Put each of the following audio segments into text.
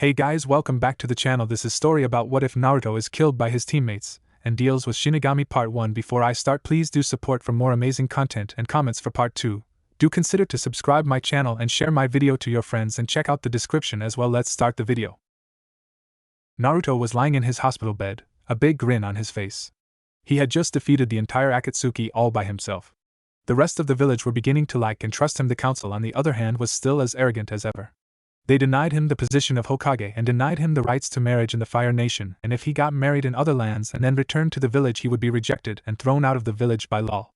Hey guys, welcome back to the channel. This is story about what if Naruto is killed by his teammates and deals with Shinigami part 1. Before I start, please do support for more amazing content and comments for part 2. Do consider to subscribe my channel and share my video to your friends and check out the description as well. Let's start the video. Naruto was lying in his hospital bed, a big grin on his face. He had just defeated the entire Akatsuki all by himself. The rest of the village were beginning to like and trust him. The council, on the other hand, was still as arrogant as ever. They denied him the position of Hokage and denied him the rights to marriage in the Fire Nation, and if he got married in other lands and then returned to the village, he would be rejected and thrown out of the village by law.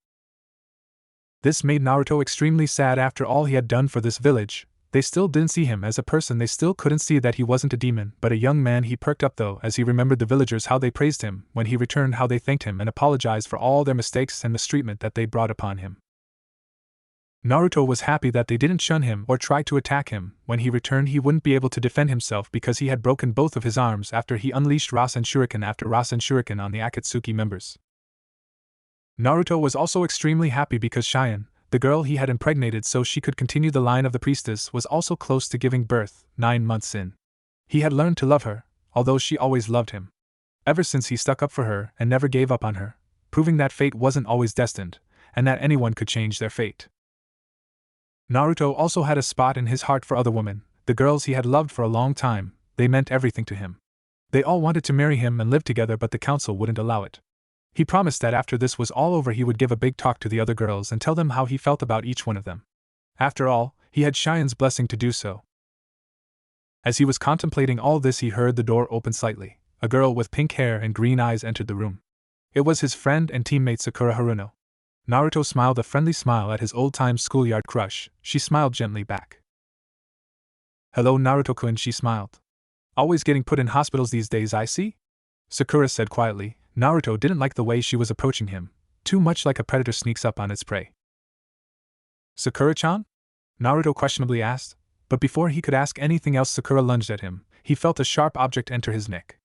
This made Naruto extremely sad. After all he had done for this village, they still didn't see him as a person. They still couldn't see that he wasn't a demon, but a young man. He perked up though as he remembered the villagers, how they praised him when he returned, how they thanked him and apologized for all their mistakes and mistreatment that they brought upon him. Naruto was happy that they didn't shun him or try to attack him. When he returned, he wouldn't be able to defend himself because he had broken both of his arms after he unleashed Rasen Shuriken after Rasen Shuriken on the Akatsuki members. Naruto was also extremely happy because Cheyenne, the girl he had impregnated so she could continue the line of the priestess, was also close to giving birth. 9 months in, he had learned to love her, although she always loved him. Ever since he stuck up for her and never gave up on her, proving that fate wasn't always destined, and that anyone could change their fate. Naruto also had a spot in his heart for other women, the girls he had loved for a long time. They meant everything to him. They all wanted to marry him and live together, but the council wouldn't allow it. He promised that after this was all over he would give a big talk to the other girls and tell them how he felt about each one of them. After all, he had Cheyenne's blessing to do so. As he was contemplating all this, he heard the door open slightly. A girl with pink hair and green eyes entered the room. It was his friend and teammate Sakura Haruno. Naruto smiled a friendly smile at his old-time schoolyard crush. She smiled gently back. "Hello Naruto-kun," she smiled. "Always getting put in hospitals these days, I see?" Sakura said quietly. Naruto didn't like the way she was approaching him, too much like a predator sneaks up on its prey. "Sakura-chan?" Naruto questionably asked, but before he could ask anything else, Sakura lunged at him. He felt a sharp object enter his neck.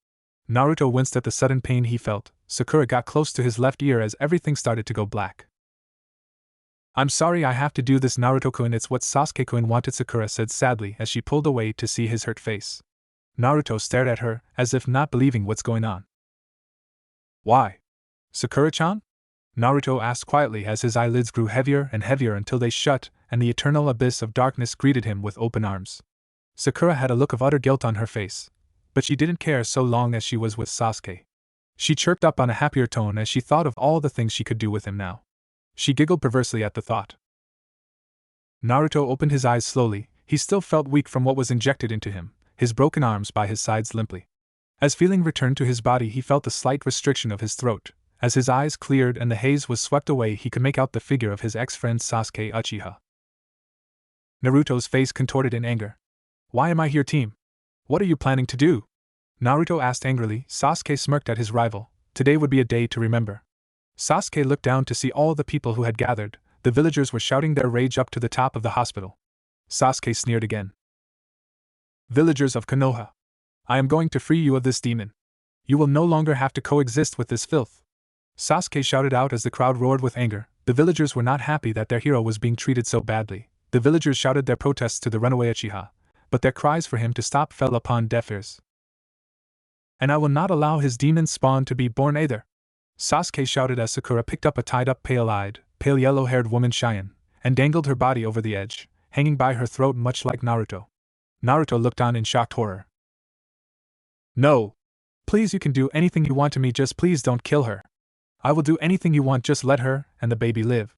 Naruto winced at the sudden pain he felt. Sakura got close to his left ear as everything started to go black. "I'm sorry I have to do this, Naruto-kun. It's what Sasuke-kun wanted," Sakura said sadly as she pulled away to see his hurt face. Naruto stared at her, as if not believing what's going on. "Why? Sakura-chan?" Naruto asked quietly as his eyelids grew heavier and heavier until they shut and the eternal abyss of darkness greeted him with open arms. Sakura had a look of utter guilt on her face, but she didn't care so long as she was with Sasuke. She chirped up on a happier tone as she thought of all the things she could do with him now. She giggled perversely at the thought. Naruto opened his eyes slowly. He still felt weak from what was injected into him, his broken arms by his sides limply. As feeling returned to his body, he felt a slight restriction of his throat. As his eyes cleared and the haze was swept away, he could make out the figure of his ex-friend Sasuke Uchiha. Naruto's face contorted in anger. "Why am I here, team? What are you planning to do?" Naruto asked angrily. Sasuke smirked at his rival. Today would be a day to remember. Sasuke looked down to see all the people who had gathered. The villagers were shouting their rage up to the top of the hospital. Sasuke sneered again. "Villagers of Konoha, I am going to free you of this demon. You will no longer have to coexist with this filth." Sasuke shouted out as the crowd roared with anger. The villagers were not happy that their hero was being treated so badly. The villagers shouted their protests to the runaway Uchiha, but their cries for him to stop fell upon deaf ears. "And I will not allow his demon spawn to be born either," Sasuke shouted as Sakura picked up a tied-up pale-eyed, pale yellow-haired woman Cheyenne, and dangled her body over the edge, hanging by her throat much like Naruto. Naruto looked on in shocked horror. "No! Please, you can do anything you want to me, just please don't kill her. I will do anything you want, just let her and the baby live,"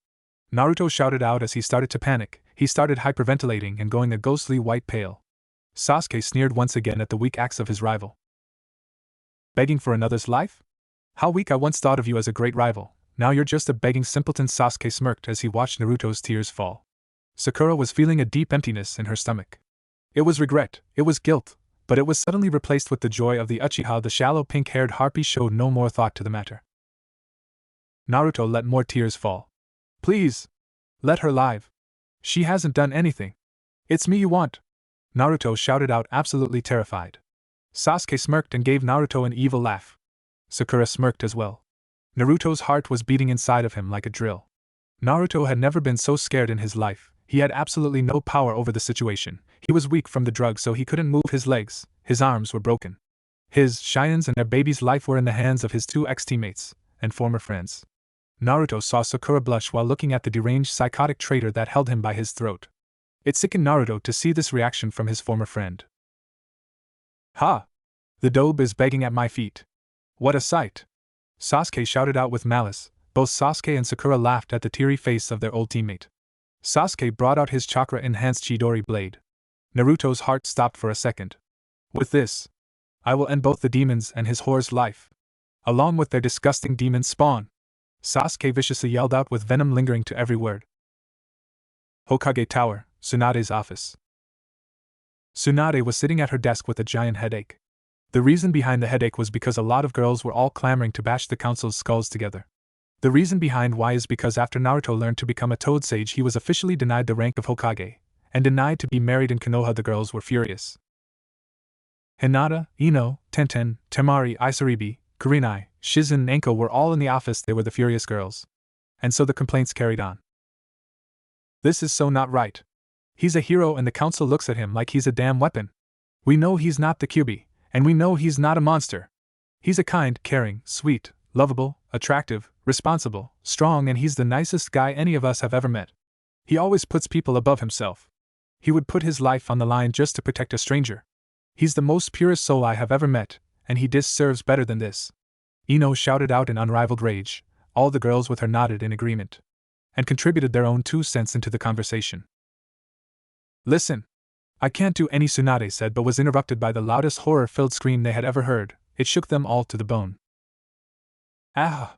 Naruto shouted out as he started to panic. He started hyperventilating and going a ghostly white pale. Sasuke sneered once again at the weak acts of his rival. "Begging for another's life? How weak! I once thought of you as a great rival. Now you're just a begging simpleton." Sasuke smirked as he watched Naruto's tears fall. Sakura was feeling a deep emptiness in her stomach. It was regret, it was guilt, but it was suddenly replaced with the joy of the Uchiha. The shallow pink-haired harpy showed no more thought to the matter. Naruto let more tears fall. "Please! Let her live. She hasn't done anything. It's me you want," Naruto shouted out, absolutely terrified. Sasuke smirked and gave Naruto an evil laugh. Sakura smirked as well. Naruto's heart was beating inside of him like a drill. Naruto had never been so scared in his life. He had absolutely no power over the situation. He was weak from the drug, so he couldn't move his legs, his arms were broken. His, Cheyenne's, and their baby's life were in the hands of his two ex-teammates and former friends. Naruto saw Sakura blush while looking at the deranged psychotic traitor that held him by his throat. It sickened Naruto to see this reaction from his former friend. Ha! The dobe is begging at my feet. What a sight! Sasuke shouted out with malice. Both Sasuke and Sakura laughed at the teary face of their old teammate. Sasuke brought out his chakra-enhanced Chidori blade. Naruto's heart stopped for a second. With this, I will end both the demons and his whore's life, along with their disgusting demon spawn. Sasuke viciously yelled out with venom lingering to every word. Hokage Tower, Tsunade's office. Tsunade was sitting at her desk with a giant headache. The reason behind the headache was because a lot of girls were all clamoring to bash the council's skulls together. The reason behind why is because after Naruto learned to become a Toad Sage, he was officially denied the rank of Hokage, and denied to be married in Konoha. The girls were furious. Hinata, Ino, Tenten, Temari, Isaribi, Kurenai, Shizen, and Enko were all in the office. They were the furious girls. And so the complaints carried on. This is so not right. He's a hero and the council looks at him like he's a damn weapon. We know he's not the Kyuubi, and we know he's not a monster. He's a kind, caring, sweet, lovable, attractive, responsible, strong, and he's the nicest guy any of us have ever met. He always puts people above himself. He would put his life on the line just to protect a stranger. He's the most purest soul I have ever met, and he deserves better than this. Ino shouted out in unrivaled rage. All the girls with her nodded in agreement, and contributed their own 2 cents into the conversation. Listen! I can't do any, Tsunade said, but was interrupted by the loudest horror-filled scream they had ever heard. It shook them all to the bone. Ah!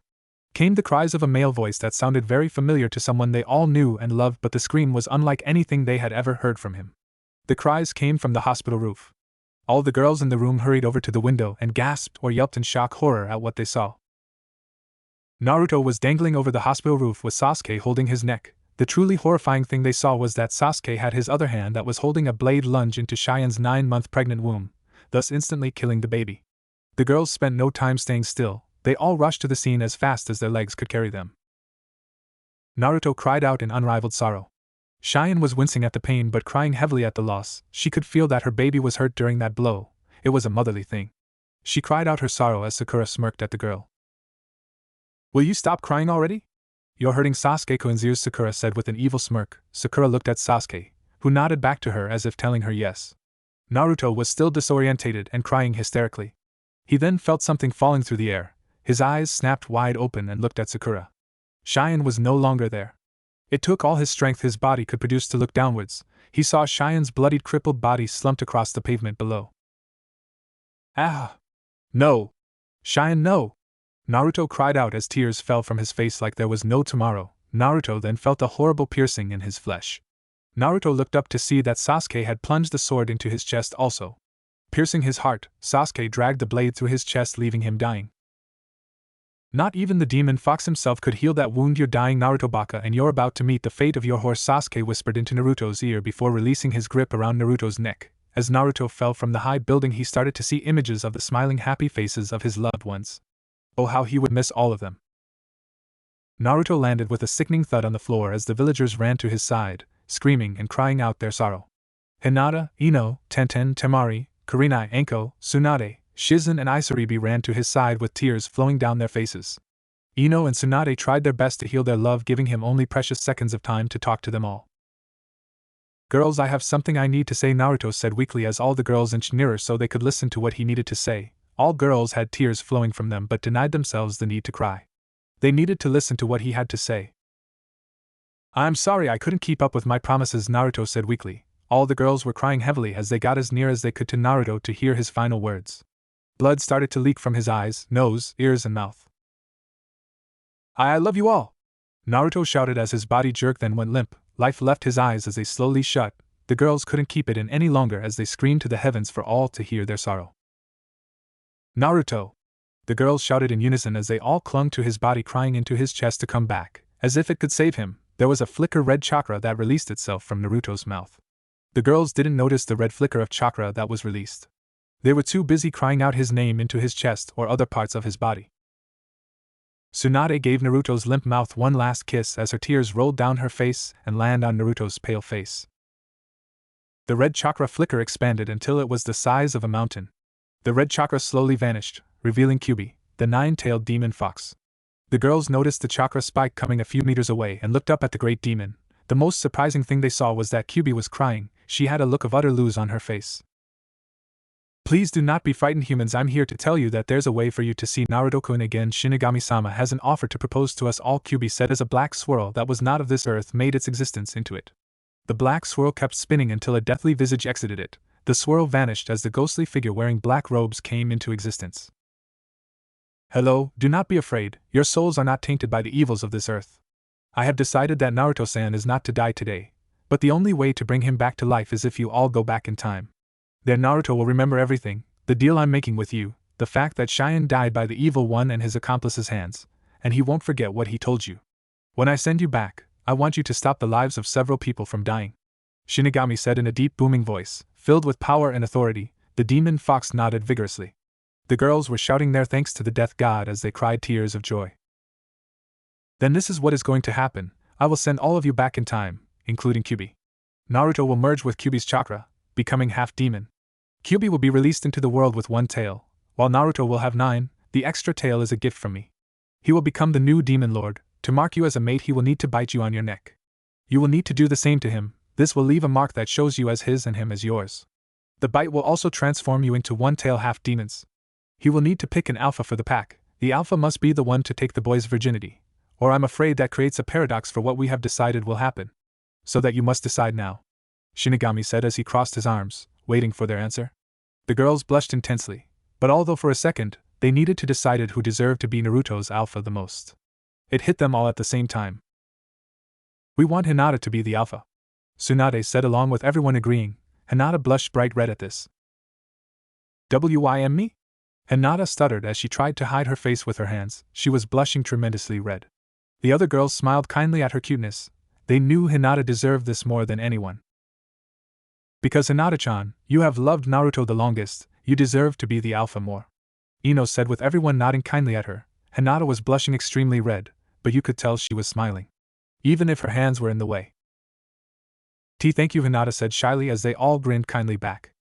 Came the cries of a male voice that sounded very familiar to someone they all knew and loved, but the scream was unlike anything they had ever heard from him. The cries came from the hospital roof. All the girls in the room hurried over to the window and gasped or yelped in shock horror at what they saw. Naruto was dangling over the hospital roof with Sasuke holding his neck. The truly horrifying thing they saw was that Sasuke had his other hand that was holding a blade lunge into Cheyenne's 9-month pregnant womb, thus instantly killing the baby. The girls spent no time staying still. They all rushed to the scene as fast as their legs could carry them. Naruto cried out in unrivaled sorrow. Cheyenne was wincing at the pain but crying heavily at the loss. She could feel that her baby was hurt during that blow. It was a motherly thing. She cried out her sorrow as Sakura smirked at the girl. Will you stop crying already? You're hurting Sasuke-kun's ears, Sakura said with an evil smirk. Sakura looked at Sasuke, who nodded back to her as if telling her yes. Naruto was still disorientated and crying hysterically. He then felt something falling through the air. His eyes snapped wide open and looked at Sakura. Cheyenne was no longer there. It took all his strength his body could produce to look downwards. He saw Cheyenne's bloodied, crippled body slumped across the pavement below. Ah! No! Cheyenne, no! Naruto cried out as tears fell from his face like there was no tomorrow. Naruto then felt a horrible piercing in his flesh. Naruto looked up to see that Sasuke had plunged the sword into his chest also. Piercing his heart, Sasuke dragged the blade through his chest, leaving him dying. Not even the demon fox himself could heal that wound. You're dying, Naruto Baka, and you're about to meet the fate of your horse, Sasuke whispered into Naruto's ear before releasing his grip around Naruto's neck. As Naruto fell from the high building, he started to see images of the smiling, happy faces of his loved ones. Oh, how he would miss all of them. Naruto landed with a sickening thud on the floor as the villagers ran to his side, screaming and crying out their sorrow. Hinata, Ino, Tenten, Temari, Kurenai, Enko, Tsunade, Shizen, and Isaribi ran to his side with tears flowing down their faces. Ino and Tsunade tried their best to heal their love, giving him only precious seconds of time to talk to them all. Girls, I have something I need to say, Naruto said weakly as all the girls inched nearer so they could listen to what he needed to say. All girls had tears flowing from them but denied themselves the need to cry. They needed to listen to what he had to say. I'm sorry I couldn't keep up with my promises, Naruto said weakly. All the girls were crying heavily as they got as near as they could to Naruto to hear his final words. Blood started to leak from his eyes, nose, ears, and mouth. I love you all! Naruto shouted as his body jerked then went limp. Life left his eyes as they slowly shut. The girls couldn't keep it in any longer as they screamed to the heavens for all to hear their sorrow. Naruto! The girls shouted in unison as they all clung to his body, crying into his chest to come back, as if it could save him. There was a flicker red chakra that released itself from Naruto's mouth. The girls didn't notice the red flicker of chakra that was released. They were too busy crying out his name into his chest or other parts of his body. Tsunade gave Naruto's limp mouth one last kiss as her tears rolled down her face and landed on Naruto's pale face. The red chakra flicker expanded until it was the size of a mountain. The red chakra slowly vanished, revealing Kyuubi, the nine-tailed demon fox. The girls noticed the chakra spike coming a few meters away and looked up at the great demon. The most surprising thing they saw was that Kyuubi was crying. She had a look of utter lose on her face. Please do not be frightened, humans. I'm here to tell you that there's a way for you to see Naruto-kun again. Shinigami-sama has an offer to propose to us all, Kyuubi said as a black swirl that was not of this earth made its existence into it. The black swirl kept spinning until a deathly visage exited it. The swirl vanished as the ghostly figure wearing black robes came into existence. Hello, do not be afraid, your souls are not tainted by the evils of this earth. I have decided that Naruto-san is not to die today, but the only way to bring him back to life is if you all go back in time. Then Naruto will remember everything, the deal I'm making with you, the fact that Cheyenne died by the evil one and his accomplice's hands, and he won't forget what he told you. When I send you back, I want you to stop the lives of several people from dying. Shinigami said in a deep booming voice, filled with power and authority. The demon fox nodded vigorously. The girls were shouting their thanks to the death god as they cried tears of joy. Then this is what is going to happen. I will send all of you back in time, including Kyuubi. Naruto will merge with Kyuubi's chakra, becoming half demon. Kyuubi will be released into the world with one tail, while Naruto will have 9. The extra tail is a gift from me. He will become the new demon lord. To mark you as a mate, he will need to bite you on your neck. You will need to do the same to him. This will leave a mark that shows you as his and him as yours. The bite will also transform you into one tail half demons. He will need to pick an alpha for the pack. The alpha must be the one to take the boy's virginity, or I'm afraid that creates a paradox for what we have decided will happen. So that you must decide now, Shinigami said as he crossed his arms, waiting for their answer. The girls blushed intensely, but although for a second, they needed to decide who deserved to be Naruto's alpha the most. It hit them all at the same time. We want Hinata to be the alpha, Tsunade said along with everyone agreeing. Hinata blushed bright red at this. Wim me? Hinata stuttered as she tried to hide her face with her hands. She was blushing tremendously red. The other girls smiled kindly at her cuteness. They knew Hinata deserved this more than anyone. Because Hinata-chan, you have loved Naruto the longest, you deserve to be the alpha more, Ino said with everyone nodding kindly at her. Hinata was blushing extremely red, but you could tell she was smiling, even if her hands were in the way. Thank you, Hinata said shyly as they all grinned kindly back.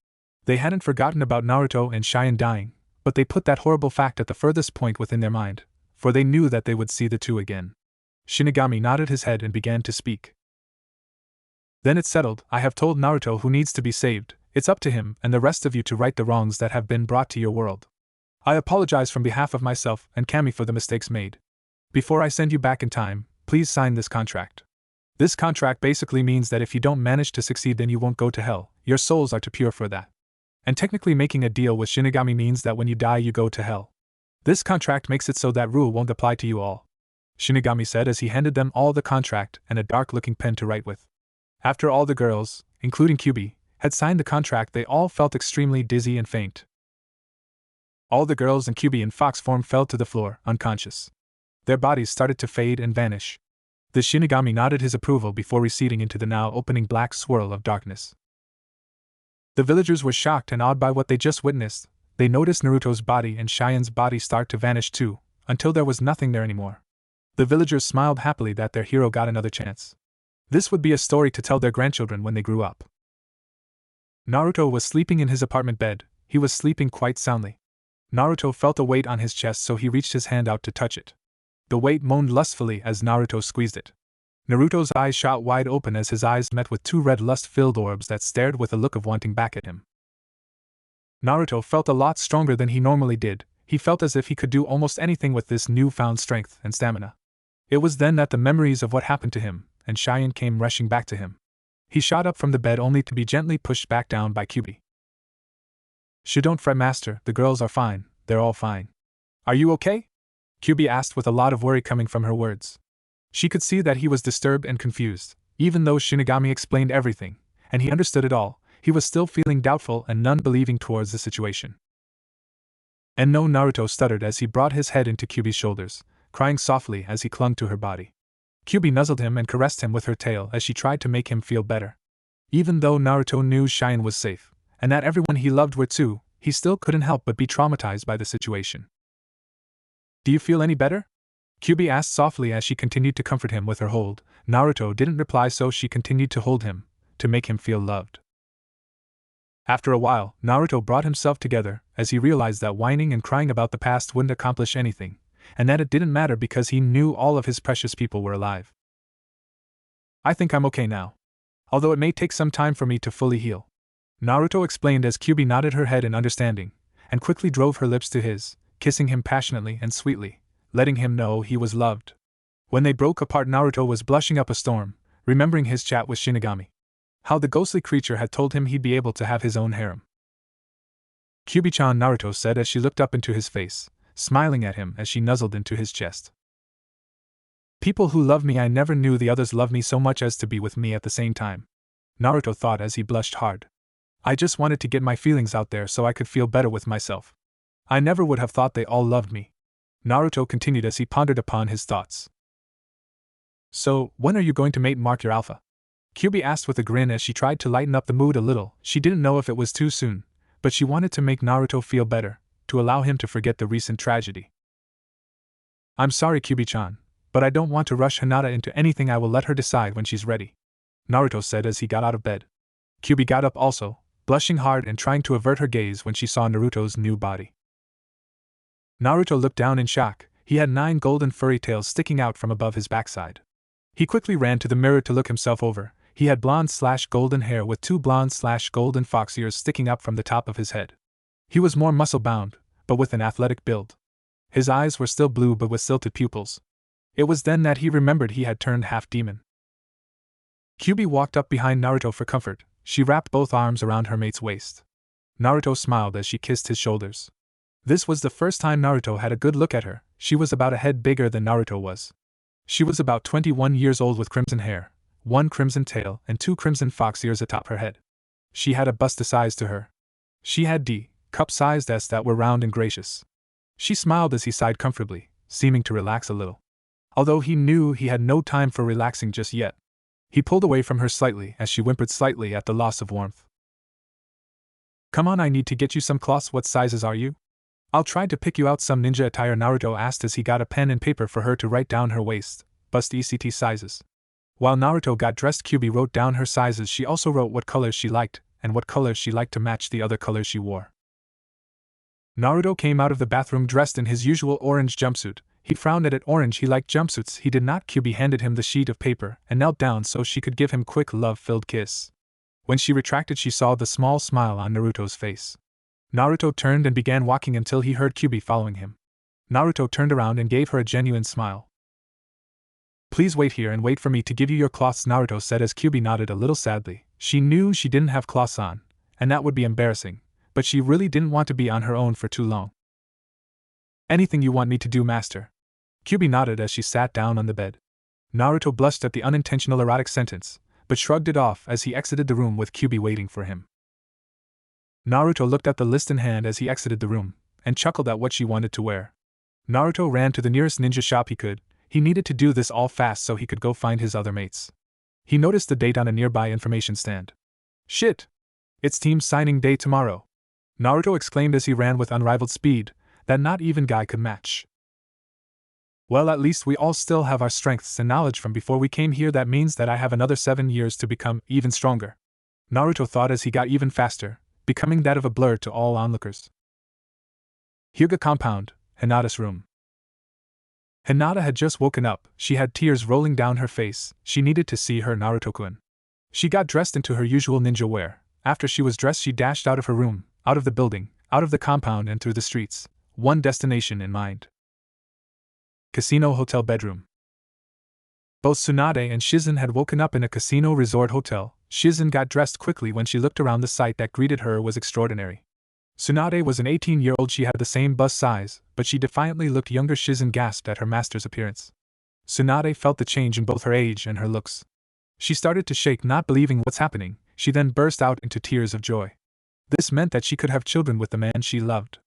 They hadn't forgotten about Naruto and Cheyenne dying, but they put that horrible fact at the furthest point within their mind, for they knew that they would see the two again. Shinigami nodded his head and began to speak. Then it's settled. I have told Naruto who needs to be saved. It's up to him and the rest of you to right the wrongs that have been brought to your world. I apologize from behalf of myself and Kami for the mistakes made. Before I send you back in time, please sign this contract. This contract basically means that if you don't manage to succeed, then you won't go to hell. Your souls are too pure for that. And technically making a deal with Shinigami means that when you die you go to hell. This contract makes it so that rule won't apply to you all, Shinigami said as he handed them all the contract and a dark-looking pen to write with. After all the girls, including Kyuubi, had signed the contract, they all felt extremely dizzy and faint. All the girls and Kyuubi in fox form fell to the floor, unconscious. Their bodies started to fade and vanish. The Shinigami nodded his approval before receding into the now opening black swirl of darkness. The villagers were shocked and awed by what they just witnessed. They noticed Naruto's body and Cheyenne's body start to vanish too, until there was nothing there anymore. The villagers smiled happily that their hero got another chance. This would be a story to tell their grandchildren when they grew up. Naruto was sleeping in his apartment bed. He was sleeping quite soundly. Naruto felt a weight on his chest, so he reached his hand out to touch it. The weight moaned lustfully as Naruto squeezed it. Naruto's eyes shot wide open as his eyes met with two red lust-filled orbs that stared with a look of wanting back at him. Naruto felt a lot stronger than he normally did. He felt as if he could do almost anything with this newfound strength and stamina. It was then that the memories of what happened to him and Cheyenne came rushing back to him. He shot up from the bed only to be gently pushed back down by Kyuubi. Don't fret, master, the girls are fine, they're all fine. Are you okay? Kyuubi asked with a lot of worry coming from her words. She could see that he was disturbed and confused. Even though Shinigami explained everything, and he understood it all, he was still feeling doubtful and unbelieving towards the situation. And no, Naruto stuttered as he brought his head into Kyuubi's shoulders, crying softly as he clung to her body. Kyuubi nuzzled him and caressed him with her tail as she tried to make him feel better. Even though Naruto knew Cheyenne was safe, and that everyone he loved were too, he still couldn't help but be traumatized by the situation. Do you feel any better? Kyubi asked softly as she continued to comfort him with her hold. Naruto didn't reply, so she continued to hold him, to make him feel loved. After a while, Naruto brought himself together, as he realized that whining and crying about the past wouldn't accomplish anything, and that it didn't matter because he knew all of his precious people were alive. I think I'm okay now. Although it may take some time for me to fully heal, Naruto explained as Kyubi nodded her head in understanding, and quickly drove her lips to his, kissing him passionately and sweetly, letting him know he was loved. When they broke apart, Naruto was blushing up a storm, remembering his chat with Shinigami. How the ghostly creature had told him he'd be able to have his own harem. Kyubi-chan, Naruto said as she looked up into his face, smiling at him as she nuzzled into his chest. People who love me, I never knew the others loved me so much as to be with me at the same time, Naruto thought as he blushed hard. I just wanted to get my feelings out there so I could feel better with myself. I never would have thought they all loved me. Naruto continued as he pondered upon his thoughts. So, when are you going to mark your alpha? Kyubi asked with a grin as she tried to lighten up the mood a little. She didn't know if it was too soon, but she wanted to make Naruto feel better, to allow him to forget the recent tragedy. I'm sorry, Kyubi-chan, but I don't want to rush Hinata into anything. I will let her decide when she's ready, Naruto said as he got out of bed. Kyubi got up also, blushing hard and trying to avert her gaze when she saw Naruto's new body. Naruto looked down in shock. He had 9 golden furry tails sticking out from above his backside. He quickly ran to the mirror to look himself over. He had blonde/golden hair with 2 blonde/golden fox ears sticking up from the top of his head. He was more muscle-bound, but with an athletic build. His eyes were still blue but with silted pupils. It was then that he remembered he had turned half-demon. Kyubi walked up behind Naruto for comfort. She wrapped both arms around her mate's waist. Naruto smiled as she kissed his shoulders. This was the first time Naruto had a good look at her. She was about a head bigger than Naruto was. She was about 21 years old with crimson hair, 1 crimson tail, and 2 crimson fox ears atop her head. She had a bust-sized to her. She had cup-sized S that were round and gracious. She smiled as he sighed comfortably, seeming to relax a little. Although he knew he had no time for relaxing just yet. He pulled away from her slightly as she whimpered slightly at the loss of warmth. Come on, I need to get you some cloths. What sizes are you? I'll try to pick you out some ninja attire, Naruto asked as he got a pen and paper for her to write down her waist, bust etc sizes. While Naruto got dressed, Kyubi wrote down her sizes. She also wrote what colors she liked, and what colors she liked to match the other colors she wore. Naruto came out of the bathroom dressed in his usual orange jumpsuit. He frowned at it. Orange, he liked jumpsuits. He did not. Kyubi handed him the sheet of paper and knelt down so she could give him quick love-filled kiss. When she retracted, she saw the small smile on Naruto's face. Naruto turned and began walking until he heard Kyubi following him. Naruto turned around and gave her a genuine smile. Please wait here and wait for me to give you your cloths, Naruto said as Kyubi nodded a little sadly. She knew she didn't have cloths on, and that would be embarrassing, but she really didn't want to be on her own for too long. Anything you want me to do, master? Kyubi nodded as she sat down on the bed. Naruto blushed at the unintentional erotic sentence, but shrugged it off as he exited the room with Kyubi waiting for him. Naruto looked at the list in hand as he exited the room, and chuckled at what she wanted to wear. Naruto ran to the nearest ninja shop he could. He needed to do this all fast so he could go find his other mates. He noticed the date on a nearby information stand. Shit! It's team signing day tomorrow! Naruto exclaimed as he ran with unrivaled speed that not even Guy could match. Well, at least we all still have our strengths and knowledge from before we came here. That means that I have another 7 years to become even stronger, Naruto thought as he got even faster, becoming that of a blur to all onlookers. Hyuga compound, Hinata's room. Hinata had just woken up. She had tears rolling down her face. She needed to see her Naruto-kun. She got dressed into her usual ninja wear. After she was dressed, she dashed out of her room, out of the building, out of the compound and through the streets, one destination in mind. Casino hotel bedroom. Both Tsunade and Shizen had woken up in a casino resort hotel. Shizen got dressed quickly when she looked around. The sight that greeted her was extraordinary. Tsunade was an 18-year-old. She had the same bust size, but she defiantly looked younger. Shizen gasped at her master's appearance. Tsunade felt the change in both her age and her looks. She started to shake, not believing what's happening. She then burst out into tears of joy. This meant that she could have children with the man she loved.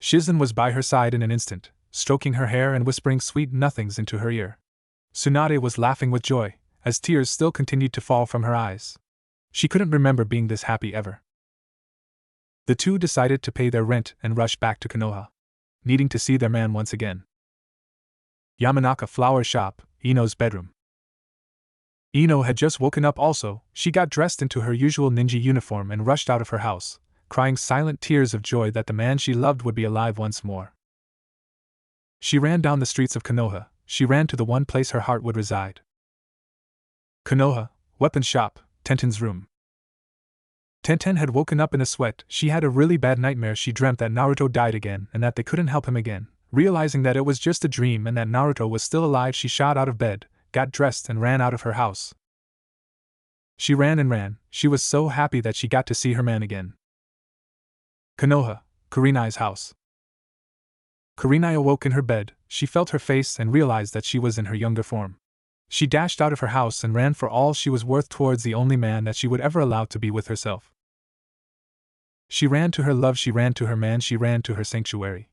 Shizen was by her side in an instant, stroking her hair and whispering sweet nothings into her ear. Tsunade was laughing with joy, as tears still continued to fall from her eyes. She couldn't remember being this happy ever. The two decided to pay their rent and rush back to Konoha, needing to see their man once again. Yamanaka Flower Shop, Ino's bedroom. Ino had just woken up also. She got dressed into her usual ninja uniform and rushed out of her house, crying silent tears of joy that the man she loved would be alive once more. She ran down the streets of Konoha. She ran to the one place her heart would reside. Konoha, weapon shop, Tenten's room. Tenten had woken up in a sweat. She had a really bad nightmare. She dreamt that Naruto died again and that they couldn't help him again. Realizing that it was just a dream and that Naruto was still alive, she shot out of bed, got dressed and ran out of her house. She ran and ran. She was so happy that she got to see her man again. Konoha, Kurenai's house. Kurenai awoke in her bed. She felt her face and realized that she was in her younger form. She dashed out of her house and ran for all she was worth towards the only man that she would ever allow to be with herself. She ran to her love, she ran to her man, she ran to her sanctuary.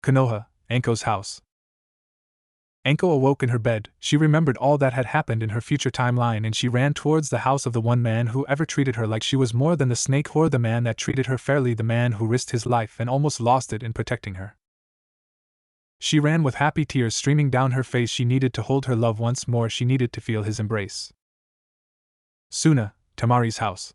Konoha, Anko's house. Anko awoke in her bed. She remembered all that had happened in her future timeline and she ran towards the house of the one man who ever treated her like she was more than the snake whore, the man that treated her fairly, the man who risked his life and almost lost it in protecting her. She ran with happy tears streaming down her face. She needed to hold her love once more, she needed to feel his embrace. Suna, Temari's house.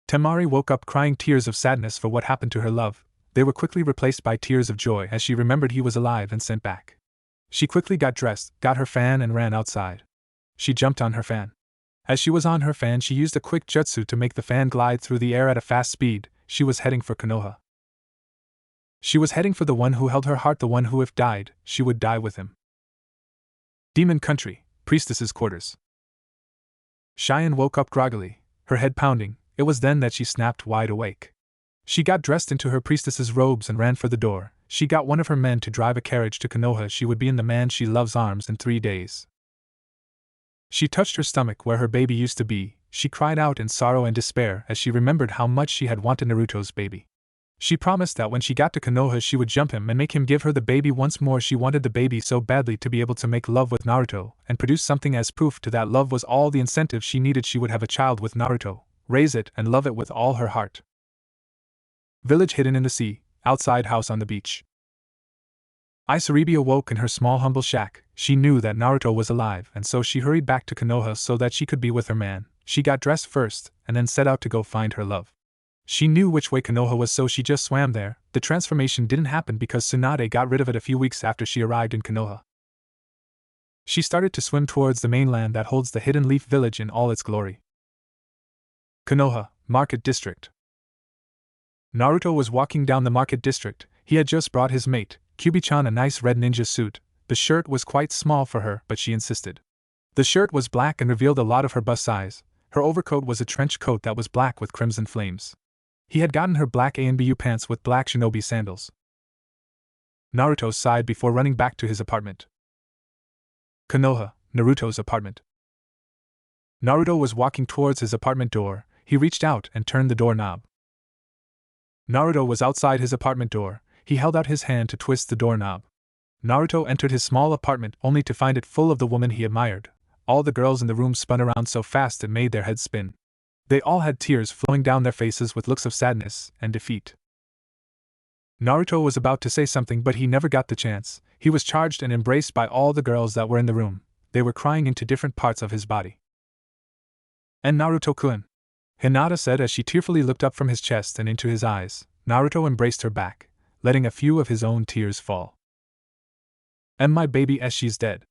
Temari woke up crying tears of sadness for what happened to her love. They were quickly replaced by tears of joy as she remembered he was alive and sent back. She quickly got dressed, got her fan and ran outside. She jumped on her fan. As she was on her fan, she used a quick jutsu to make the fan glide through the air at a fast speed. She was heading for Konoha. She was heading for the one who held her heart, the one who if died, she would die with him. Demon Country, Priestess's quarters. Cheyenne woke up groggily, her head pounding. It was then that she snapped wide awake. She got dressed into her priestess's robes and ran for the door. She got one of her men to drive a carriage to Konoha. She would be in the man she loves arms in 3 days. She touched her stomach where her baby used to be. She cried out in sorrow and despair as she remembered how much she had wanted Naruto's baby. She promised that when she got to Konoha she would jump him and make him give her the baby once more. She wanted the baby so badly to be able to make love with Naruto and produce something as proof to that love was all the incentive she needed. She would have a child with Naruto, raise it and love it with all her heart. Village hidden in the sea, outside house on the beach. Isaribi awoke in her small humble shack. She knew that Naruto was alive and so she hurried back to Konoha so that she could be with her man. She got dressed first and then set out to go find her love. She knew which way Konoha was so she just swam there. The transformation didn't happen because Tsunade got rid of it a few weeks after she arrived in Konoha. She started to swim towards the mainland that holds the hidden leaf village in all its glory. Konoha, Market District. Naruto was walking down the market district. He had just brought his mate, Kyubi-chan, a nice red ninja suit. The shirt was quite small for her, but she insisted. The shirt was black and revealed a lot of her bust size. Her overcoat was a trench coat that was black with crimson flames. He had gotten her black ANBU pants with black shinobi sandals. Naruto sighed before running back to his apartment. Konoha, Naruto's apartment. Naruto was walking towards his apartment door. He reached out and turned the doorknob. Naruto was outside his apartment door. He held out his hand to twist the doorknob. Naruto entered his small apartment only to find it full of the woman he admired. All the girls in the room spun around so fast it made their heads spin. They all had tears flowing down their faces with looks of sadness and defeat. Naruto was about to say something but he never got the chance. He was charged and embraced by all the girls that were in the room. They were crying into different parts of his body. And Naruto-kun, Hinata said as she tearfully looked up from his chest and into his eyes. Naruto embraced her back, letting a few of his own tears fall. And my baby she's dead.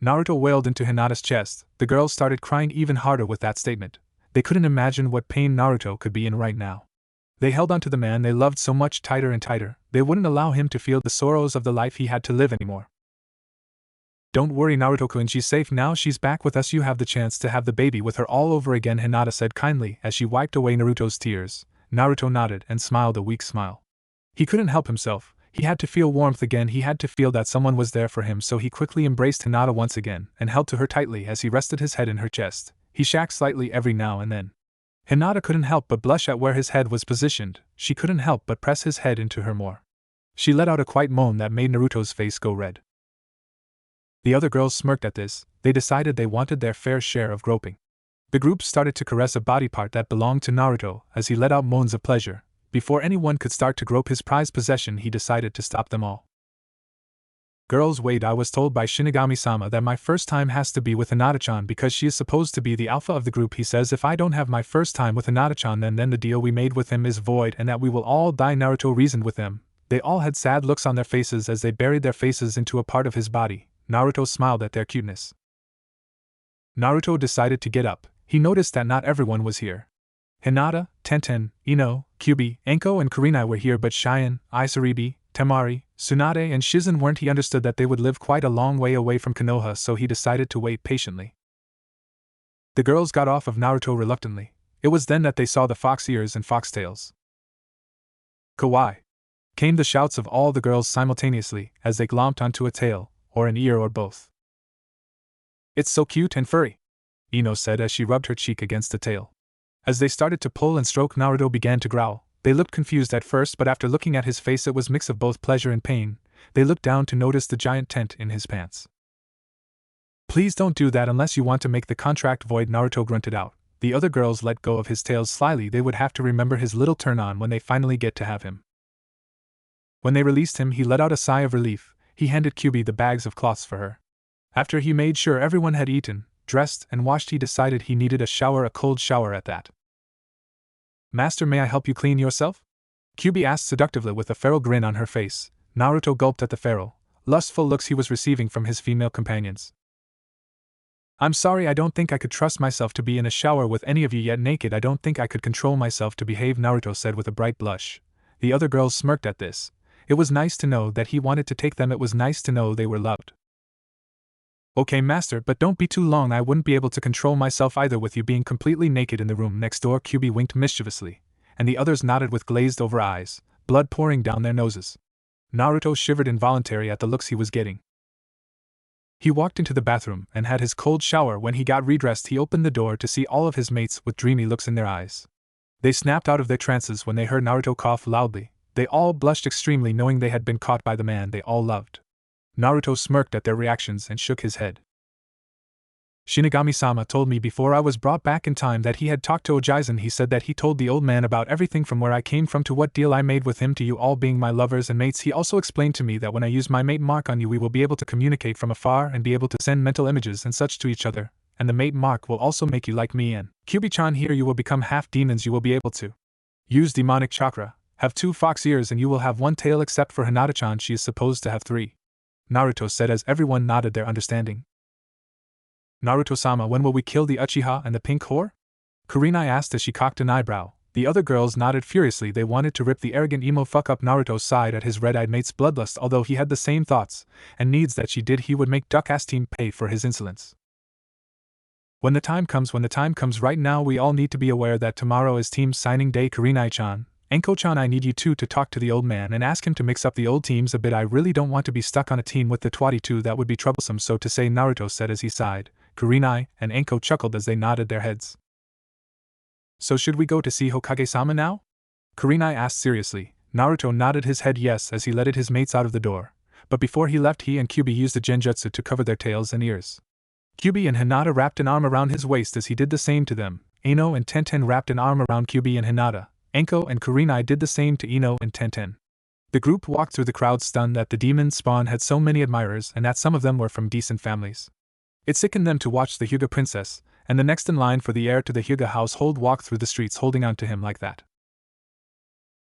Naruto wailed into Hinata's chest. The girls started crying even harder with that statement. They couldn't imagine what pain Naruto could be in right now. They held onto the man they loved so much tighter and tighter. They wouldn't allow him to feel the sorrows of the life he had to live anymore. Don't worry, Naruto-kun, she's safe now, she's back with us, you have the chance to have the baby with her all over again, Hinata said kindly as she wiped away Naruto's tears. Naruto nodded and smiled a weak smile. He couldn't help himself. He had to feel warmth again, he had to feel that someone was there for him, so he quickly embraced Hinata once again and held to her tightly as he rested his head in her chest. He shacked slightly every now and then. Hinata couldn't help but blush at where his head was positioned. She couldn't help but press his head into her more. She let out a quiet moan that made Naruto's face go red. The other girls smirked at this. They decided they wanted their fair share of groping. The group started to caress a body part that belonged to Naruto as he let out moans of pleasure. Before anyone could start to grope his prized possession, he decided to stop them all. Girls, wait, I was told by Shinigami-sama that my first time has to be with Hinata-chan because she is supposed to be the alpha of the group. He says if I don't have my first time with Hinata-chan then the deal we made with him is void and that we will all die. Naruto reasoned with them. They all had sad looks on their faces as they buried their faces into a part of his body. Naruto smiled at their cuteness. Naruto decided to get up. He noticed that not everyone was here. Hinata, Tenten, Ino, Kyubi, Enko and Kurenai were here, but Cheyenne, Isaribi, Temari, Tsunade and Shizen weren't. He understood that they would live quite a long way away from Konoha, so he decided to wait patiently. The girls got off of Naruto reluctantly. It was then that they saw the fox ears and foxtails. Kawaii! Came the shouts of all the girls simultaneously as they glomped onto a tail, or an ear or both. It's so cute and furry, Ino said as she rubbed her cheek against the tail. As they started to pull and stroke, Naruto began to growl. They looked confused at first, but after looking at his face it was a mix of both pleasure and pain. They looked down to notice the giant tent in his pants. Please don't do that unless you want to make the contract void, Naruto grunted out. The other girls let go of his tails slyly. They would have to remember his little turn on when they finally get to have him. When they released him, he let out a sigh of relief. He handed Kyubi the bags of cloths for her. After he made sure everyone had eaten, dressed, and washed, he decided he needed a shower, a cold shower at that. Master, may I help you clean yourself? Kyubi asked seductively with a feral grin on her face. Naruto gulped at the feral, lustful looks he was receiving from his female companions. I'm sorry, I don't think I could trust myself to be in a shower with any of you yet naked. I don't think I could control myself to behave, Naruto said with a bright blush. The other girls smirked at this. It was nice to know that he wanted to take them. It was nice to know they were loved. Okay, master, but don't be too long. I wouldn't be able to control myself either with you being completely naked in the room next door. Kyubi winked mischievously, and the others nodded with glazed over eyes, blood pouring down their noses. Naruto shivered involuntarily at the looks he was getting. He walked into the bathroom and had his cold shower. When he got redressed, he opened the door to see all of his mates with dreamy looks in their eyes. They snapped out of their trances when they heard Naruto cough loudly. They all blushed extremely, knowing they had been caught by the man they all loved. Naruto smirked at their reactions and shook his head. Shinigami-sama told me before I was brought back in time that he had talked to Ojizen. He said that he told the old man about everything from where I came from to what deal I made with him to you all being my lovers and mates. He also explained to me that when I use my mate mark on you, we will be able to communicate from afar and be able to send mental images and such to each other, and the mate mark will also make you like me, and Kyubi-chan here you will become half demons. You will be able to use demonic chakra, have 2 fox ears, and you will have 1 tail except for Hinata-chan. She is supposed to have 3. Naruto said as everyone nodded their understanding. Naruto-sama, when will we kill the Uchiha and the pink whore? Kurenai asked as she cocked an eyebrow. The other girls nodded furiously. They wanted to rip the arrogant emo fuck up. Naruto sighed at his red-eyed mate's bloodlust. Although he had the same thoughts and needs that she did, he would make Duck-ass team pay for his insolence. When the time comes right now, we all need to be aware that tomorrow is team signing day. Kurenai-chan, Enko-chan, I need you two to talk to the old man and ask him to mix up the old teams a bit. I really don't want to be stuck on a team with the twatty two. That would be troublesome, so to say, Naruto said as he sighed. Kurenai and Enko chuckled as they nodded their heads. So should we go to see Hokage-sama now? Kurenai asked seriously. Naruto nodded his head yes as he led his mates out of the door. But before he left, he and Kyubi used the genjutsu to cover their tails and ears. Kyubi and Hinata wrapped an arm around his waist as he did the same to them. Ino and Tenten wrapped an arm around Kyubi and Hinata. Enko and Kurenai did the same to Ino and Tenten. The group walked through the crowd, stunned that the demon spawn had so many admirers and that some of them were from decent families. It sickened them to watch the Hyuga princess, and the next in line for the heir to the Hyuga household, walk through the streets holding on to him like that.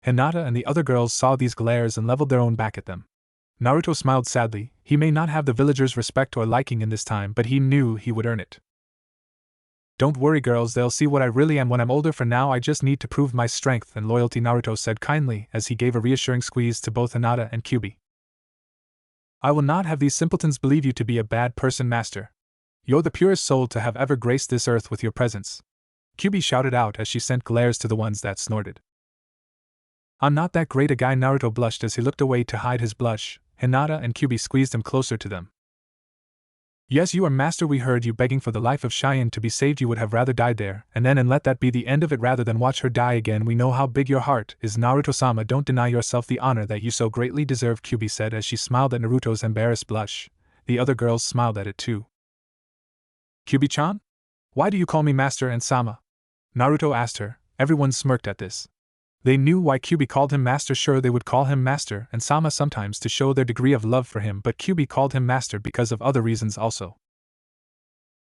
Hinata and the other girls saw these glares and leveled their own back at them. Naruto smiled sadly. He may not have the villagers' respect or liking in this time, but he knew he would earn it. Don't worry girls, they'll see what I really am when I'm older. For now I just need to prove my strength and loyalty, Naruto said kindly as he gave a reassuring squeeze to both Hinata and Kyubi. I will not have these simpletons believe you to be a bad person, master. You're the purest soul to have ever graced this earth with your presence. Kyubi shouted out as she sent glares to the ones that snorted. I'm not that great a guy, Naruto blushed as he looked away to hide his blush. Hinata and Kyubi squeezed him closer to them. Yes, you are, master. We heard you begging for the life of Cheyenne to be saved. You would have rather died there and then and let that be the end of it rather than watch her die again. We know how big your heart is, Naruto-sama. Don't deny yourself the honor that you so greatly deserve, Kyubi said as she smiled at Naruto's embarrassed blush. The other girls smiled at it too. Kyubi-chan? Why do you call me master and sama? Naruto asked her. Everyone smirked at this. They knew why Kyubi called him master. Sure, they would call him master and Sama sometimes to show their degree of love for him, but Kyubi called him master because of other reasons also.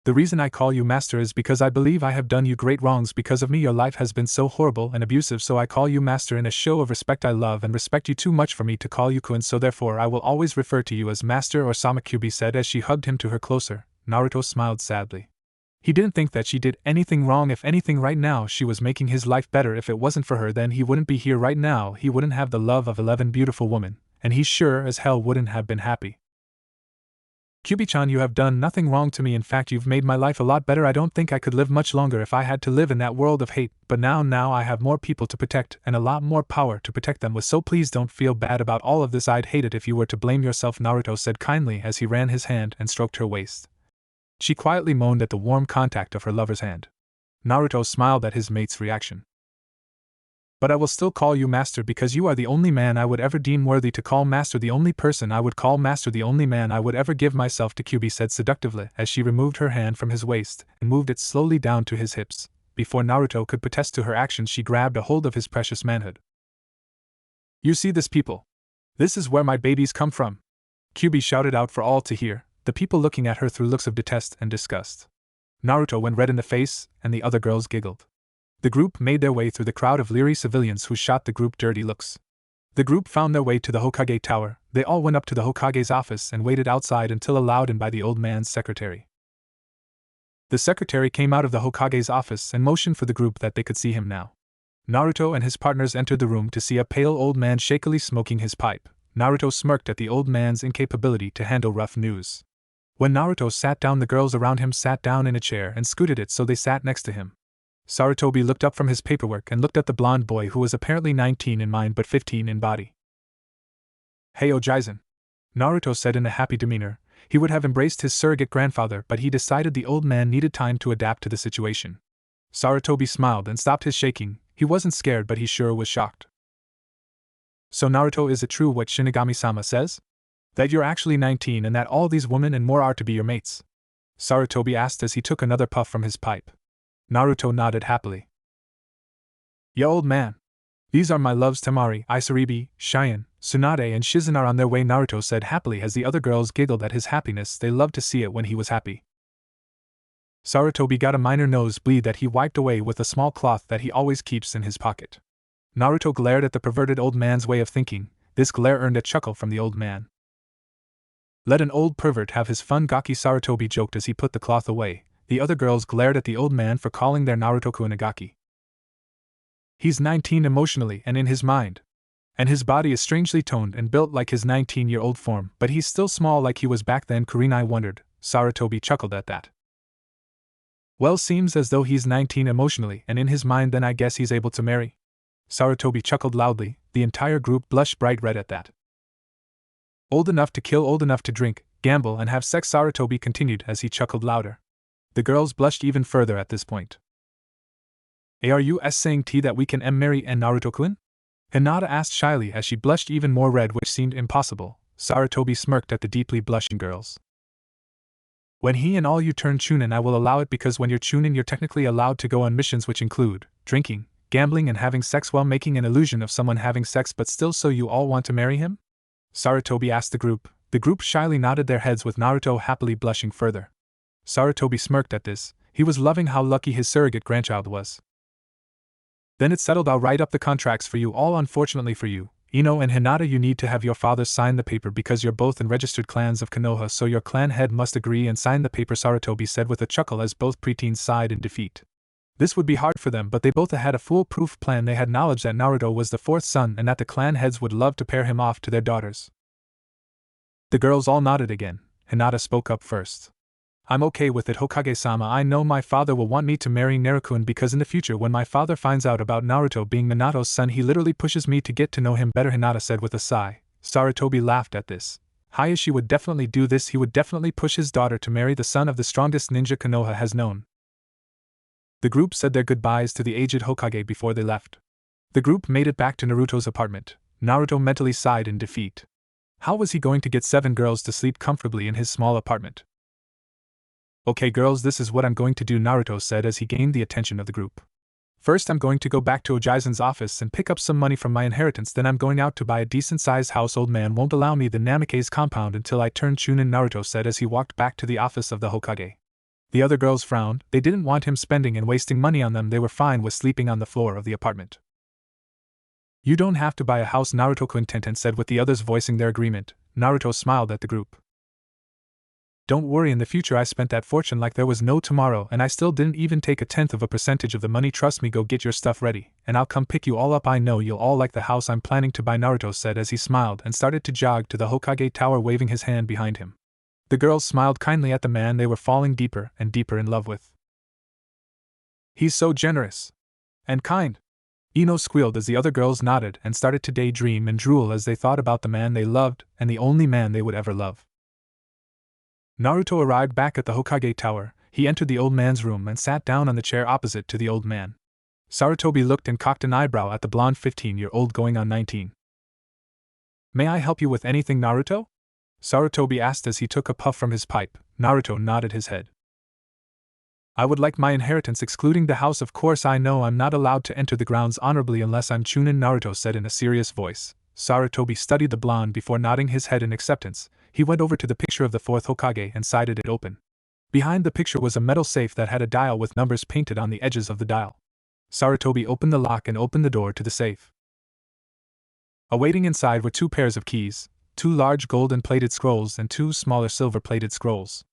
The reason I call you master is because I believe I have done you great wrongs. Because of me your life has been so horrible and abusive, so I call you master in a show of respect. I love and respect you too much for me to call you Kun, so therefore I will always refer to you as master or Sama, Kyubi said as she hugged him to her closer. Naruto smiled sadly. He didn't think that she did anything wrong. If anything, right now she was making his life better. If it wasn't for her, then he wouldn't be here right now. He wouldn't have the love of 11 beautiful women, and he sure as hell wouldn't have been happy. Kyubi-chan, you have done nothing wrong to me. In fact, you've made my life a lot better. I don't think I could live much longer if I had to live in that world of hate, but now I have more people to protect and a lot more power to protect them with, so please don't feel bad about all of this. I'd hate it if you were to blame yourself, Naruto said kindly as he ran his hand and stroked her waist. She quietly moaned at the warm contact of her lover's hand. Naruto smiled at his mate's reaction. But I will still call you master because you are the only man I would ever deem worthy to call master, the only person I would call master, the only man I would ever give myself to, Kyubi said seductively as she removed her hand from his waist and moved it slowly down to his hips. Before Naruto could protest to her actions, she grabbed a hold of his precious manhood. You see this, people? This is where my babies come from, Kyubi shouted out for all to hear, the people looking at her through looks of detest and disgust. Naruto went red in the face, and the other girls giggled. The group made their way through the crowd of leery civilians who shot the group dirty looks. The group found their way to the Hokage tower. They all went up to the Hokage's office and waited outside until allowed in by the old man's secretary. The secretary came out of the Hokage's office and motioned for the group that they could see him now. Naruto and his partners entered the room to see a pale old man shakily smoking his pipe. Naruto smirked at the old man's incapability to handle rough news. When Naruto sat down, the girls around him sat down in a chair and scooted it so they sat next to him. Sarutobi looked up from his paperwork and looked at the blonde boy who was apparently 19 in mind but 15 in body. Hey Ojaizen, Naruto said in a happy demeanor. He would have embraced his surrogate grandfather, but he decided the old man needed time to adapt to the situation. Sarutobi smiled and stopped his shaking. He wasn't scared, but he sure was shocked. So Naruto, is it true what Shinigami-sama says? That you're actually 19 and that all these women and more are to be your mates? Sarutobi asked as he took another puff from his pipe. Naruto nodded happily. Ya old man. These are my loves Temari, Isaribi, Cheyenne, Tsunade and Shizen are on their way, Naruto said happily as the other girls giggled at his happiness. They loved to see it when he was happy. Sarutobi got a minor nosebleed that he wiped away with a small cloth that he always keeps in his pocket. Naruto glared at the perverted old man's way of thinking. This glare earned a chuckle from the old man. Let an old pervert have his fun, Gaki, Sarutobi joked as he put the cloth away. The other girls glared at the old man for calling their Naruto Kunagaki. He's 19 emotionally and in his mind. And his body is strangely toned and built like his 19-year-old form, but he's still small like he was back then, Kurenai wondered. Sarutobi chuckled at that. Well, seems as though he's 19 emotionally and in his mind, then I guess he's able to marry. Sarutobi chuckled loudly. The entire group blushed bright red at that. Old enough to kill, old enough to drink, gamble and have sex, Sarutobi continued as he chuckled louder. The girls blushed even further at this point. Are you saying that we can marry and Naruto-kun? Hinata asked shyly as she blushed even more red, which seemed impossible. Sarutobi smirked at the deeply blushing girls. When he and all you turn chunin, I will allow it, because when you're chunin you're technically allowed to go on missions which include drinking, gambling and having sex while making an illusion of someone having sex, but still, so you all want to marry him? Sarutobi asked the group. The group shyly nodded their heads with Naruto happily blushing further. Sarutobi smirked at this. He was loving how lucky his surrogate grandchild was. Then it's settled, I'll write up the contracts for you all. Unfortunately for you, Ino and Hinata, you need to have your father sign the paper because you're both in registered clans of Konoha, so your clan head must agree and sign the paper, Sarutobi said with a chuckle as both preteens sighed in defeat. This would be hard for them, but they both had a foolproof plan. They had knowledge that Naruto was the fourth son and that the clan heads would love to pair him off to their daughters. The girls all nodded again. Hinata spoke up first. I'm okay with it, Hokage-sama. I know my father will want me to marry Naruto because in the future when my father finds out about Naruto being Minato's son, he literally pushes me to get to know him better, Hinata said with a sigh. Sarutobi laughed at this. Hayashi would definitely do this. He would definitely push his daughter to marry the son of the strongest ninja Konoha has known. The group said their goodbyes to the aged Hokage before they left. The group made it back to Naruto's apartment. Naruto mentally sighed in defeat. How was he going to get 7 girls to sleep comfortably in his small apartment? Okay girls, this is what I'm going to do, Naruto said as he gained the attention of the group. First I'm going to go back to Ojaizen's office and pick up some money from my inheritance, then I'm going out to buy a decent-sized house. Old man won't allow me the Namikaze compound until I turn Chunin, Naruto said as he walked back to the office of the Hokage. The other girls frowned. They didn't want him spending and wasting money on them. They were fine with sleeping on the floor of the apartment. You don't have to buy a house, Naruto-kun Tenten said with the others voicing their agreement. Naruto smiled at the group. Don't worry, in the future I spent that fortune like there was no tomorrow, and I still didn't even take 1/10% of the money. Trust me, go get your stuff ready, and I'll come pick you all up. I know you'll all like the house I'm planning to buy, Naruto said as he smiled and started to jog to the Hokage tower waving his hand behind him. The girls smiled kindly at the man they were falling deeper and deeper in love with. He's so generous. And kind. Ino squealed as the other girls nodded and started to daydream and drool as they thought about the man they loved and the only man they would ever love. Naruto arrived back at the Hokage tower. He entered the old man's room and sat down on the chair opposite to the old man. Sarutobi looked and cocked an eyebrow at the blonde 15-year-old going on 19. May I help you with anything, Naruto? Sarutobi asked as he took a puff from his pipe. Naruto nodded his head. I would like my inheritance excluding the house. Of course I know I'm not allowed to enter the grounds honorably unless I'm Chunin, Naruto said in a serious voice. Sarutobi studied the blonde before nodding his head in acceptance. He went over to the picture of the fourth Hokage and sided it open. Behind the picture was a metal safe that had a dial with numbers painted on the edges of the dial. Sarutobi opened the lock and opened the door to the safe. Awaiting inside were 2 pairs of keys, 2 large golden-plated scrolls and 2 smaller silver-plated scrolls.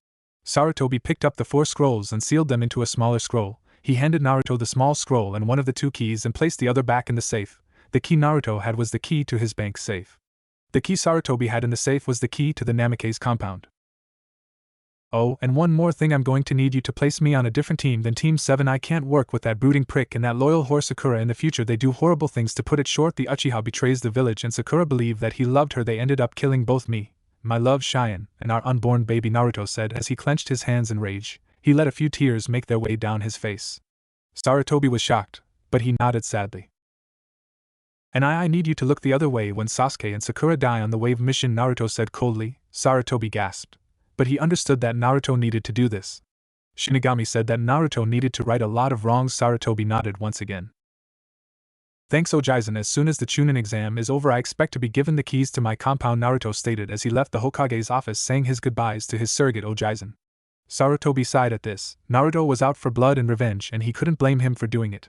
Sarutobi picked up the 4 scrolls and sealed them into a smaller scroll. He handed Naruto the small scroll and one of the 2 keys and placed the other back in the safe. The key Naruto had was the key to his bank safe. The key Sarutobi had in the safe was the key to the Namikaze compound. Oh, and one more thing, I'm going to need you to place me on a different team than Team 7. I can't work with that brooding prick and that loyal whore Sakura in the future. They do horrible things. To put it short, the Uchiha betrays the village and Sakura believed that he loved her. They ended up killing both me, my love Cheyenne, and our unborn baby, Naruto said as he clenched his hands in rage. He let a few tears make their way down his face. Sarutobi was shocked, but he nodded sadly. And I need you to look the other way when Sasuke and Sakura die on the wave mission, Naruto said coldly. Sarutobi gasped. But he understood that Naruto needed to do this. Shinigami said that Naruto needed to right a lot of wrongs. Sarutobi nodded once again. Thanks, Ojaizen. As soon as the Chunin exam is over, I expect to be given the keys to my compound, Naruto stated as he left the Hokage's office, saying his goodbyes to his surrogate Ojaizen. Sarutobi sighed at this. Naruto was out for blood and revenge, and he couldn't blame him for doing it.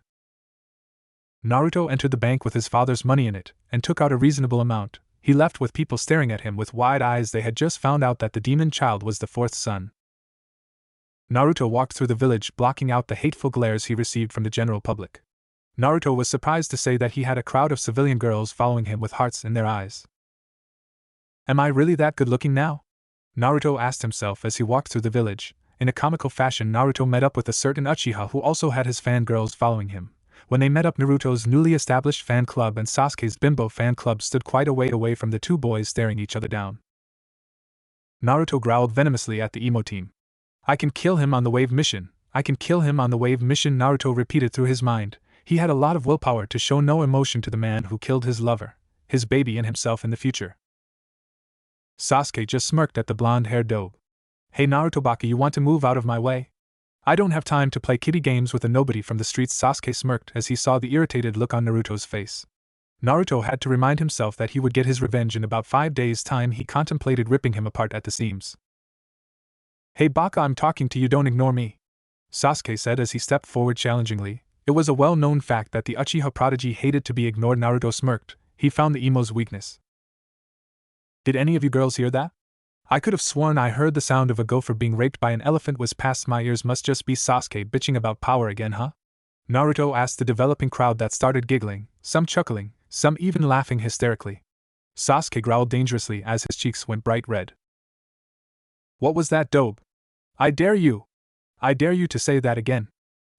Naruto entered the bank with his father's money in it, and took out a reasonable amount. He left with people staring at him with wide eyes. They had just found out that the demon child was the 4th son. Naruto walked through the village, blocking out the hateful glares he received from the general public. Naruto was surprised to say that he had a crowd of civilian girls following him with hearts in their eyes. Am I really that good looking now? Naruto asked himself as he walked through the village. In a comical fashion, Naruto met up with a certain Uchiha who also had his fangirls following him. When they met up, Naruto's newly established fan club and Sasuke's bimbo fan club stood quite a way away from the 2 boys, staring each other down. Naruto growled venomously at the emo team. I can kill him on the wave mission. I can kill him on the wave mission, Naruto repeated through his mind. He had a lot of willpower to show no emotion to the man who killed his lover, his baby, and himself in the future. Sasuke just smirked at the blonde-haired dope. Hey Naruto Baki, you want to move out of my way? I don't have time to play kitty games with a nobody from the streets, Sasuke smirked as he saw the irritated look on Naruto's face. Naruto had to remind himself that he would get his revenge in about 5 days' time. He contemplated ripping him apart at the seams. Hey Baka, I'm talking to you, don't ignore me, Sasuke said as he stepped forward challengingly. It was a well-known fact that the Uchiha prodigy hated to be ignored. Naruto smirked. He found the emo's weakness. Did any of you girls hear that? I could have sworn I heard the sound of a gopher being raped by an elephant was past my ears. Must just be Sasuke bitching about power again, huh? Naruto asked the developing crowd that started giggling, some chuckling, some even laughing hysterically. Sasuke growled dangerously as his cheeks went bright red. What was that, dope? I dare you! I dare you to say that again!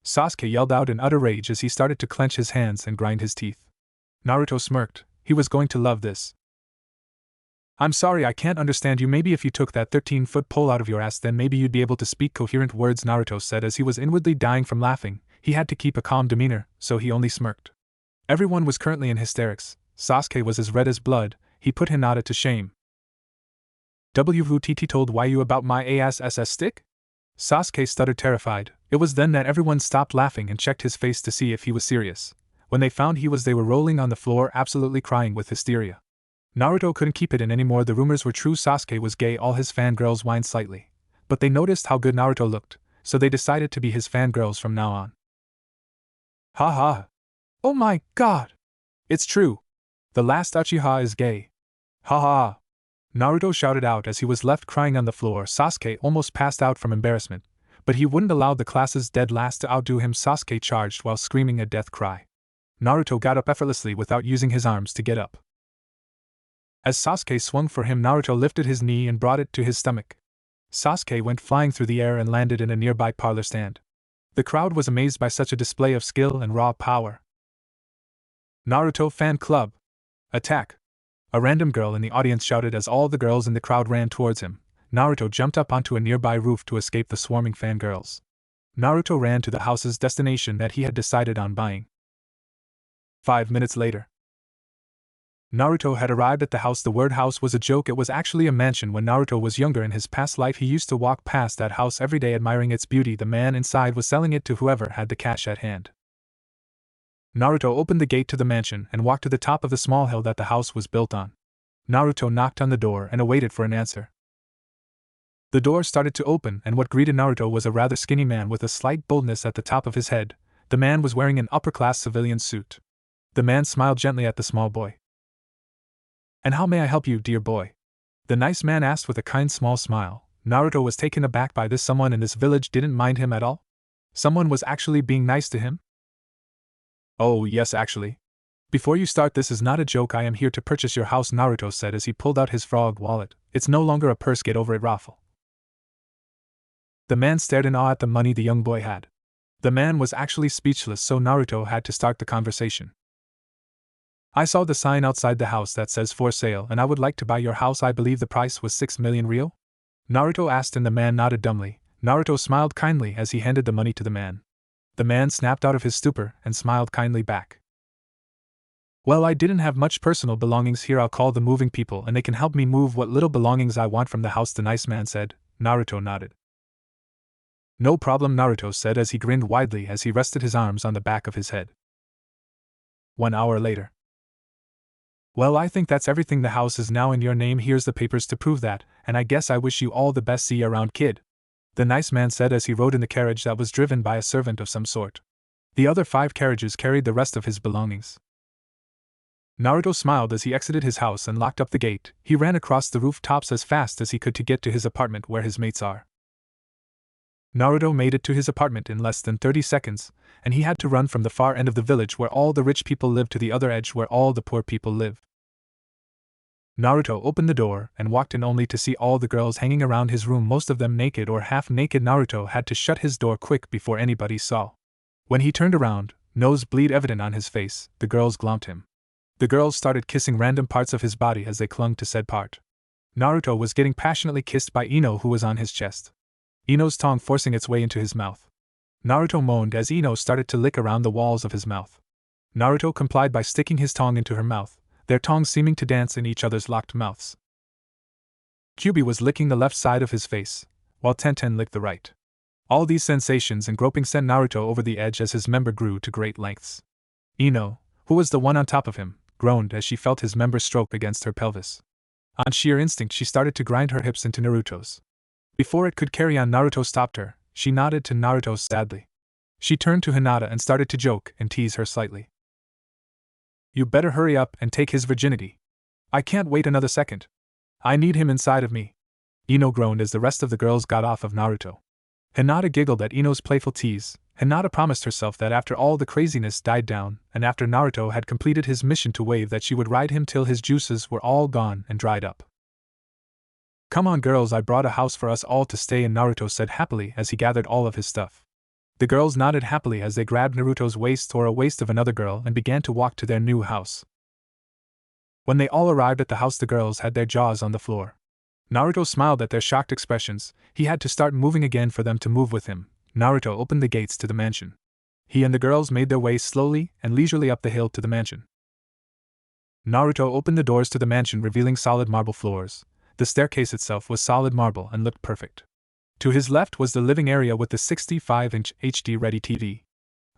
Sasuke yelled out in utter rage as he started to clench his hands and grind his teeth. Naruto smirked. He was going to love this. I'm sorry, I can't understand you. Maybe if you took that 13-foot pole out of your ass, then maybe you'd be able to speak coherent words, Naruto said as he was inwardly dying from laughing. He had to keep a calm demeanor, so he only smirked. Everyone was currently in hysterics. Sasuke was as red as blood. He put Hinata to shame. WVTT told you about my ASSS stick? Sasuke stuttered, terrified. It was then that everyone stopped laughing and checked his face to see if he was serious. When they found they were rolling on the floor, absolutely crying with hysteria. Naruto couldn't keep it in anymore. The rumors were true. Sasuke was gay. All his fangirls whined slightly. But they noticed how good Naruto looked, so they decided to be his fangirls from now on. Ha ha! Oh my god! It's true! The last Uchiha is gay! Ha ha! Naruto shouted out as he was left crying on the floor. Sasuke almost passed out from embarrassment, but he wouldn't allow the class's dead last to outdo him. Sasuke charged while screaming a death cry. Naruto got up effortlessly without using his arms to get up. As Sasuke swung for him, Naruto lifted his knee and brought it to his stomach. Sasuke went flying through the air and landed in a nearby parlor stand. The crowd was amazed by such a display of skill and raw power. Naruto Fan Club! Attack! A random girl in the audience shouted as all the girls in the crowd ran towards him. Naruto jumped up onto a nearby roof to escape the swarming fangirls. Naruto ran to the house's destination that he had decided on buying. 5 minutes later, Naruto had arrived at the house. The word house was a joke. It was actually a mansion. When Naruto was younger in his past life, he used to walk past that house every day admiring its beauty. The man inside was selling it to whoever had the cash at hand. Naruto opened the gate to the mansion and walked to the top of the small hill that the house was built on. Naruto knocked on the door and awaited for an answer. The door started to open, and what greeted Naruto was a rather skinny man with a slight baldness at the top of his head. The man was wearing an upper-class civilian suit. The man smiled gently at the small boy. "And how may I help you, dear boy?" the nice man asked with a kind small smile. Naruto was taken aback by this. Someone in this village didn't mind him at all? Someone was actually being nice to him? "Oh, yes, actually. Before you start, this is not a joke. I am here to purchase your house," Naruto said as he pulled out his frog wallet. "It's no longer a purse. Get over it, Raffle." The man stared in awe at the money the young boy had. The man was actually speechless, so Naruto had to start the conversation. "I saw the sign outside the house that says for sale, and I would like to buy your house. I believe the price was 6 million Ryo?" Naruto asked, and the man nodded dumbly. Naruto smiled kindly as he handed the money to the man. The man snapped out of his stupor and smiled kindly back. "Well, I didn't have much personal belongings here. I'll call the moving people and they can help me move what little belongings I want from the house," the nice man said. Naruto nodded. "No problem," Naruto said as he grinned widely as he rested his arms on the back of his head. 1 hour later. "Well, I think that's everything. The house is now in your name. Here's the papers to prove that, and I guess I wish you all the best. See you around, kid," the nice man said as he rode in the carriage that was driven by a servant of some sort. The other 5 carriages carried the rest of his belongings. Naruto smiled as he exited his house and locked up the gate. He ran across the rooftops as fast as he could to get to his apartment where his mates are. Naruto made it to his apartment in less than 30 seconds, and he had to run from the far end of the village where all the rich people live to the other edge where all the poor people live. Naruto opened the door and walked in only to see all the girls hanging around his room, most of them naked or half naked. Naruto had to shut his door quick before anybody saw. When he turned around, nosebleed evident on his face, the girls glommed him. The girls started kissing random parts of his body as they clung to said part. Naruto was getting passionately kissed by Ino, who was on his chest. Ino's tongue forcing its way into his mouth. Naruto moaned as Ino started to lick around the walls of his mouth. Naruto complied by sticking his tongue into her mouth, their tongues seeming to dance in each other's locked mouths. Kyubi was licking the left side of his face, while Tenten licked the right. All these sensations and groping sent Naruto over the edge as his member grew to great lengths. Ino, who was the one on top of him, groaned as she felt his member stroke against her pelvis. On sheer instinct, she started to grind her hips into Naruto's. Before it could carry on, Naruto stopped her. She nodded to Naruto sadly. She turned to Hinata and started to joke and tease her slightly. "You better hurry up and take his virginity. I can't wait another second. I need him inside of me." Ino groaned as the rest of the girls got off of Naruto. Hinata giggled at Ino's playful tease. Hinata promised herself that after all the craziness died down, and after Naruto had completed his mission to wave, that she would ride him till his juices were all gone and dried up. "Come on, girls, I brought a house for us all to stay in," Naruto said happily as he gathered all of his stuff. The girls nodded happily as they grabbed Naruto's waist or a waist of another girl and began to walk to their new house. When they all arrived at the house, the girls had their jaws on the floor. Naruto smiled at their shocked expressions. He had to start moving again for them to move with him. Naruto opened the gates to the mansion. He and the girls made their way slowly and leisurely up the hill to the mansion. Naruto opened the doors to the mansion, revealing solid marble floors. The staircase itself was solid marble and looked perfect. To his left was the living area with the 65-inch HD-ready TV.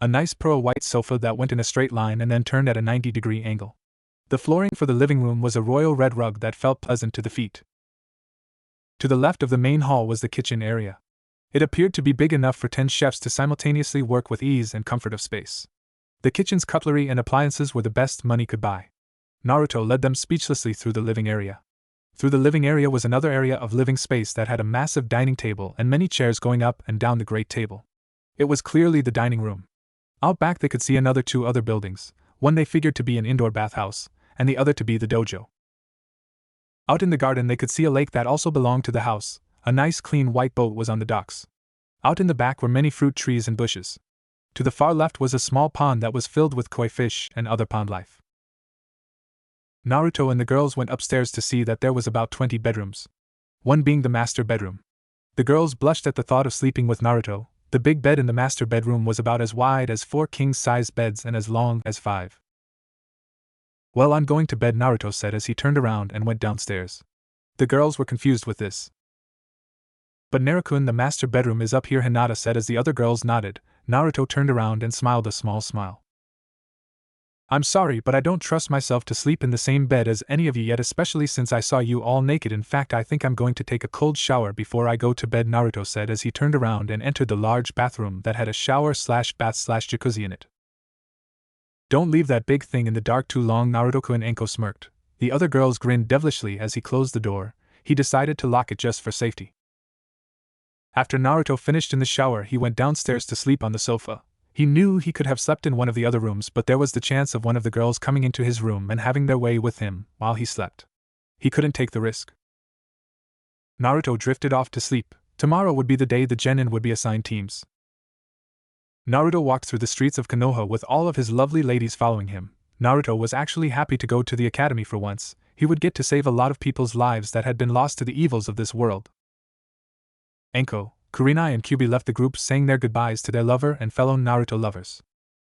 A nice pearl white sofa that went in a straight line and then turned at a 90-degree angle. The flooring for the living room was a royal red rug that felt pleasant to the feet. To the left of the main hall was the kitchen area. It appeared to be big enough for 10 chefs to simultaneously work with ease and comfort of space. The kitchen's cutlery and appliances were the best money could buy. Naruto led them speechlessly through the living area. Through the living area was another area of living space that had a massive dining table and many chairs going up and down the great table. It was clearly the dining room. Out back they could see another 2 other buildings, one they figured to be an indoor bathhouse, and the other to be the dojo. Out in the garden they could see a lake that also belonged to the house. A nice clean white boat was on the docks. Out in the back were many fruit trees and bushes. To the far left was a small pond that was filled with koi fish and other pond life. Naruto and the girls went upstairs to see that there was about 20 bedrooms. One being the master bedroom. The girls blushed at the thought of sleeping with Naruto. The big bed in the master bedroom was about as wide as 4 king-size beds and as long as 5. Well, I'm going to bed, Naruto said as he turned around and went downstairs. The girls were confused with this. But Naruto-kun, the master bedroom is up here, Hinata said as the other girls nodded. Naruto turned around and smiled a small smile. I'm sorry, but I don't trust myself to sleep in the same bed as any of you yet, especially since I saw you all naked. In fact, I think I'm going to take a cold shower before I go to bed, Naruto said as he turned around and entered the large bathroom that had a shower/bath/jacuzzi in it. Don't leave that big thing in the dark too long, Naruto-kun. Anko smirked. The other girls grinned devilishly as he closed the door. He decided to lock it just for safety. After Naruto finished in the shower, he went downstairs to sleep on the sofa. He knew he could have slept in one of the other rooms, but there was the chance of one of the girls coming into his room and having their way with him while he slept. He couldn't take the risk. Naruto drifted off to sleep. Tomorrow would be the day the genin would be assigned teams. Naruto walked through the streets of Konoha with all of his lovely ladies following him. Naruto was actually happy to go to the academy for once. He would get to save a lot of people's lives that had been lost to the evils of this world. Anko, Kurenai and Kyubi left the group saying their goodbyes to their lover and fellow Naruto lovers.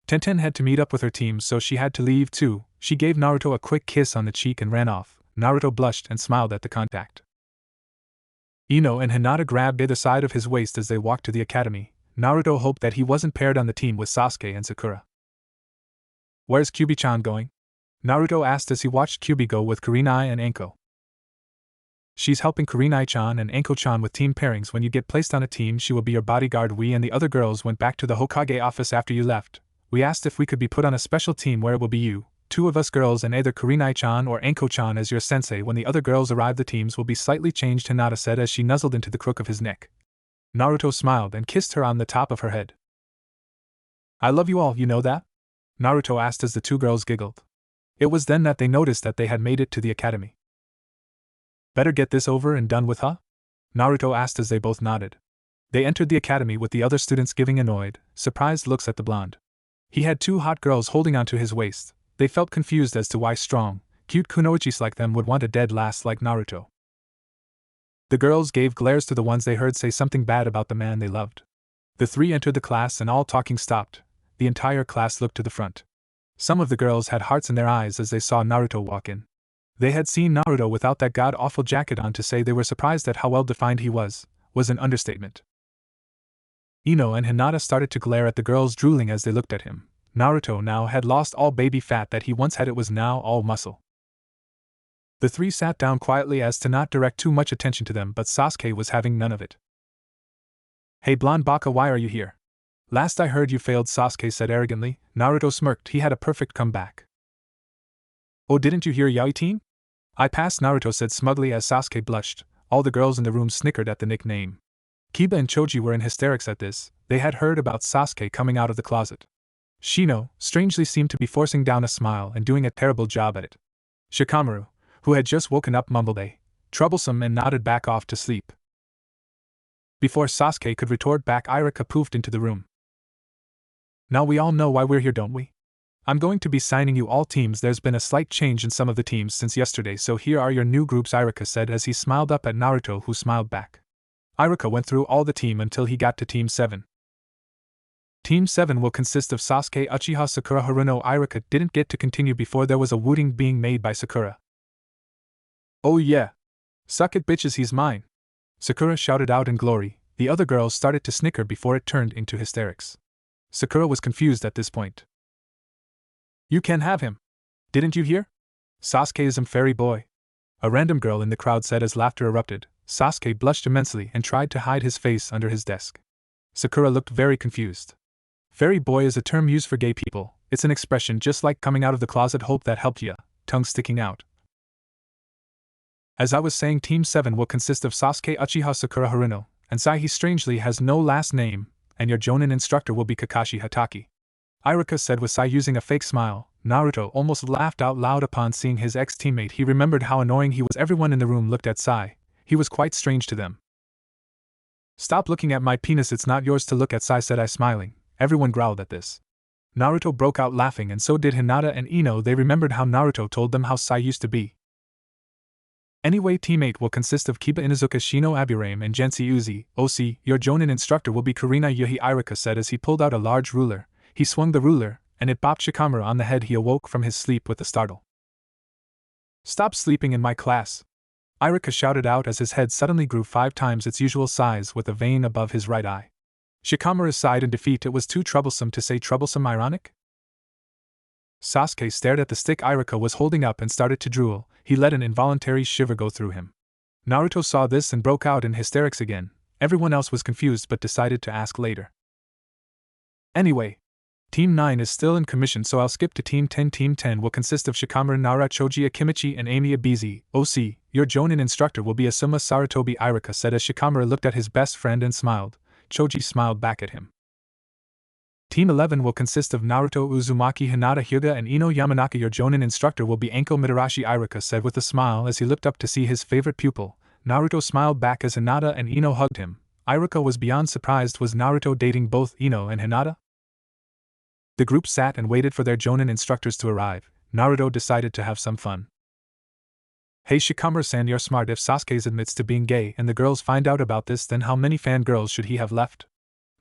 Tenten had to meet up with her team, so she had to leave too. She gave Naruto a quick kiss on the cheek and ran off. Naruto blushed and smiled at the contact. Ino and Hinata grabbed either side of his waist as they walked to the academy. Naruto hoped that he wasn't paired on the team with Sasuke and Sakura. Where's Kyubi-chan going? Naruto asked as he watched Kyubi go with Kurenai and Anko. She's helping Kurenai-chan and Anko-chan with team pairings. When you get placed on a team, she will be your bodyguard. We and the other girls went back to the Hokage office after you left. We asked if we could be put on a special team where it will be you, 2 of us girls, and either Kurenai-chan or Anko-chan as your sensei. When the other girls arrive, the teams will be slightly changed, Hinata said as she nuzzled into the crook of his neck. Naruto smiled and kissed her on the top of her head. I love you all, you know that? Naruto asked as the 2 girls giggled. It was then that they noticed that they had made it to the academy. Better get this over and done with, huh? Naruto asked as they both nodded. They entered the academy with the other students giving annoyed, surprised looks at the blonde. He had 2 hot girls holding onto his waist. They felt confused as to why strong, cute kunoichis like them would want a dead last like Naruto. The girls gave glares to the ones they heard say something bad about the man they loved. The 3 entered the class and all talking stopped. The entire class looked to the front. Some of the girls had hearts in their eyes as they saw Naruto walk in. They had seen Naruto without that god-awful jacket on. To say they were surprised at how well-defined he was an understatement. Ino and Hinata started to glare at the girls, drooling as they looked at him. Naruto now had lost all baby fat that he once had. It was now all muscle. The 3 sat down quietly as to not direct too much attention to them, but Sasuke was having none of it. Hey blonde baka, why are you here? Last I heard you failed, Sasuke said arrogantly. Naruto smirked. He had a perfect comeback. Oh, didn't you hear Yaoi-team? I passed, Naruto said smugly as Sasuke blushed. All the girls in the room snickered at the nickname. Kiba and Choji were in hysterics at this. They had heard about Sasuke coming out of the closet. Shino, strangely, seemed to be forcing down a smile and doing a terrible job at it. Shikamaru, who had just woken up, mumbled a troublesome and nodded back off to sleep. Before Sasuke could retort back, Irika poofed into the room. Now we all know why we're here, don't we? I'm going to be signing you all teams. There's been a slight change in some of the teams since yesterday, so here are your new groups, Irika said as he smiled up at Naruto, who smiled back. Irika went through all the team until he got to Team 7. Team 7 will consist of Sasuke, Uchiha, Sakura, Haruno. Irika didn't get to continue before there was a wooing being made by Sakura. Oh yeah. Suck it bitches, he's mine. Sakura shouted out in glory. The other girls started to snicker before it turned into hysterics. Sakura was confused at this point. "You can have him. Didn't you hear? Sasuke is fairy boy," a random girl in the crowd said as laughter erupted. Sasuke blushed immensely and tried to hide his face under his desk. Sakura looked very confused. Fairy boy is a term used for gay people. It's an expression just like coming out of the closet. Hope that helped ya, tongue sticking out. As I was saying, Team 7 will consist of Sasuke, Uchiha, Sakura, Haruno, and Sai. He strangely has no last name, and your Jonin instructor will be Kakashi Hatake, Iruka said with Sai using a fake smile. Naruto almost laughed out loud upon seeing his ex-teammate. He remembered how annoying he was. Everyone in the room looked at Sai. He was quite strange to them. "Stop looking at my penis, it's not yours to look at," Sai said, smiling. Everyone growled at this. Naruto broke out laughing, and so did Hinata and Ino. They remembered how Naruto told them how Sai used to be. "Anyway, Team 8 will consist of Kiba Inuzuka, Shino Aburame, and Gensi Uzi. OC, your Jonin instructor will be Kurina Yuhi," Iruka said as he pulled out a large ruler. He swung the ruler, and it bopped Shikamaru on the head. He awoke from his sleep with a startle. "Stop sleeping in my class!" Iruka shouted out as his head suddenly grew 5 times its usual size with a vein above his right eye. Shikamaru sighed in defeat. It was too troublesome to say troublesome. Ironic? Sasuke stared at the stick Iruka was holding up and started to drool. He let an involuntary shiver go through him. Naruto saw this and broke out in hysterics again. Everyone else was confused but decided to ask later. "Anyway, Team 9 is still in commission, so I'll skip to Team 10. Team 10 will consist of Shikamaru, Nara, Choji Akimichi, and Amy Abizi. OC, your Jonin instructor will be Asuma Saratobi," Iruka said as Shikamaru looked at his best friend and smiled. Choji smiled back at him. Team 11 will consist of Naruto, Uzumaki, Hinata, Hyuga, and Ino Yamanaka. Your Jonin instructor will be Anko Mitarashi, Iruka said with a smile as he looked up to see his favorite pupil. Naruto smiled back as Hinata and Ino hugged him. Iruka was beyond surprised. Was Naruto dating both Ino and Hinata? The group sat and waited for their Jonin instructors to arrive. Naruto decided to have some fun. "Hey Shikamaru-san, you're smart. If Sasuke admits to being gay and the girls find out about this, then how many fangirls should he have left?"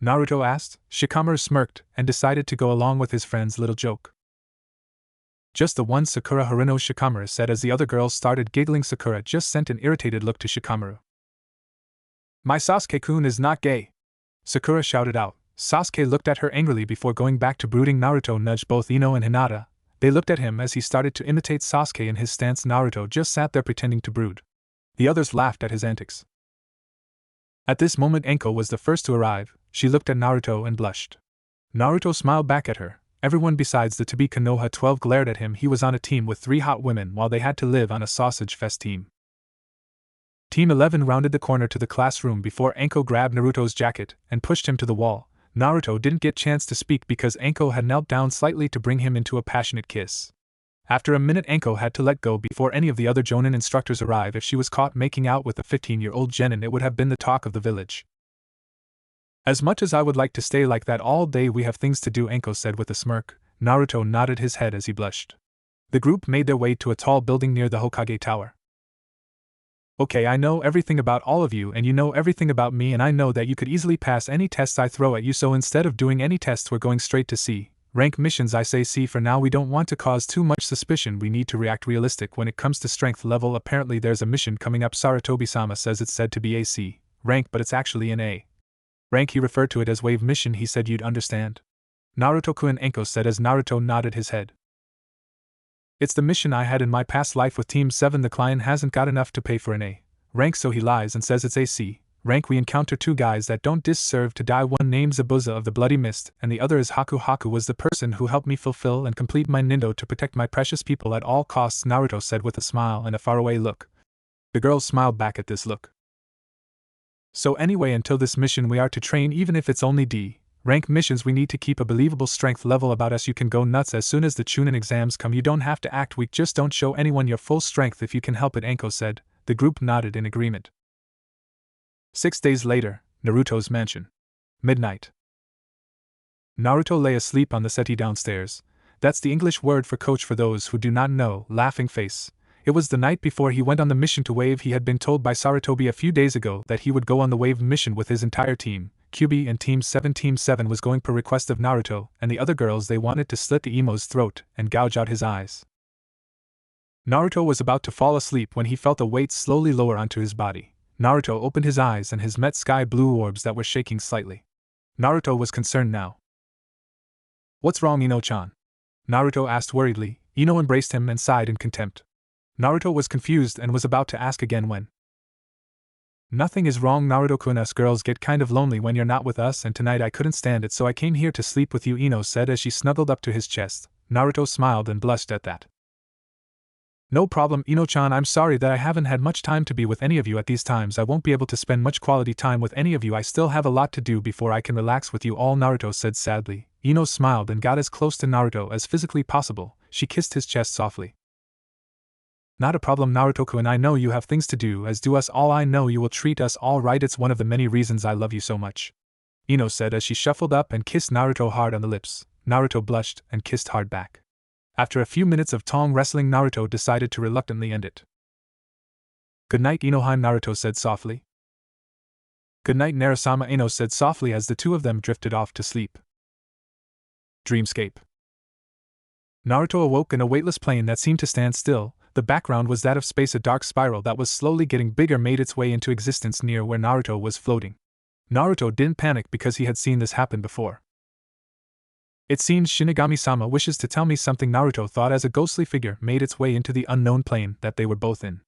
Naruto asked. Shikamaru smirked and decided to go along with his friend's little joke. "Just the one, Sakura Haruno," Shikamaru said as the other girls started giggling. Sakura just sent an irritated look to Shikamaru. "My Sasuke-kun is not gay!" Sakura shouted out. Sasuke looked at her angrily before going back to brooding. Naruto nudged both Ino and Hinata. They looked at him as he started to imitate Sasuke in his stance. Naruto just sat there pretending to brood. The others laughed at his antics. At this moment Anko was the first to arrive. She looked at Naruto and blushed. Naruto smiled back at her. Everyone besides the to be Konoha 12 glared at him. He was on a team with 3 hot women while they had to live on a sausage fest team. Team 11 rounded the corner to the classroom before Anko grabbed Naruto's jacket and pushed him to the wall. Naruto didn't get chance to speak because Anko had knelt down slightly to bring him into a passionate kiss. After a minute Anko had to let go before any of the other Jonin instructors arrived. If she was caught making out with a 15-year-old genin, it would have been the talk of the village. "As much as I would like to stay like that all day, we have things to do," Anko said with a smirk. Naruto nodded his head as he blushed. The group made their way to a tall building near the Hokage Tower. "Okay, I know everything about all of you and you know everything about me, and I know that you could easily pass any tests I throw at you, so instead of doing any tests we're going straight to C rank missions. I say C for now. We don't want to cause too much suspicion. We need to react realistic when it comes to strength level. Apparently there's a mission coming up. Saratobi-sama says it's said to be a C rank, but it's actually an A rank. He referred to it as wave mission. He said you'd understand." Naruto-kun, Anko said as Naruto nodded his head. "It's the mission I had in my past life with Team 7. The client hasn't got enough to pay for an A rank, so he lies and says it's a C rank. We encounter 2 guys that don't deserve to die. One name's Zabuza of the Bloody Mist, and the other is Haku. Haku was the person who helped me fulfill and complete my nindo to protect my precious people at all costs," Naruto said with a smile and a faraway look. The girls smiled back at this look. "So anyway, until this mission we are to train, even if it's only D rank missions. We need to keep a believable strength level about us. You can go nuts as soon as the Chunin exams come. You don't have to act weak, just don't show anyone your full strength if you can help it," Anko said. The group nodded in agreement. 6 days later, Naruto's mansion. Midnight. Naruto lay asleep on the settee downstairs. That's the English word for couch for those who do not know. Laughing face. It was the night before he went on the mission to Wave. He had been told by Saratobi a few days ago that he would go on the Wave mission with his entire team. QB and Team 7. Team 7 was going per request of Naruto and the other girls. They wanted to slit the emo's throat and gouge out his eyes. Naruto was about to fall asleep when he felt a weight slowly lower onto his body. Naruto opened his eyes and his met sky blue orbs that were shaking slightly. Naruto was concerned now. What's wrong, Ino-chan? Naruto asked worriedly. Ino embraced him and sighed in contempt. Naruto was confused and was about to ask again when. Nothing is wrong, Naruto-kun. Us girls get kind of lonely when you're not with us, and tonight I couldn't stand it, so I came here to sleep with you, Ino said as she snuggled up to his chest. Naruto smiled and blushed at that. No problem, Ino-chan. I'm sorry that I haven't had much time to be with any of you at these times. I won't be able to spend much quality time with any of you. I still have a lot to do before I can relax with you all, Naruto said sadly. Ino smiled and got as close to Naruto as physically possible. She kissed his chest softly. Not a problem, Naruto-kun. I know you have things to do, as do us all. I know you will treat us all right. It's one of the many reasons I love you so much, Ino said as she shuffled up and kissed Naruto hard on the lips. Naruto blushed and kissed hard back. After a few minutes of tongue wrestling, Naruto decided to reluctantly end it. Good night, Inoheim, Naruto said softly. Good night, Narasama, Ino said softly as the two of them drifted off to sleep. Dreamscape. Naruto awoke in a weightless plane that seemed to stand still. The background was that of space. A dark spiral that was slowly getting bigger made its way into existence near where Naruto was floating. Naruto didn't panic because he had seen this happen before. It seems Shinigami-sama wishes to tell me something, Naruto thought as a ghostly figure made its way into the unknown plane that they were both in.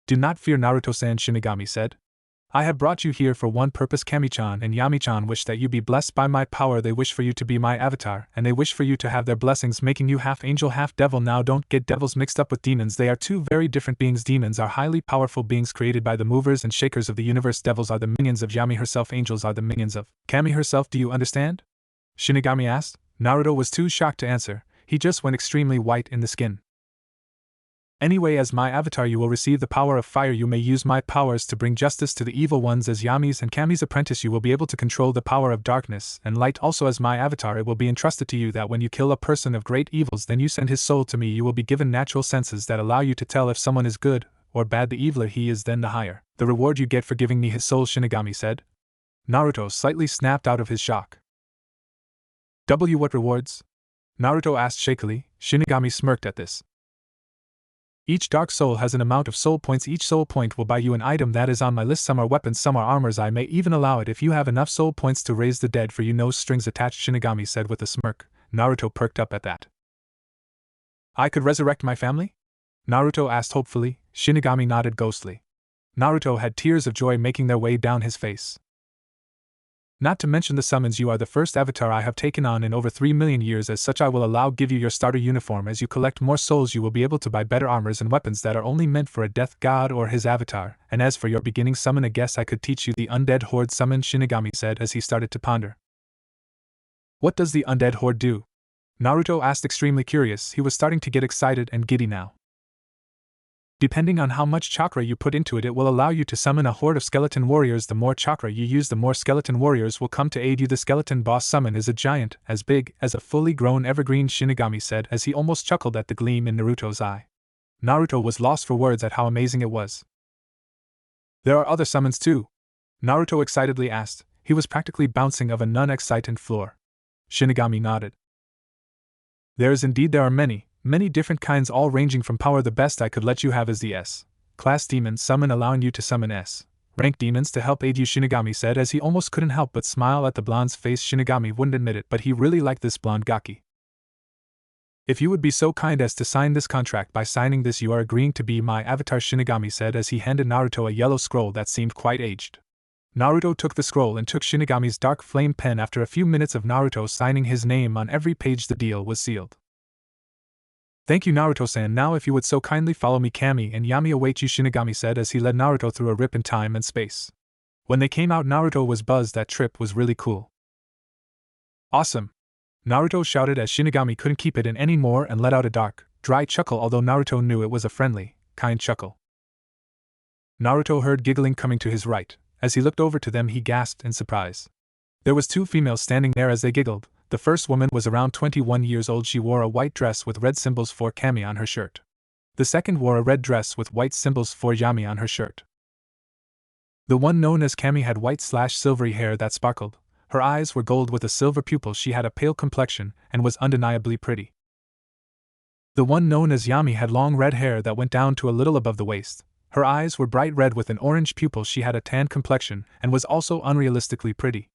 Do not fear, Naruto-san, Shinigami said. I have brought you here for one purpose. Kami-chan and Yami-chan wish that you be blessed by my power. They wish for you to be my avatar, and they wish for you to have their blessings, making you half angel, half devil. Now don't get devils mixed up with demons. They are two very different beings. Demons are highly powerful beings created by the movers and shakers of the universe. Devils are the minions of Yami herself. Angels are the minions of Kami herself. Do you understand? Shinigami asked. Naruto was too shocked to answer. He just went extremely white in the skin. Anyway, as my avatar you will receive the power of fire. You may use my powers to bring justice to the evil ones. As Yami's and Kami's apprentice you will be able to control the power of darkness and light. Also as my avatar it will be entrusted to you that when you kill a person of great evils, then you send his soul to me. You will be given natural senses that allow you to tell if someone is good or bad. The eviler he is, then the higher the reward you get for giving me his soul, Shinigami said. Naruto slightly snapped out of his shock. What rewards? Naruto asked shakily. Shinigami smirked at this. Each dark soul has an amount of soul points. Each soul point will buy you an item that is on my list. Some are weapons, some are armors. I may even allow it if you have enough soul points to raise the dead for you. No strings attached, Shinigami said with a smirk. Naruto perked up at that. I could resurrect my family? Naruto asked hopefully. Shinigami nodded ghostly. Naruto had tears of joy making their way down his face. Not to mention the summons, you are the first avatar I have taken on in over 3 million years. As such I will give you your starter uniform. As you collect more souls you will be able to buy better armors and weapons that are only meant for a death god or his avatar. And as for your beginning summon, I guess I could teach you the undead horde summon, Shinigami said as he started to ponder. What does the undead horde do? Naruto asked, extremely curious. He was starting to get excited and giddy now. Depending on how much chakra you put into it, it will allow you to summon a horde of skeleton warriors. The more chakra you use, the more skeleton warriors will come to aid you. The skeleton boss summon is a giant, as big as a fully grown evergreen, Shinigami said as he almost chuckled at the gleam in Naruto's eye. Naruto was lost for words at how amazing it was. There are other summons too? Naruto excitedly asked. He was practically bouncing of a non-excitant floor. Shinigami nodded. There are many different kinds, all ranging from power. The best I could let you have is the S-class demon summon, allowing you to summon S-rank demons to help aid you, Shinigami said as he almost couldn't help but smile at the blonde's face. Shinigami wouldn't admit it, but he really liked this blonde gaki. If you would be so kind as to sign this contract, by signing this you are agreeing to be my avatar, Shinigami said as he handed Naruto a yellow scroll that seemed quite aged. Naruto took the scroll and took Shinigami's dark flame pen. After a few minutes of Naruto signing his name on every page, the deal was sealed. Thank you, Naruto-san. Now if you would so kindly follow me, Kami and Yami await you, Shinigami said as he led Naruto through a rip in time and space. When they came out, Naruto was buzzed. That trip was really cool. Awesome! Naruto shouted as Shinigami couldn't keep it in anymore and let out a dark, dry chuckle, although Naruto knew it was a friendly, kind chuckle. Naruto heard giggling coming to his right. As he looked over to them he gasped in surprise. There was 2 females standing there as they giggled. The first woman was around 21 years old. She wore a white dress with red symbols for Kami on her shirt. The second wore a red dress with white symbols for Yami on her shirt. The one known as Kami had white/silvery hair that sparkled. Her eyes were gold with a silver pupil. She had a pale complexion and was undeniably pretty. The one known as Yami had long red hair that went down to a little above the waist. Her eyes were bright red with an orange pupil. She had a tan complexion and was also unrealistically pretty.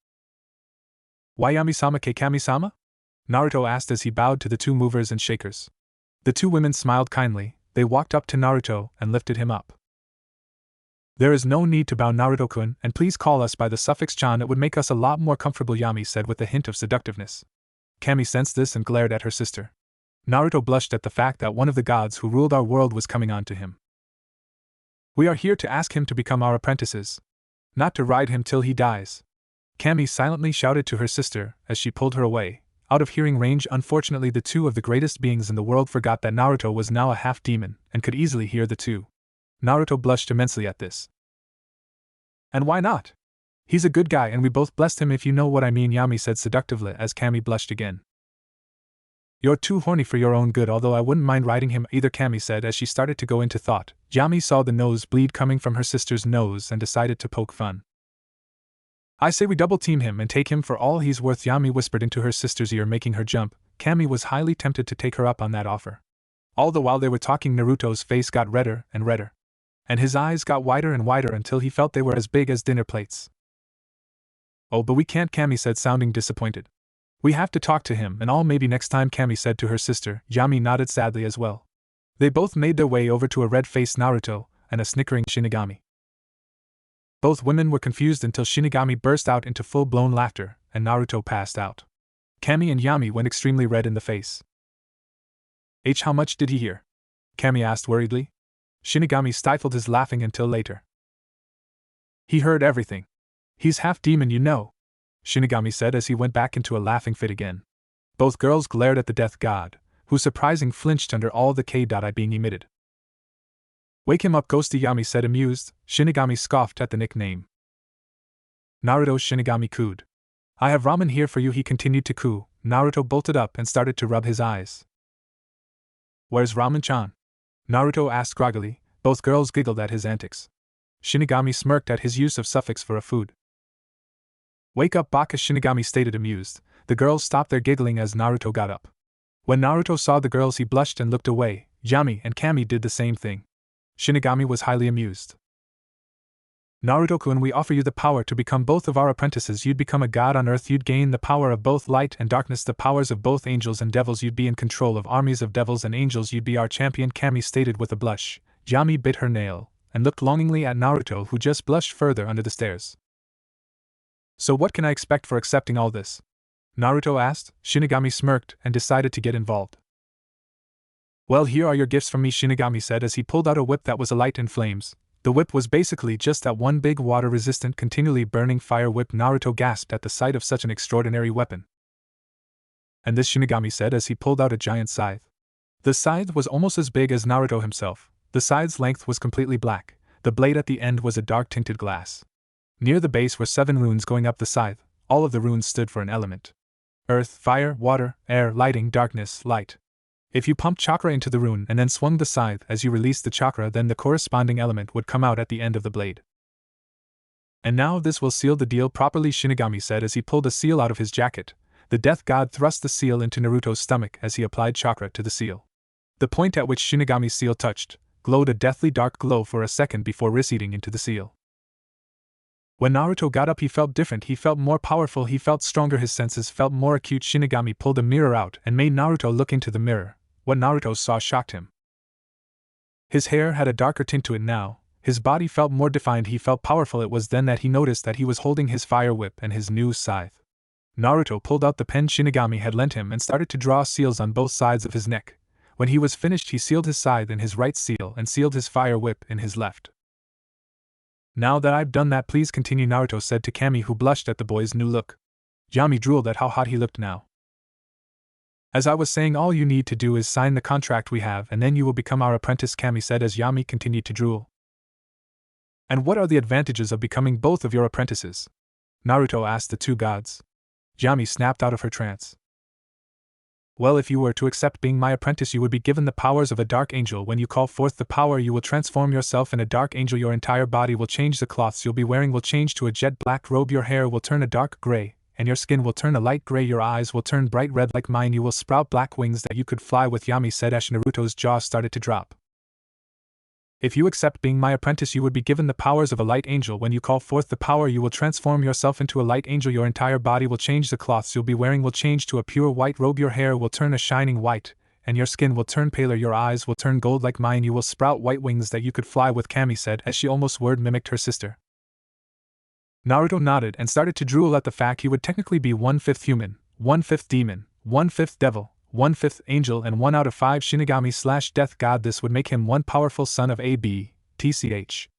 "Why Yami-sama ke Kami-sama?" Naruto asked as he bowed to the two movers and shakers. The two women smiled kindly. They walked up to Naruto and lifted him up. "There is no need to bow, Naruto-kun, and please call us by the suffix chan. It would make us a lot more comfortable," Yami said with a hint of seductiveness. Kami sensed this and glared at her sister. Naruto blushed at the fact that one of the gods who ruled our world was coming on to him. "We are here to ask him to become our apprentices, not to ride him till he dies," Kami silently shouted to her sister as she pulled her away, out of hearing range. Unfortunately, the two of the greatest beings in the world forgot that Naruto was now a half-demon and could easily hear the two. Naruto blushed immensely at this. "And why not? He's a good guy and we both blessed him, if you know what I mean," Yami said seductively as Kami blushed again. "You're too horny for your own good, although I wouldn't mind riding him either," Kami said as she started to go into thought. Yami saw the nosebleed coming from her sister's nose and decided to poke fun. "I say we double-team him and take him for all he's worth," Yami whispered into her sister's ear, making her jump. Kami was highly tempted to take her up on that offer. All the while they were talking, Naruto's face got redder and redder, and his eyes got wider and wider until he felt they were as big as dinner plates. "Oh, but we can't," Kami said, sounding disappointed. "We have to talk to him and all, maybe next time," Kami said to her sister. Yami nodded sadly as well. They both made their way over to a red-faced Naruto and a snickering Shinigami. Both women were confused until Shinigami burst out into full-blown laughter, and Naruto passed out. Kami and Yami went extremely red in the face. "How much did he hear?" Kami asked worriedly. Shinigami stifled his laughing until later. "He heard everything. He's half-demon, you know," Shinigami said as he went back into a laughing fit again. Both girls glared at the death god, who surprisingly flinched under all the K.I being emitted. "Wake him up, Ghosty," Yami said amused. Shinigami scoffed at the nickname. Naruto Shinigami cooed. "I have ramen here for you," he continued to coo. Naruto bolted up and started to rub his eyes. "Where's ramen-chan?" Naruto asked groggily. Both girls giggled at his antics. Shinigami smirked at his use of suffix for a food. "Wake up, Baka," Shinigami stated amused. The girls stopped their giggling as Naruto got up. When Naruto saw the girls, he blushed and looked away. Yami and Kami did the same thing. Shinigami was highly amused. "Naruto-kun, we offer you the power to become both of our apprentices. You'd become a god on earth. You'd gain the power of both light and darkness, the powers of both angels and devils. You'd be in control of armies of devils and angels. You'd be our champion," Kami stated with a blush. Yami bit her nail and looked longingly at Naruto, who just blushed further under the stares. "So what can I expect for accepting all this?" Naruto asked. Shinigami smirked and decided to get involved. "Well, here are your gifts from me," Shinigami said as he pulled out a whip that was alight in flames. The whip was basically just that one big water-resistant, continually burning fire whip. Naruto gasped at the sight of such an extraordinary weapon. "And this," Shinigami said as he pulled out a giant scythe. The scythe was almost as big as Naruto himself. The scythe's length was completely black. The blade at the end was a dark-tinted glass. Near the base were 7 runes going up the scythe. All of the runes stood for an element: earth, fire, water, air, lighting, darkness, light. If you pumped chakra into the rune and then swung the scythe as you released the chakra, then the corresponding element would come out at the end of the blade. "And now this will seal the deal properly," Shinigami said as he pulled a seal out of his jacket. The death god thrust the seal into Naruto's stomach as he applied chakra to the seal. The point at which Shinigami's seal touched glowed a deathly dark glow for a second before receding into the seal. When Naruto got up, he felt different. He felt more powerful. He felt stronger. His senses felt more acute. Shinigami pulled a mirror out and made Naruto look into the mirror. What Naruto saw shocked him. His hair had a darker tint to it now. His body felt more defined. He felt powerful. It was then that he noticed that he was holding his fire whip and his new scythe. Naruto pulled out the pen Shinigami had lent him and started to draw seals on both sides of his neck. When he was finished, he sealed his scythe in his right seal and sealed his fire whip in his left. "Now that I've done that, please continue," Naruto said to Kami, who blushed at the boy's new look. Yami drooled at how hot he looked now. "As I was saying, all you need to do is sign the contract we have and then you will become our apprentice," Kami said as Yami continued to drool. "And what are the advantages of becoming both of your apprentices?" Naruto asked the two gods. Yami snapped out of her trance. "Well, if you were to accept being my apprentice, you would be given the powers of a dark angel. When you call forth the power, you will transform yourself in a dark angel. Your entire body will change. The cloths you'll be wearing will change to a jet black robe. Your hair will turn a dark gray, and your skin will turn a light gray. Your eyes will turn bright red like mine. You will sprout black wings that you could fly with," Yami said as Naruto's jaw started to drop. If you accept being my apprentice, you would be given the powers of a light angel. When you call forth the power, you will transform yourself into a light angel. Your entire body will change. The cloths you'll be wearing will change to a pure white robe. Your hair will turn a shining white, and your skin will turn paler. Your eyes will turn gold like mine. You will sprout white wings that you could fly with, Kami said as she almost word mimicked her sister. Naruto nodded and started to drool at the fact he would technically be 1/5 human, 1/5 demon, 1/5 devil, 1/5 angel, and 1 out of 5 Shinigami/death god. This would make him one powerful son of TCH.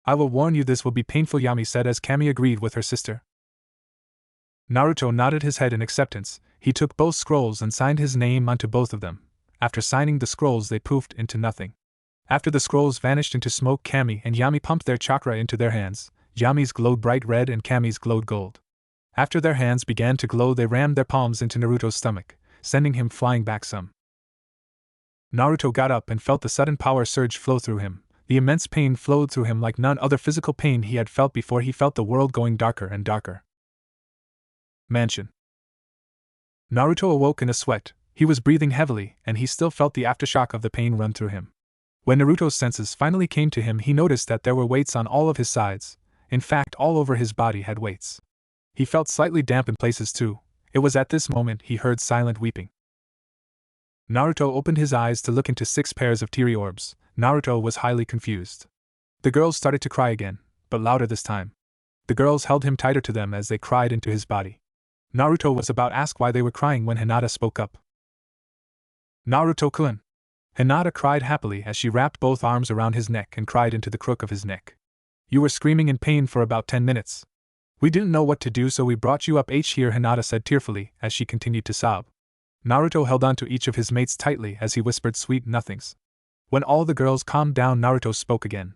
I will warn you, this will be painful, Yami said as Kami agreed with her sister. Naruto nodded his head in acceptance. He took both scrolls and signed his name onto both of them. After signing the scrolls, they poofed into nothing. After the scrolls vanished into smoke, Kami and Yami pumped their chakra into their hands. Yami's glowed bright red and Kami's glowed gold. After their hands began to glow, they rammed their palms into Naruto's stomach, sending him flying back some. Naruto got up and felt the sudden power surge flow through him. The immense pain flowed through him like none other physical pain he had felt before. He felt the world going darker and darker. Mansion. Naruto awoke in a sweat. He was breathing heavily, and he still felt the aftershock of the pain run through him. When Naruto's senses finally came to him, he noticed that there were weights on all of his sides. In fact, all over his body had weights. He felt slightly damp in places too. It was at this moment he heard silent weeping. Naruto opened his eyes to look into 6 pairs of teary orbs. Naruto was highly confused. The girls started to cry again, but louder this time. The girls held him tighter to them as they cried into his body. Naruto was about to ask why they were crying when Hinata spoke up. Naruto-kun! Hinata cried happily as she wrapped both arms around his neck and cried into the crook of his neck. You were screaming in pain for about 10 minutes. We didn't know what to do, so we brought you up here, Hinata said tearfully as she continued to sob. Naruto held on to each of his mates tightly as he whispered sweet nothings. When all the girls calmed down, Naruto spoke again.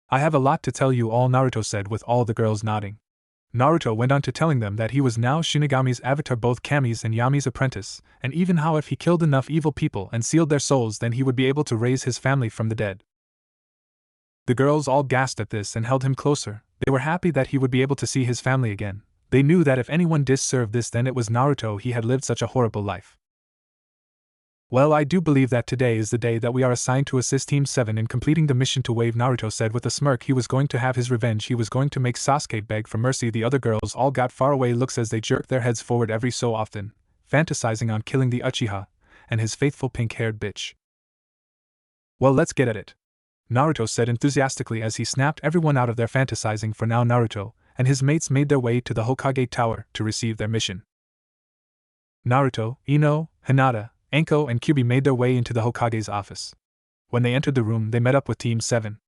I have a lot to tell you all, Naruto said with all the girls nodding. Naruto went on to telling them that he was now Shinigami's avatar, both Kami's and Yami's apprentice, and even how if he killed enough evil people and sealed their souls, then he would be able to raise his family from the dead. The girls all gasped at this and held him closer. They were happy that he would be able to see his family again. They knew that if anyone deserved this, then it was Naruto. He had lived such a horrible life. Well, I do believe that today is the day that we are assigned to assist Team 7 in completing the mission to wave, Naruto said with a smirk. He was going to have his revenge. He was going to make Sasuke beg for mercy. The other girls all got faraway looks as they jerked their heads forward every so often, fantasizing on killing the Uchiha and his faithful pink-haired bitch. Well, let's get at it, Naruto said enthusiastically as he snapped everyone out of their fantasizing. For now, Naruto and his mates made their way to the Hokage Tower to receive their mission. Naruto, Ino, Hinata, Anko, and Kyuubi made their way into the Hokage's office. When they entered the room, they met up with Team 7.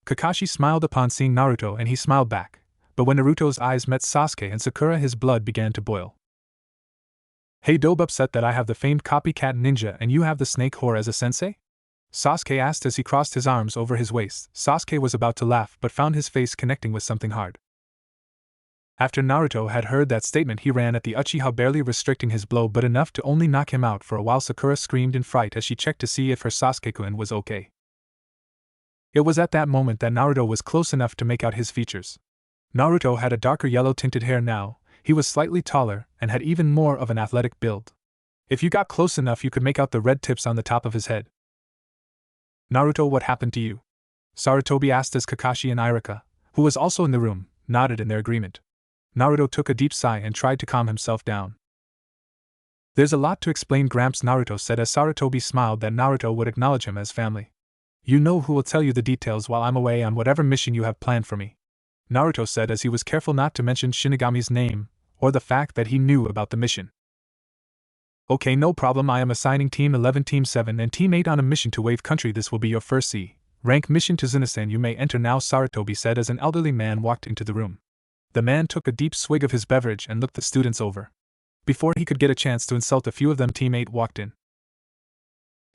Kakashi smiled upon seeing Naruto and he smiled back, but when Naruto's eyes met Sasuke and Sakura, his blood began to boil. Hey, dope, upset that I have the famed copycat ninja and you have the snake whore as a sensei? Sasuke asked as he crossed his arms over his waist. Sasuke was about to laugh but found his face connecting with something hard. After Naruto had heard that statement, he ran at the Uchiha, barely restricting his blow but enough to only knock him out for a while. Sakura screamed in fright as she checked to see if her Sasuke-kun was okay. It was at that moment that Naruto was close enough to make out his features. Naruto had a darker yellow tinted hair now, he was slightly taller and had even more of an athletic build. If you got close enough, you could make out the red tips on the top of his head. Naruto, what happened to you? Sarutobi asked as Kakashi and Irika, who was also in the room, nodded in their agreement. Naruto took a deep sigh and tried to calm himself down. There's a lot to explain, Gramps, Naruto said as Sarutobi smiled that Naruto would acknowledge him as family. You know who will tell you the details while I'm away on whatever mission you have planned for me, Naruto said as he was careful not to mention Shinigami's name or the fact that he knew about the mission. Okay, no problem. I am assigning Team 11, Team 7, and Team 8 on a mission to Wave Country. This will be your first C-rank mission to Zunasan. You may enter now, Sarutobi said as an elderly man walked into the room. The man took a deep swig of his beverage and looked the students over. Before he could get a chance to insult a few of them, Team 8 walked in.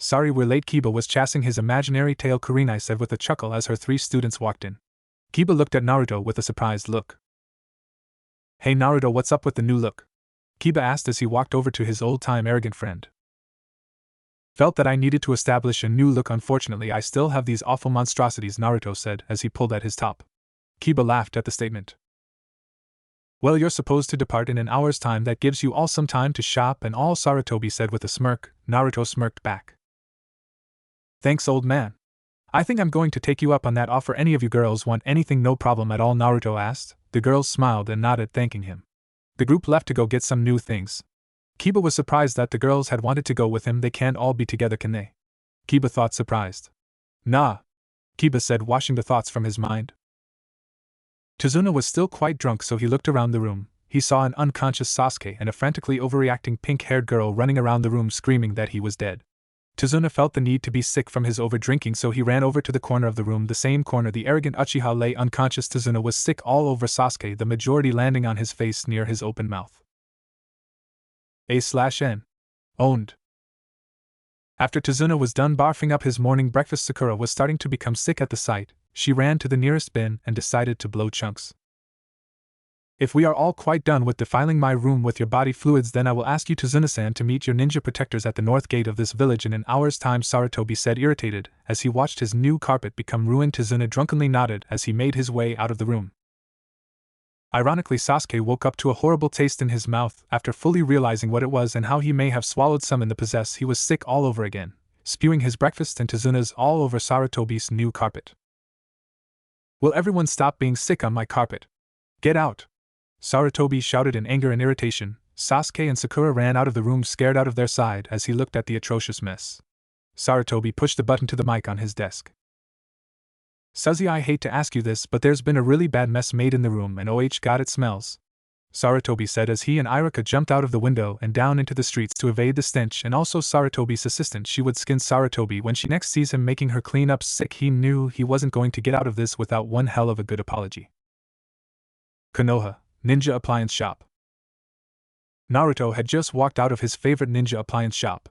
Sorry we're late, Kiba was chasing his imaginary tail, Kurenai said with a chuckle as her 3 students walked in. Kiba looked at Naruto with a surprised look. Hey Naruto, what's up with the new look? Kiba asked as he walked over to his old-time arrogant friend. Felt that I needed to establish a new look. Unfortunately, I still have these awful monstrosities, Naruto said as he pulled at his top. Kiba laughed at the statement. Well, you're supposed to depart in an hour's time. That gives you all some time to shop and all, Sarutobi said with a smirk. Naruto smirked back. Thanks, old man. I think I'm going to take you up on that offer. Any of you girls want anything? No problem at all, Naruto asked. The girls smiled and nodded, thanking him. The group left to go get some new things. Kiba was surprised that the girls had wanted to go with him. They can't all be together, can they? Kiba thought, surprised. Nah, Kiba said, washing the thoughts from his mind. Tazuna was still quite drunk, so he looked around the room. He saw an unconscious Sasuke and a frantically overreacting pink-haired girl running around the room screaming that he was dead. Tazuna felt the need to be sick from his overdrinking, so he ran over to the corner of the room, the same corner the arrogant Uchiha lay unconscious. Tazuna was sick all over Sasuke, the majority landing on his face near his open mouth. A/N. Owned. After Tazuna was done barfing up his morning breakfast, Sakura was starting to become sick at the sight. She ran to the nearest bin and decided to blow chunks. If we are all quite done with defiling my room with your body fluids, then I will ask you, Tazuna-san, to meet your ninja protectors at the north gate of this village in an hour's time, Sarutobi said, irritated, as he watched his new carpet become ruined. Tazuna drunkenly nodded as he made his way out of the room. Ironically, Sasuke woke up to a horrible taste in his mouth after fully realizing what it was and how he may have swallowed some in the process. He was sick all over again, spewing his breakfast and Tazuna's all over Sarutobi's new carpet. Will everyone stop being sick on my carpet? Get out! Sarutobi shouted in anger and irritation. Sasuke and Sakura ran out of the room, scared out of their side as he looked at the atrocious mess. Sarutobi pushed the button to the mic on his desk. Suzy, I hate to ask you this, but there's been a really bad mess made in the room, and God, it smells. Sarutobi said as he and Iruka jumped out of the window and down into the streets to evade the stench, and also Sarutobi's assistant. She would skin Sarutobi when she next sees him making her clean up sick. He knew he wasn't going to get out of this without one hell of a good apology. Konoha Ninja Appliance Shop. Naruto had just walked out of his favorite ninja appliance shop.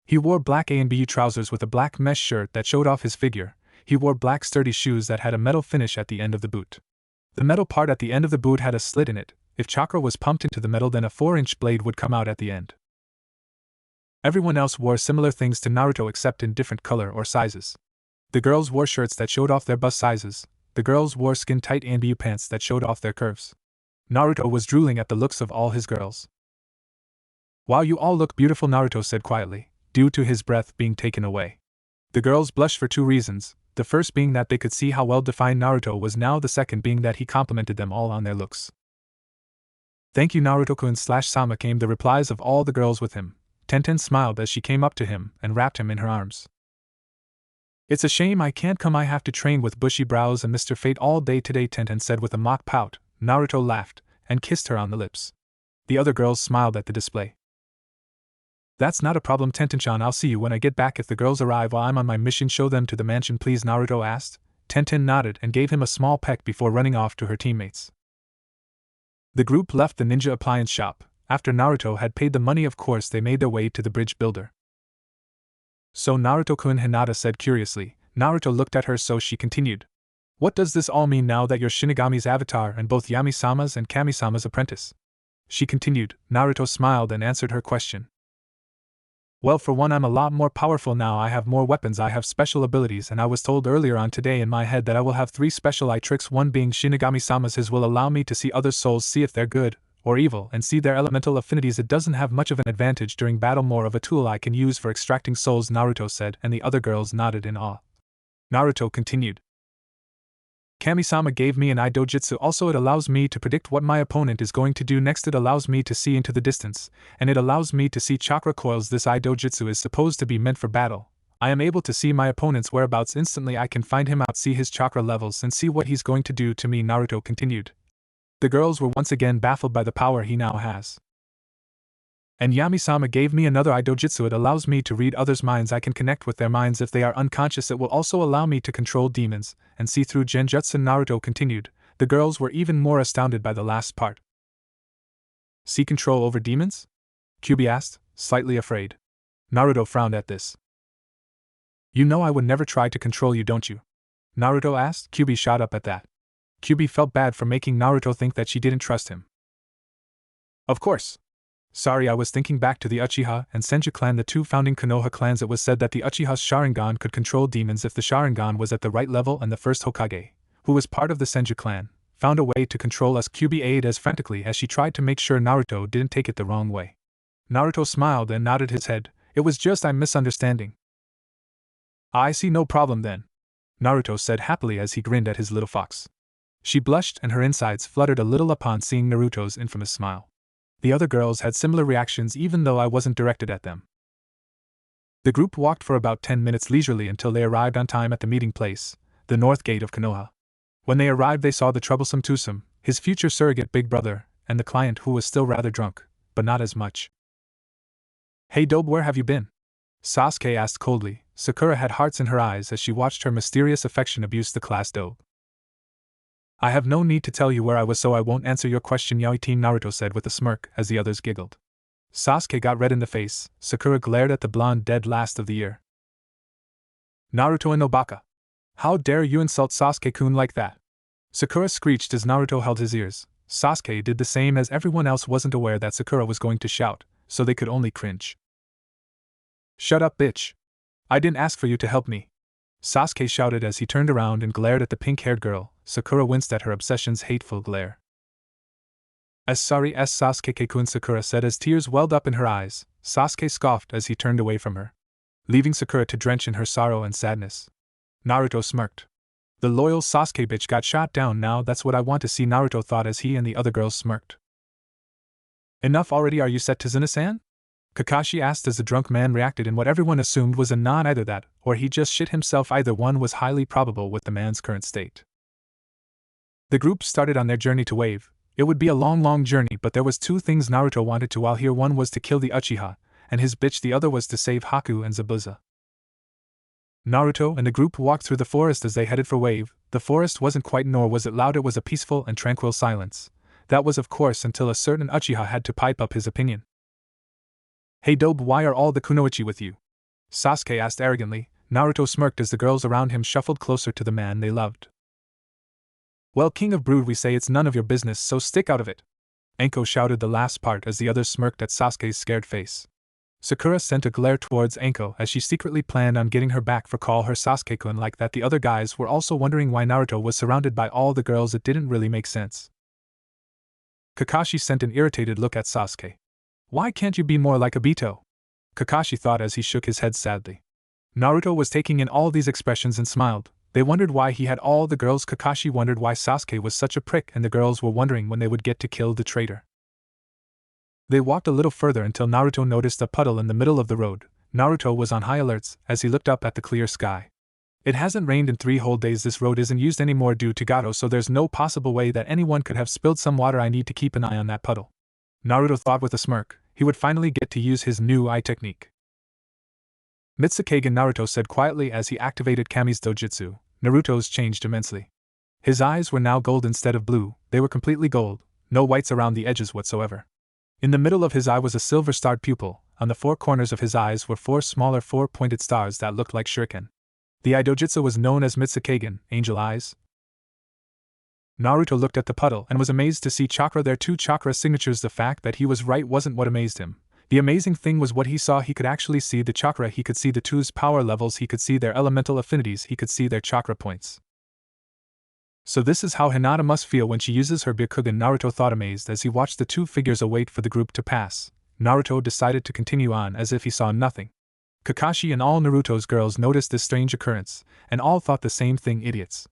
He wore black A&BU trousers with a black mesh shirt that showed off his figure. He wore black sturdy shoes that had a metal finish at the end of the boot. The metal part at the end of the boot had a slit in it. If chakra was pumped into the metal, then a 4-inch blade would come out at the end. Everyone else wore similar things to Naruto except in different color or sizes. The girls wore shirts that showed off their bust sizes. The girls wore skin-tight A&BU pants that showed off their curves. Naruto was drooling at the looks of all his girls. Wow, you all look beautiful, Naruto said quietly, due to his breath being taken away. The girls blushed for two reasons, the first being that they could see how well-defined Naruto was now, the second being that he complimented them all on their looks. Thank you, Naruto-kun/Sama, came the replies of all the girls with him. Tenten smiled as she came up to him and wrapped him in her arms. It's a shame I can't come, I have to train with bushy brows and Mr. Fate all day today, Tenten said with a mock pout. Naruto laughed and kissed her on the lips. The other girls smiled at the display. That's not a problem, Tenten-chan, I'll see you when I get back. If the girls arrive while I'm on my mission, show them to the mansion please, Naruto asked. Tenten nodded and gave him a small peck before running off to her teammates. The group left the ninja appliance shop. After Naruto had paid the money, of course, they made their way to the bridge builder. So Naruto-kun, Hinata said curiously. Naruto looked at her, so she continued. What does this all mean now that you're Shinigami's avatar and both Yami-sama's and Kami-sama's apprentice? She continued. Naruto smiled and answered her question. Well, for one, I'm a lot more powerful now. I have more weapons, I have special abilities, and I was told earlier on today in my head that I will have 3 special eye tricks, one being Shinigami-sama's. His will allow me to see other souls, see if they're good or evil, and see their elemental affinities. It doesn't have much of an advantage during battle, more of a tool I can use for extracting souls, Naruto said, and the other girls nodded in awe. Naruto continued. Kami-sama gave me an eye dojutsu, also it allows me to predict what my opponent is going to do next. It allows me to see into the distance, and it allows me to see chakra coils. This eye dojutsu is supposed to be meant for battle. I am able to see my opponent's whereabouts instantly. I can find him out, see his chakra levels, and see what he's going to do to me, Naruto continued. The girls were once again baffled by the power he now has. And Yami-sama gave me another eye dojutsu. It allows me to read others' minds. I can connect with their minds if they are unconscious. It will also allow me to control demons and see through genjutsu, Naruto continued. The girls were even more astounded by the last part. See control over demons? Kyubi asked, slightly afraid. Naruto frowned at this. You know I would never try to control you, don't you? Naruto asked. Kyubi shot up at that. Kyubi felt bad for making Naruto think that she didn't trust him. Of course. Sorry, I was thinking back to the Uchiha and Senju clan, the 2 founding Konoha clans. It was said that the Uchiha's Sharingan could control demons if the Sharingan was at the right level, and the first Hokage, who was part of the Senju clan, found a way to control us. Kyubi eyed as frantically as she tried to make sure Naruto didn't take it the wrong way. Naruto smiled and nodded his head. It was just I'm misunderstanding. I see, no problem then. Naruto said happily as he grinned at his little fox. She blushed and her insides fluttered a little upon seeing Naruto's infamous smile. The other girls had similar reactions even though I wasn't directed at them. The group walked for about 10 minutes leisurely until they arrived on time at the meeting place, the north gate of Konoha. When they arrived they saw the troublesome Tusum, his future surrogate big brother, and the client who was still rather drunk, but not as much. "Hey Dobe, where have you been?" Sasuke asked coldly. Sakura had hearts in her eyes as she watched her mysterious affection abuse the class Dobe. "I have no need to tell you where I was, so I won't answer your question, Yaoi Team," Naruto said with a smirk as the others giggled. Sasuke got red in the face. Sakura glared at the blonde dead last of the year. "Naruto and Nobaka. How dare you insult Sasuke-kun like that?" Sakura screeched as Naruto held his ears. Sasuke did the same as everyone else wasn't aware that Sakura was going to shout, so they could only cringe. "Shut up, bitch. I didn't ask for you to help me," Sasuke shouted as he turned around and glared at the pink-haired girl. Sakura winced at her obsession's hateful glare. Sorry, Sasuke-kun," Sakura said as tears welled up in her eyes. Sasuke scoffed as he turned away from her, leaving Sakura to drench in her sorrow and sadness. Naruto smirked. "The loyal Sasuke bitch got shot down now, that's what I want to see," Naruto thought as he and the other girls smirked. "Enough already, are you set to Tazuna-san?" Kakashi asked as the drunk man reacted in what everyone assumed was a nod, either that, or he just shit himself. Either one was highly probable with the man's current state. The group started on their journey to Wave. It would be a long journey, but there was two things Naruto wanted to while here. One was to kill the Uchiha, and his bitch. The other was to save Haku and Zabuza. Naruto and the group walked through the forest as they headed for Wave. The forest wasn't quiet nor was it loud, it was a peaceful and tranquil silence. That was of course until a certain Uchiha had to pipe up his opinion. "Hey Dobe, why are all the kunoichi with you?" Sasuke asked arrogantly. Naruto smirked as the girls around him shuffled closer to the man they loved. "Well, King of Brood, we say it's none of your business, so stick out of it." Anko shouted the last part as the others smirked at Sasuke's scared face. Sakura sent a glare towards Anko as she secretly planned on getting her back for call her Sasuke-kun like that. The other guys were also wondering why Naruto was surrounded by all the girls. It didn't really make sense. Kakashi sent an irritated look at Sasuke. "Why can't you be more like Obito?" Kakashi thought as he shook his head sadly. Naruto was taking in all these expressions and smiled. They wondered why he had all the girls. Kakashi wondered why Sasuke was such a prick, and the girls were wondering when they would get to kill the traitor. They walked a little further until Naruto noticed a puddle in the middle of the road. Naruto was on high alerts as he looked up at the clear sky. It hasn't rained in 3 whole days. This road isn't used anymore due to Gato, so there's no possible way that anyone could have spilled some water. I need to keep an eye on that puddle, Naruto thought with a smirk. He would finally get to use his new eye technique. Mitsukage, Naruto said quietly as he activated Kami's dojutsu. Naruto's changed immensely. His eyes were now gold instead of blue. They were completely gold, no whites around the edges whatsoever. In the middle of his eye was a silver-starred pupil. On the 4 corners of his eyes were 4 smaller 4-pointed stars that looked like shuriken. The eye dojutsu was known as Mitsukage, angel eyes. Naruto looked at the puddle and was amazed to see chakra there, 2 chakra signatures. The fact that he was right wasn't what amazed him. The amazing thing was what he saw. He could actually see the chakra, he could see the 2's power levels, he could see their elemental affinities, he could see their chakra points. So this is how Hinata must feel when she uses her Byakugan, Naruto thought amazed as he watched the 2 figures await for the group to pass. Naruto decided to continue on as if he saw nothing. Kakashi and all Naruto's girls noticed this strange occurrence, and all thought the same thing, idiots.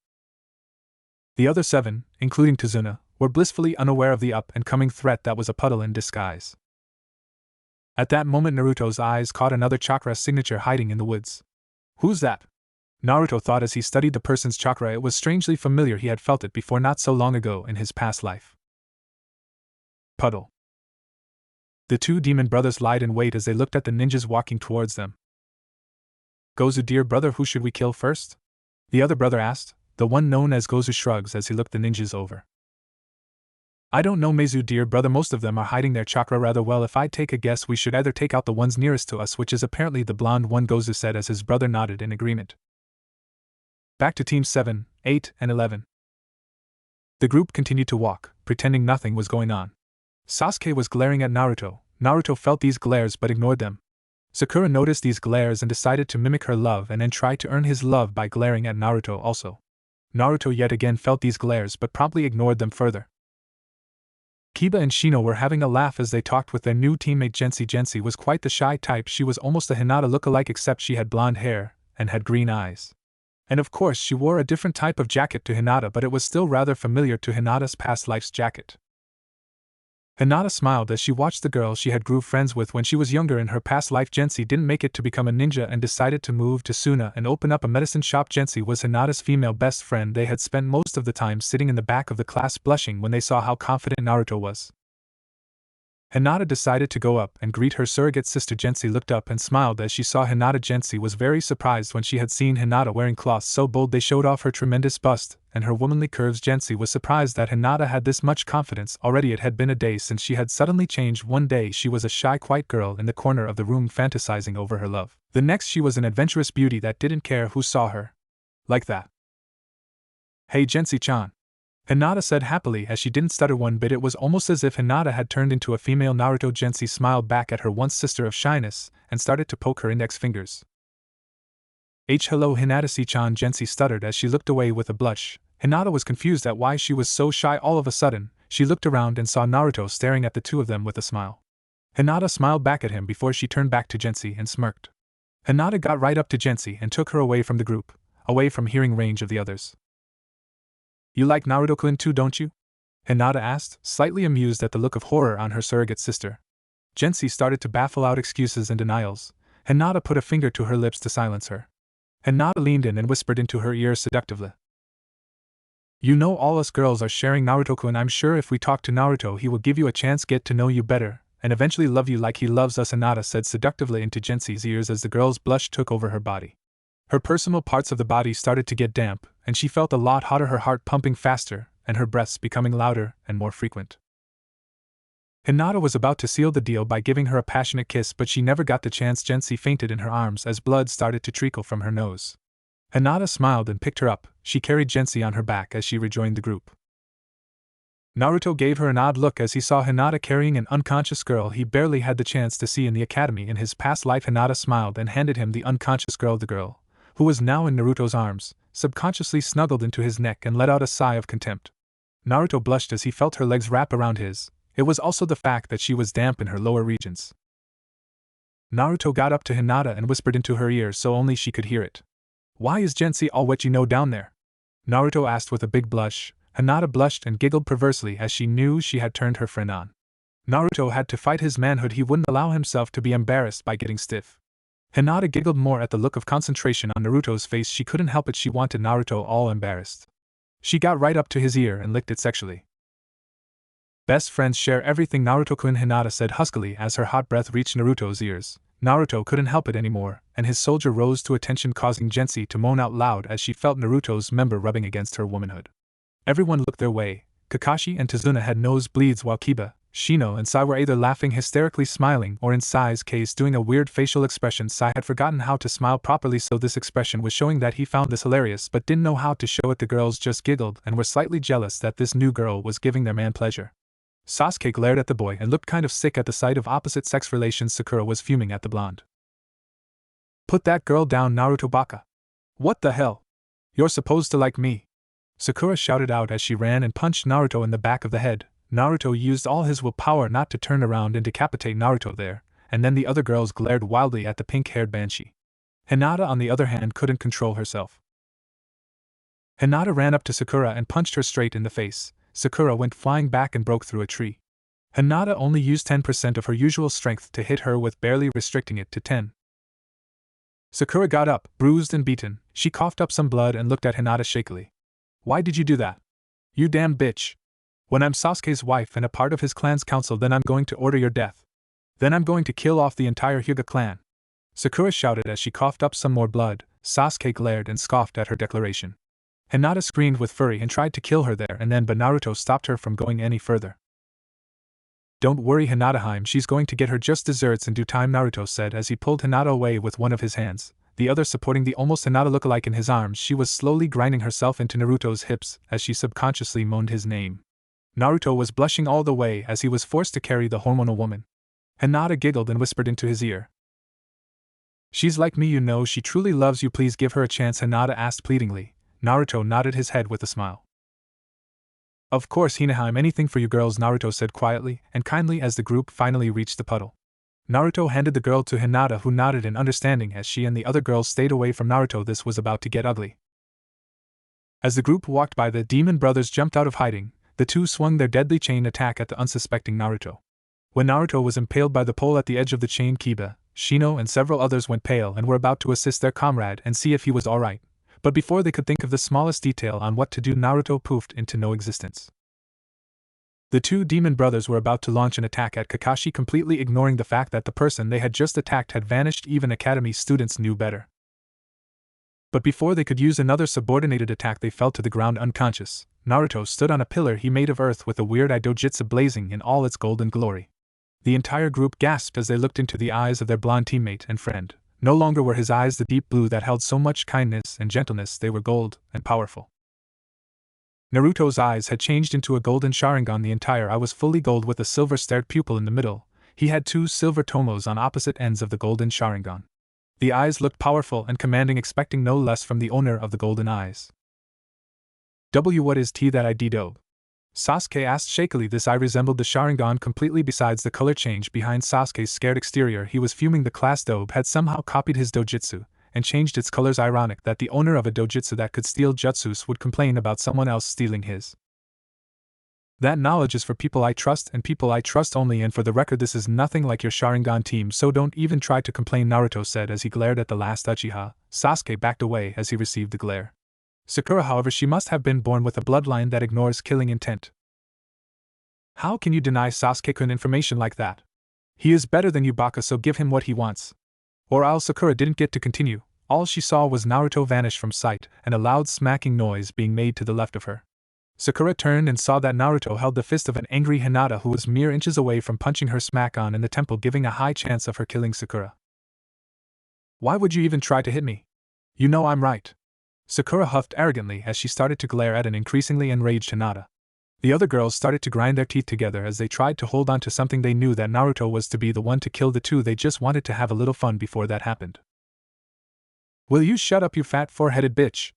The other 7, including Tazuna, were blissfully unaware of the up-and-coming threat that was a puddle in disguise. At that moment Naruto's eyes caught another chakra signature hiding in the woods. "Who's that?" Naruto thought as he studied the person's chakra. It was strangely familiar. He had felt it before not so long ago in his past life. Puddle. The 2 demon brothers lied in wait as they looked at the ninjas walking towards them. "Gozu, dear brother, who should we kill first?" the other brother asked. The one known as Gozu shrugs as he looked the ninjas over. "I don't know, Meizu, dear brother, most of them are hiding their chakra rather well. If I take a guess, we should either take out the ones nearest to us, which is apparently the blonde one," Gozu said as his brother nodded in agreement. Back to Team 7, 8, and 11. The group continued to walk, pretending nothing was going on. Sasuke was glaring at Naruto. Naruto felt these glares but ignored them. Sakura noticed these glares and decided to mimic her love and then try to earn his love by glaring at Naruto also. Naruto yet again felt these glares but promptly ignored them further. Kiba and Shino were having a laugh as they talked with their new teammate Gensi. Gensi was quite the shy type. She was almost a Hinata lookalike except she had blonde hair and had green eyes. And of course she wore a different type of jacket to Hinata, but it was still rather familiar to Hinata's past life's jacket. Hinata smiled as she watched the girl she had grew friends with when she was younger in her past life. Gensi didn't make it to become a ninja and decided to move to Suna and open up a medicine shop. Gensi was Hinata's female best friend. They had spent most of the time sitting in the back of the class blushing when they saw how confident Naruto was. Hinata decided to go up and greet her surrogate sister. Gensi looked up and smiled as she saw Hinata. Gensi was very surprised when she had seen Hinata wearing cloths so bold they showed off her tremendous bust and her womanly curves. Gensi was surprised that Hinata had this much confidence. Already it had been a day since she had suddenly changed. One day she was a shy, quiet girl in the corner of the room fantasizing over her love. The next she was an adventurous beauty that didn't care who saw her. Like that. "Hey Gensi-chan," Hinata said happily as she didn't stutter one bit. It was almost as if Hinata had turned into a female Naruto. Gensi smiled back at her once sister of shyness and started to poke her index fingers. Hello Hinata-chan," Gensi stuttered as she looked away with a blush. Hinata was confused at why she was so shy. All of a sudden, she looked around and saw Naruto staring at the two of them with a smile. Hinata smiled back at him before she turned back to Gensi and smirked. Hinata got right up to Gensi and took her away from the group, away from hearing range of the others. "You like Naruto-kun too, don't you?" Hinata asked, slightly amused at the look of horror on her surrogate sister. Gensi started to baffle out excuses and denials. Hinata put a finger to her lips to silence her. Hinata leaned in and whispered into her ear seductively. "You know all us girls are sharing Naruto-kun. I'm sure if we talk to Naruto he will give you a chance, get to know you better, and eventually love you like he loves us," Hinata said seductively into Gensi's ears as the girl's blush took over her body. Her personal parts of the body started to get damp, and she felt a lot hotter, her heart pumping faster, and her breaths becoming louder and more frequent. Hinata was about to seal the deal by giving her a passionate kiss, but she never got the chance. Gensi fainted in her arms as blood started to trickle from her nose. Hinata smiled and picked her up. She carried Gensi on her back as she rejoined the group. Naruto gave her an odd look as he saw Hinata carrying an unconscious girl he barely had the chance to see in the academy in his past life. Hinata smiled and handed him the unconscious girl. The girl, who was now in Naruto's arms, subconsciously snuggled into his neck and let out a sigh of contempt. Naruto blushed as he felt her legs wrap around his. It was also the fact that she was damp in her lower regions. Naruto got up to Hinata and whispered into her ear so only she could hear it. "Why is Gensi all wet down there?" Naruto asked with a big blush. Hinata blushed and giggled perversely as she knew she had turned her friend on. Naruto had to fight his manhood. He wouldn't allow himself to be embarrassed by getting stiff. Hinata giggled more at the look of concentration on Naruto's face. She couldn't help it. She wanted Naruto all embarrassed. She got right up to his ear and licked it sexually. "Best friends share everything, Naruto-kun," Hinata said huskily as her hot breath reached Naruto's ears. Naruto couldn't help it anymore, and his soldier rose to attention, causing Gensi to moan out loud as she felt Naruto's member rubbing against her womanhood. Everyone looked their way. Kakashi and Tazuna had nosebleeds while Kiba, Shino and Sai were either laughing hysterically, smiling, or in Sai's case doing a weird facial expression. Sai had forgotten how to smile properly, so this expression was showing that he found this hilarious but didn't know how to show it. The girls just giggled and were slightly jealous that this new girl was giving their man pleasure. Sasuke glared at the boy and looked kind of sick at the sight of opposite-sex relations. Sakura was fuming at the blonde. "Put that girl down, Naruto baka. What the hell? You're supposed to like me," Sakura shouted out as she ran and punched Naruto in the back of the head. Naruto used all his willpower not to turn around and decapitate Naruto there, and then the other girls glared wildly at the pink-haired banshee. Hinata, on the other hand, couldn't control herself. Hinata ran up to Sakura and punched her straight in the face. Sakura went flying back and broke through a tree. Hinata only used 10% of her usual strength to hit her, with barely restricting it to 10. Sakura got up, bruised and beaten. She coughed up some blood and looked at Hinata shakily. "Why did you do that? You damn bitch. When I'm Sasuke's wife and a part of his clan's council, then I'm going to order your death. Then I'm going to kill off the entire Hyuga clan," Sakura shouted as she coughed up some more blood. Sasuke glared and scoffed at her declaration. Hinata screamed with fury and tried to kill her there and then, but Naruto stopped her from going any further. "Don't worry, Hinata-heim, she's going to get her just desserts in due time," Naruto said as he pulled Hinata away with one of his hands, the other supporting the almost Hinata lookalike in his arms. She was slowly grinding herself into Naruto's hips as she subconsciously moaned his name. Naruto was blushing all the way as he was forced to carry the hormonal woman. Hinata giggled and whispered into his ear. "She's like me, you know, she truly loves you, please give her a chance," Hinata asked pleadingly. Naruto nodded his head with a smile. "Of course, Hinaheim, anything for you girls," Naruto said quietly and kindly as the group finally reached the puddle. Naruto handed the girl to Hinata, who nodded in understanding as she and the other girls stayed away from Naruto. This was about to get ugly. As the group walked by, the demon brothers jumped out of hiding. The two swung their deadly chain attack at the unsuspecting Naruto. When Naruto was impaled by the pole at the edge of the chain, Kiba, Shino, and several others went pale and were about to assist their comrade and see if he was alright. But before they could think of the smallest detail on what to do, Naruto poofed into no existence. The two demon brothers were about to launch an attack at Kakashi, completely ignoring the fact that the person they had just attacked had vanished. Even academy students knew better. But before they could use another subordinated attack, they fell to the ground unconscious. Naruto stood on a pillar he made of earth with a weird dojutsu blazing in all its golden glory. The entire group gasped as they looked into the eyes of their blonde teammate and friend. No longer were his eyes the deep blue that held so much kindness and gentleness, they were gold and powerful. Naruto's eyes had changed into a golden Sharingan. The entire eye was fully gold with a silver-starred pupil in the middle. He had two silver tomos on opposite ends of the golden Sharingan. The eyes looked powerful and commanding, expecting no less from the owner of the golden eyes. What is that ID dope? Sasuke asked shakily. This eye resembled the Sharingan completely. Besides the color change behind Sasuke's scared exterior, he was fuming. The class dobe had somehow copied his dojutsu and changed its colors. Ironic that the owner of a dojutsu that could steal jutsus would complain about someone else stealing his. That knowledge is for people I trust and people I trust only, and for the record, this is nothing like your Sharingan team, so don't even try to complain, Naruto said as he glared at the last Uchiha. Sasuke backed away as he received the glare. Sakura, however, she must have been born with a bloodline that ignores killing intent. How can you deny Sasuke-kun information like that? He is better than you, Baka, so give him what he wants. Or else. Sakura didn't get to continue. All she saw was Naruto vanish from sight and a loud smacking noise being made to the left of her. Sakura turned and saw that Naruto held the fist of an angry Hinata who was mere inches away from punching her smack on in the temple, giving a high chance of her killing Sakura. Why would you even try to hit me? You know I'm right. Sakura huffed arrogantly as she started to glare at an increasingly enraged Hinata. The other girls started to grind their teeth together as they tried to hold on to something. They knew that Naruto was to be the one to kill the two. They just wanted to have a little fun before that happened. Will you shut up, you fat four-headed bitch?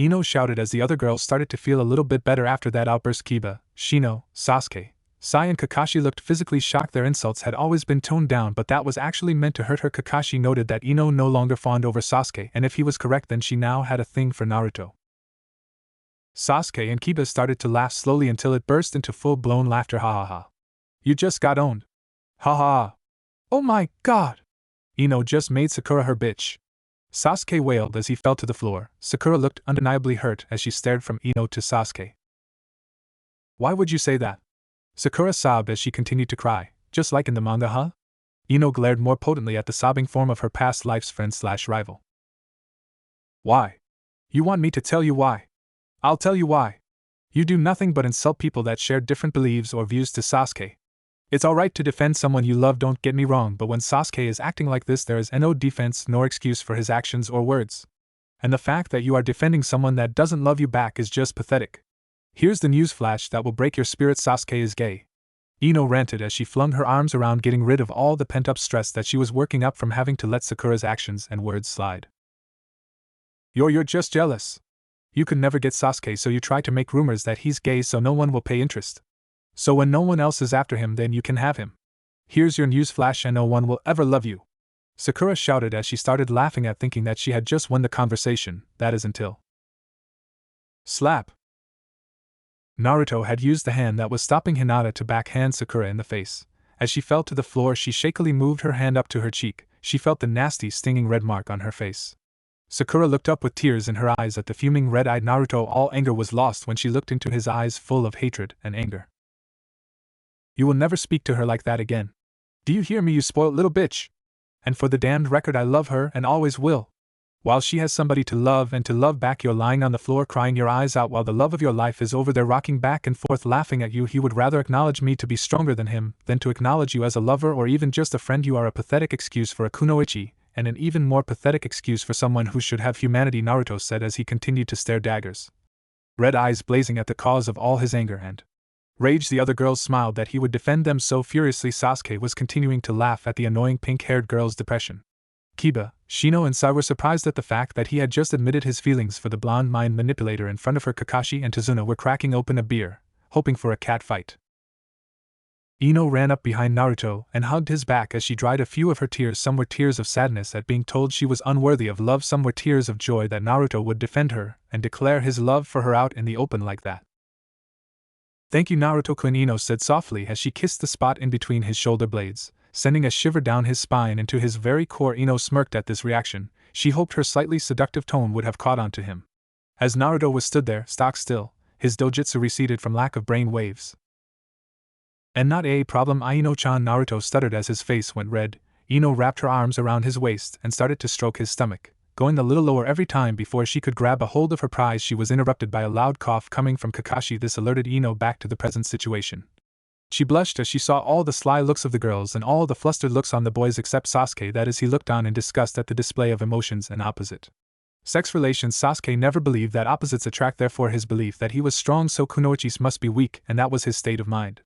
Ino shouted as the other girls started to feel a little bit better after that outburst. Kiba, Shino, Sasuke, Sai and Kakashi looked physically shocked. Their insults had always been toned down, but that was actually meant to hurt her. Kakashi noted that Ino no longer fawned over Sasuke, and if he was correct, then she now had a thing for Naruto. Sasuke and Kiba started to laugh slowly until it burst into full-blown laughter. Ha ha ha. You just got owned. Ha ha. Oh my god. Ino just made Sakura her bitch. Sasuke wailed as he fell to the floor. Sakura looked undeniably hurt as she stared from Ino to Sasuke. Why would you say that? Sakura sobbed as she continued to cry. Just like in the manga, huh? Ino glared more potently at the sobbing form of her past life's friend/rival. Why? You want me to tell you why? I'll tell you why. You do nothing but insult people that share different beliefs or views. To Sasuke. It's alright to defend someone you love, don't get me wrong, but when Sasuke is acting like this, there is no defense nor excuse for his actions or words. And the fact that you are defending someone that doesn't love you back is just pathetic. Here's the newsflash that will break your spirit: Sasuke is gay. Ino ranted as she flung her arms around, getting rid of all the pent-up stress that she was working up from having to let Sakura's actions and words slide. You're just jealous. You could never get Sasuke, so you try to make rumors that he's gay so no one will pay interest. So when no one else is after him, then you can have him. Here's your newsflash, and no one will ever love you. Sakura shouted as she started laughing at thinking that she had just won the conversation, that is until. Slap. Naruto had used the hand that was stopping Hinata to backhand Sakura in the face. As she fell to the floor, she shakily moved her hand up to her cheek. She felt the nasty stinging red mark on her face. Sakura looked up with tears in her eyes at the fuming red-eyed Naruto. All anger was lost when she looked into his eyes full of hatred and anger. You will never speak to her like that again. Do you hear me, you spoiled little bitch? And for the damned record, I love her and always will. While she has somebody to love and to love back, you're lying on the floor crying your eyes out while the love of your life is over there rocking back and forth laughing at you. He would rather acknowledge me to be stronger than him than to acknowledge you as a lover or even just a friend. You are a pathetic excuse for a kunoichi, and an even more pathetic excuse for someone who should have humanity, Naruto said as he continued to stare daggers. Red eyes blazing at the cause of all his anger and rage. The other girls smiled that he would defend them so furiously. Sasuke was continuing to laugh at the annoying pink-haired girl's depression. Kiba, Shino and Sai were surprised at the fact that he had just admitted his feelings for the blonde mind manipulator in front of her. Kakashi and Tazuna were cracking open a beer, hoping for a cat fight. Ino ran up behind Naruto and hugged his back as she dried a few of her tears. Some were tears of sadness at being told she was unworthy of love, some were tears of joy that Naruto would defend her and declare his love for her out in the open like that. "Thank you, Naruto-kun," Ino said softly as she kissed the spot in between his shoulder blades, sending a shiver down his spine and to his very core. Ino smirked at this reaction. She hoped her slightly seductive tone would have caught on to him. As Naruto was stood there, stock still, his dojutsu receded from lack of brain waves. "And not a problem, Ino-chan," Naruto stuttered as his face went red. Ino wrapped her arms around his waist and started to stroke his stomach, going a little lower every time before she could grab a hold of her prize. She was interrupted by a loud cough coming from Kakashi. This alerted Ino back to the present situation. She blushed as she saw all the sly looks of the girls and all the flustered looks on the boys except Sasuke, that is, he looked on in disgust at the display of emotions and opposite sex relations. Sasuke never believed that opposites attract, therefore his belief that he was strong so Kunoichi's must be weak, and that was his state of mind.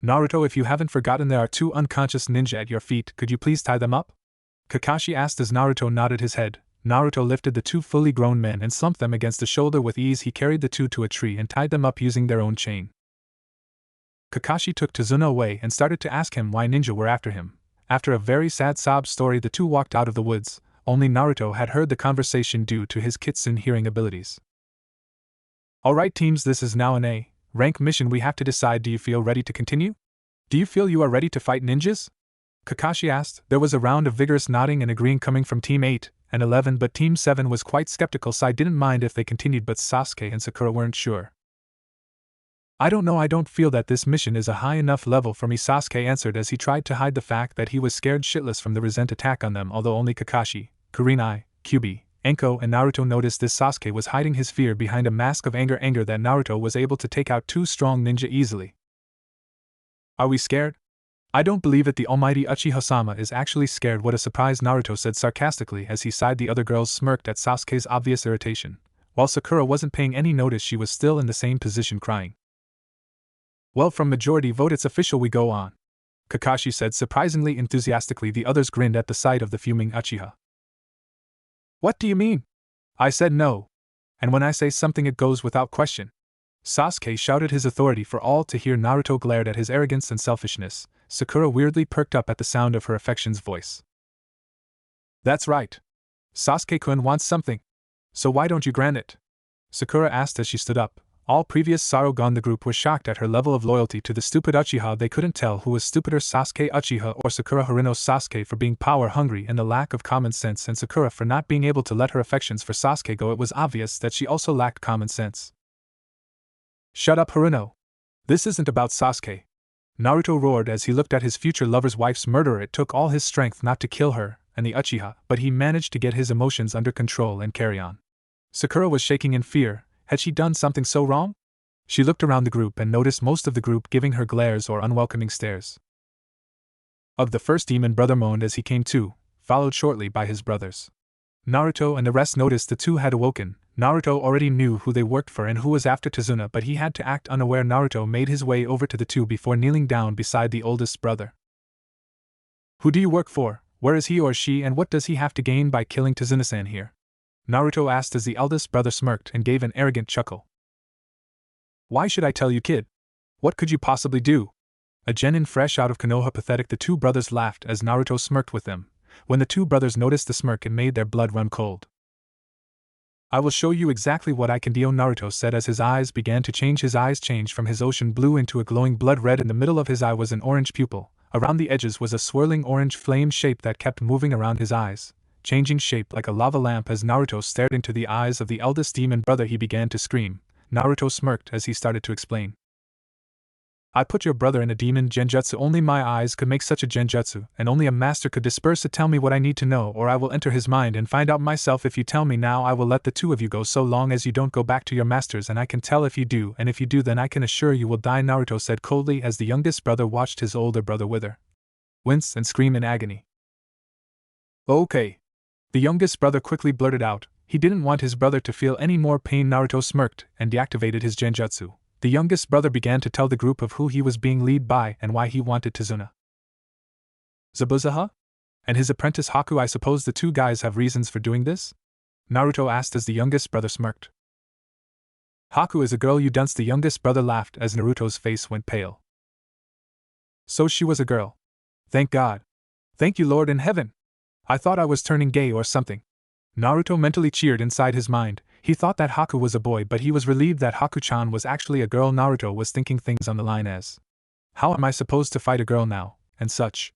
"Naruto, if you haven't forgotten, there are 2 unconscious ninja at your feet, could you please tie them up?" Kakashi asked as Naruto nodded his head. Naruto lifted the 2 fully grown men and slumped them against the shoulder with ease. He carried the 2 to a tree and tied them up using their own chain. Kakashi took Tazuna away and started to ask him why ninja were after him. After a very sad sob story, the 2 walked out of the woods. Only Naruto had heard the conversation due to his kitsune hearing abilities. "Alright teams, this is now an A rank mission. We have to decide, do you feel ready to continue? Do you feel you are ready to fight ninjas?" Kakashi asked. There was a round of vigorous nodding and agreeing coming from Team 8 and 11, but Team 7 was quite skeptical. Sai didn't mind if they continued, but Sasuke and Sakura weren't sure. "I don't know, I don't feel that this mission is a high enough level for me," Sasuke answered as he tried to hide the fact that he was scared shitless from the recent attack on them. Although only Kakashi, Kurenai, Kyuubi, Enko and Naruto noticed this, Sasuke was hiding his fear behind a mask of anger that Naruto was able to take out 2 strong ninja easily. "Are we scared? I don't believe it. The almighty Uchiha-sama is actually scared." "What a surprise," Naruto said sarcastically as he sighed. The other girls smirked at Sasuke's obvious irritation. While Sakura wasn't paying any notice, she was still in the same position crying. "Well, from majority vote it's official, we go on," Kakashi said surprisingly enthusiastically. The others grinned at the sight of the fuming Uchiha. "What do you mean? I said no. And when I say something it goes without question," Sasuke shouted his authority for all to hear. Naruto glared at his arrogance and selfishness. Sakura weirdly perked up at the sound of her affection's voice. "That's right. Sasuke-kun wants something. So why don't you grant it?" Sakura asked as she stood up. All previous sorrow gone, the group was shocked at her level of loyalty to the stupid Uchiha. They couldn't tell who was stupider, Sasuke Uchiha or Sakura Haruno. Sasuke for being power-hungry and the lack of common sense, and Sakura for not being able to let her affections for Sasuke go. It was obvious that she also lacked common sense. "Shut up, Haruno. This isn't about Sasuke," Naruto roared as he looked at his future lover's wife's murderer. It took all his strength not to kill her and the Uchiha, but he managed to get his emotions under control and carry on. Sakura was shaking in fear. Had she done something so wrong? She looked around the group and noticed most of the group giving her glares or unwelcoming stares. Of the first, demon brother moaned as he came to, followed shortly by his brothers. Naruto and the rest noticed the 2 had awoken. Naruto already knew who they worked for and who was after Tazuna, but he had to act unaware. Naruto made his way over to the 2 before kneeling down beside the oldest brother. "Who do you work for? Where is he or she, and what does he have to gain by killing Tazuna-san here?" Naruto asked as the eldest brother smirked and gave an arrogant chuckle. "Why should I tell you, kid? What could you possibly do? A genin fresh out of Konoha." Pathetic. The 2 brothers laughed as Naruto smirked with them. When the 2 brothers noticed the smirk, it made their blood run cold. "I will show you exactly what I can do," Naruto said as his eyes began to change. His eyes changed from his ocean blue into a glowing blood red. In the middle of his eye was an orange pupil. Around the edges was a swirling orange flame shape that kept moving around his eyes, changing shape like a lava lamp. As Naruto stared into the eyes of the eldest demon brother, he began to scream. Naruto smirked as he started to explain. "I put your brother in a demon genjutsu. Only my eyes could make such a genjutsu, and only a master could disperse it. Tell me what I need to know, or I will enter his mind and find out myself. If you tell me now, I will let the 2 of you go, so long as you don't go back to your masters, and I can tell if you do, and if you do, then I can assure you will die," Naruto said coldly as the youngest brother watched his older brother wither, wince and scream in agony. "Okay," the youngest brother quickly blurted out. He didn't want his brother to feel any more pain. Naruto smirked and deactivated his genjutsu. The youngest brother began to tell the group of who he was being led by and why he wanted Tazuna. "Zabuzaha? And his apprentice Haku. I suppose the 2 guys have reasons for doing this?" Naruto asked as the youngest brother smirked. "Haku is a girl, you dunce," the youngest brother laughed as Naruto's face went pale. So she was a girl. Thank God. Thank you, Lord in heaven. I thought I was turning gay or something. Naruto mentally cheered inside his mind. He thought that Haku was a boy, but he was relieved that Haku-chan was actually a girl. Naruto was thinking things on the line as, how am I supposed to fight a girl now, and such.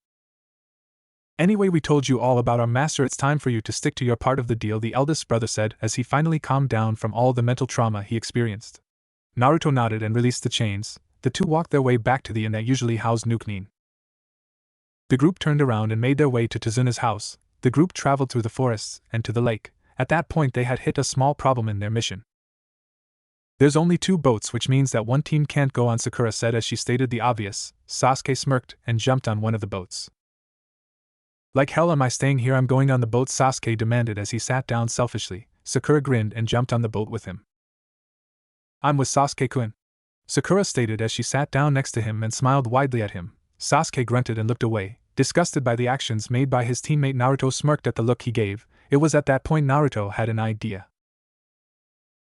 Anyway, we told you all about our master. It's time for you to stick to your part of the deal, the eldest brother said as he finally calmed down from all the mental trauma he experienced. Naruto nodded and released the chains. The two walked their way back to the inn that usually housed Nukenin. The group turned around and made their way to Tazuna's house. The group traveled through the forests and to the lake. At that point they had hit a small problem in their mission. There's only 2 boats, which means that one team can't go on, Sakura said as she stated the obvious. Sasuke smirked and jumped on one of the boats. Like hell am I staying here? I'm going on the boat, Sasuke demanded as he sat down selfishly. Sakura grinned and jumped on the boat with him. I'm with Sasuke-kun, Sakura stated as she sat down next to him and smiled widely at him. Sasuke grunted and looked away, disgusted by the actions made by his teammate. Naruto smirked at the look he gave. It was at that point Naruto had an idea.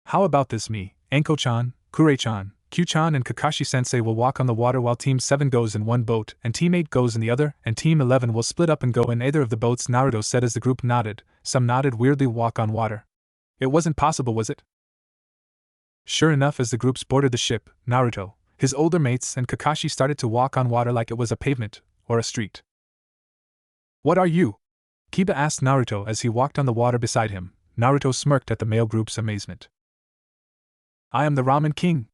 How about this? Me, Anko-chan, Kure-chan, Q-chan and Kakashi-sensei will walk on the water while Team 7 goes in one boat and Team 8 goes in the other, and Team 11 will split up and go in either of the boats, Naruto said as the group nodded. Some nodded weirdly. Walk on water. It wasn't possible, was it? Sure enough, as the groups boarded the ship, Naruto, his older mates and Kakashi started to walk on water like it was a pavement or a street. What are you? Kiba asked Naruto as he walked on the water beside him. Naruto smirked at the male group's amazement. I am the Ramen King,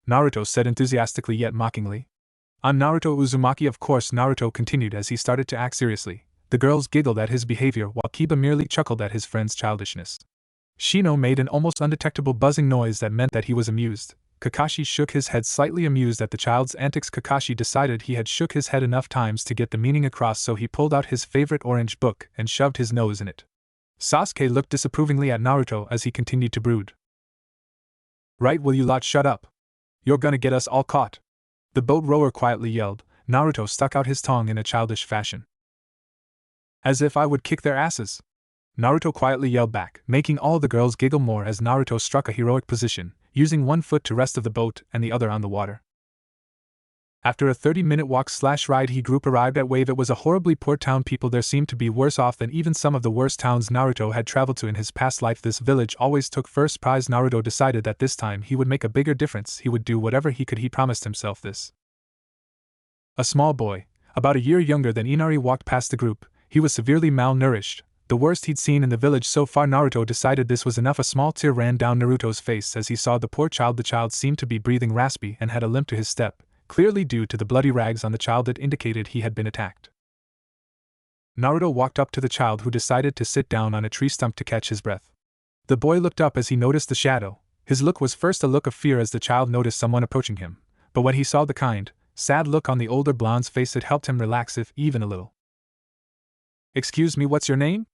Naruto said enthusiastically yet mockingly. I'm Naruto Uzumaki, of course, Naruto continued as he started to act seriously. The girls giggled at his behavior while Kiba merely chuckled at his friend's childishness. Shino made an almost undetectable buzzing noise that meant that he was amused. Kakashi shook his head, slightly amused at the child's antics. Kakashi decided he had shook his head enough times to get the meaning across, so he pulled out his favorite orange book and shoved his nose in it. Sasuke looked disapprovingly at Naruto as he continued to brood. Right, will you lot shut up? You're gonna get us all caught. The boat rower quietly yelled. Naruto stuck out his tongue in a childish fashion. As if I would kick their asses, Naruto quietly yelled back, making all the girls giggle more as Naruto struck a heroic position, using one foot to rest of the boat and the other on the water. After a 30-minute walk/ride, he group arrived at Wave. It was a horribly poor town. People there seemed to be worse off than even some of the worst towns Naruto had traveled to in his past life. This village always took first prize. Naruto decided that this time he would make a bigger difference. He would do whatever he could. He promised himself this. A small boy, about a year younger than Inari, walked past the group. He was severely malnourished, the worst he'd seen in the village so far. Naruto decided this was enough. A small tear ran down Naruto's face as he saw the poor child. The child seemed to be breathing raspy and had a limp to his step, clearly due to the bloody rags on the child that indicated he had been attacked. Naruto walked up to the child, who decided to sit down on a tree stump to catch his breath. The boy looked up as he noticed the shadow. His look was first a look of fear as the child noticed someone approaching him, but when he saw the kind, sad look on the older blonde's face, it helped him relax, if even a little. Excuse me, what's your name?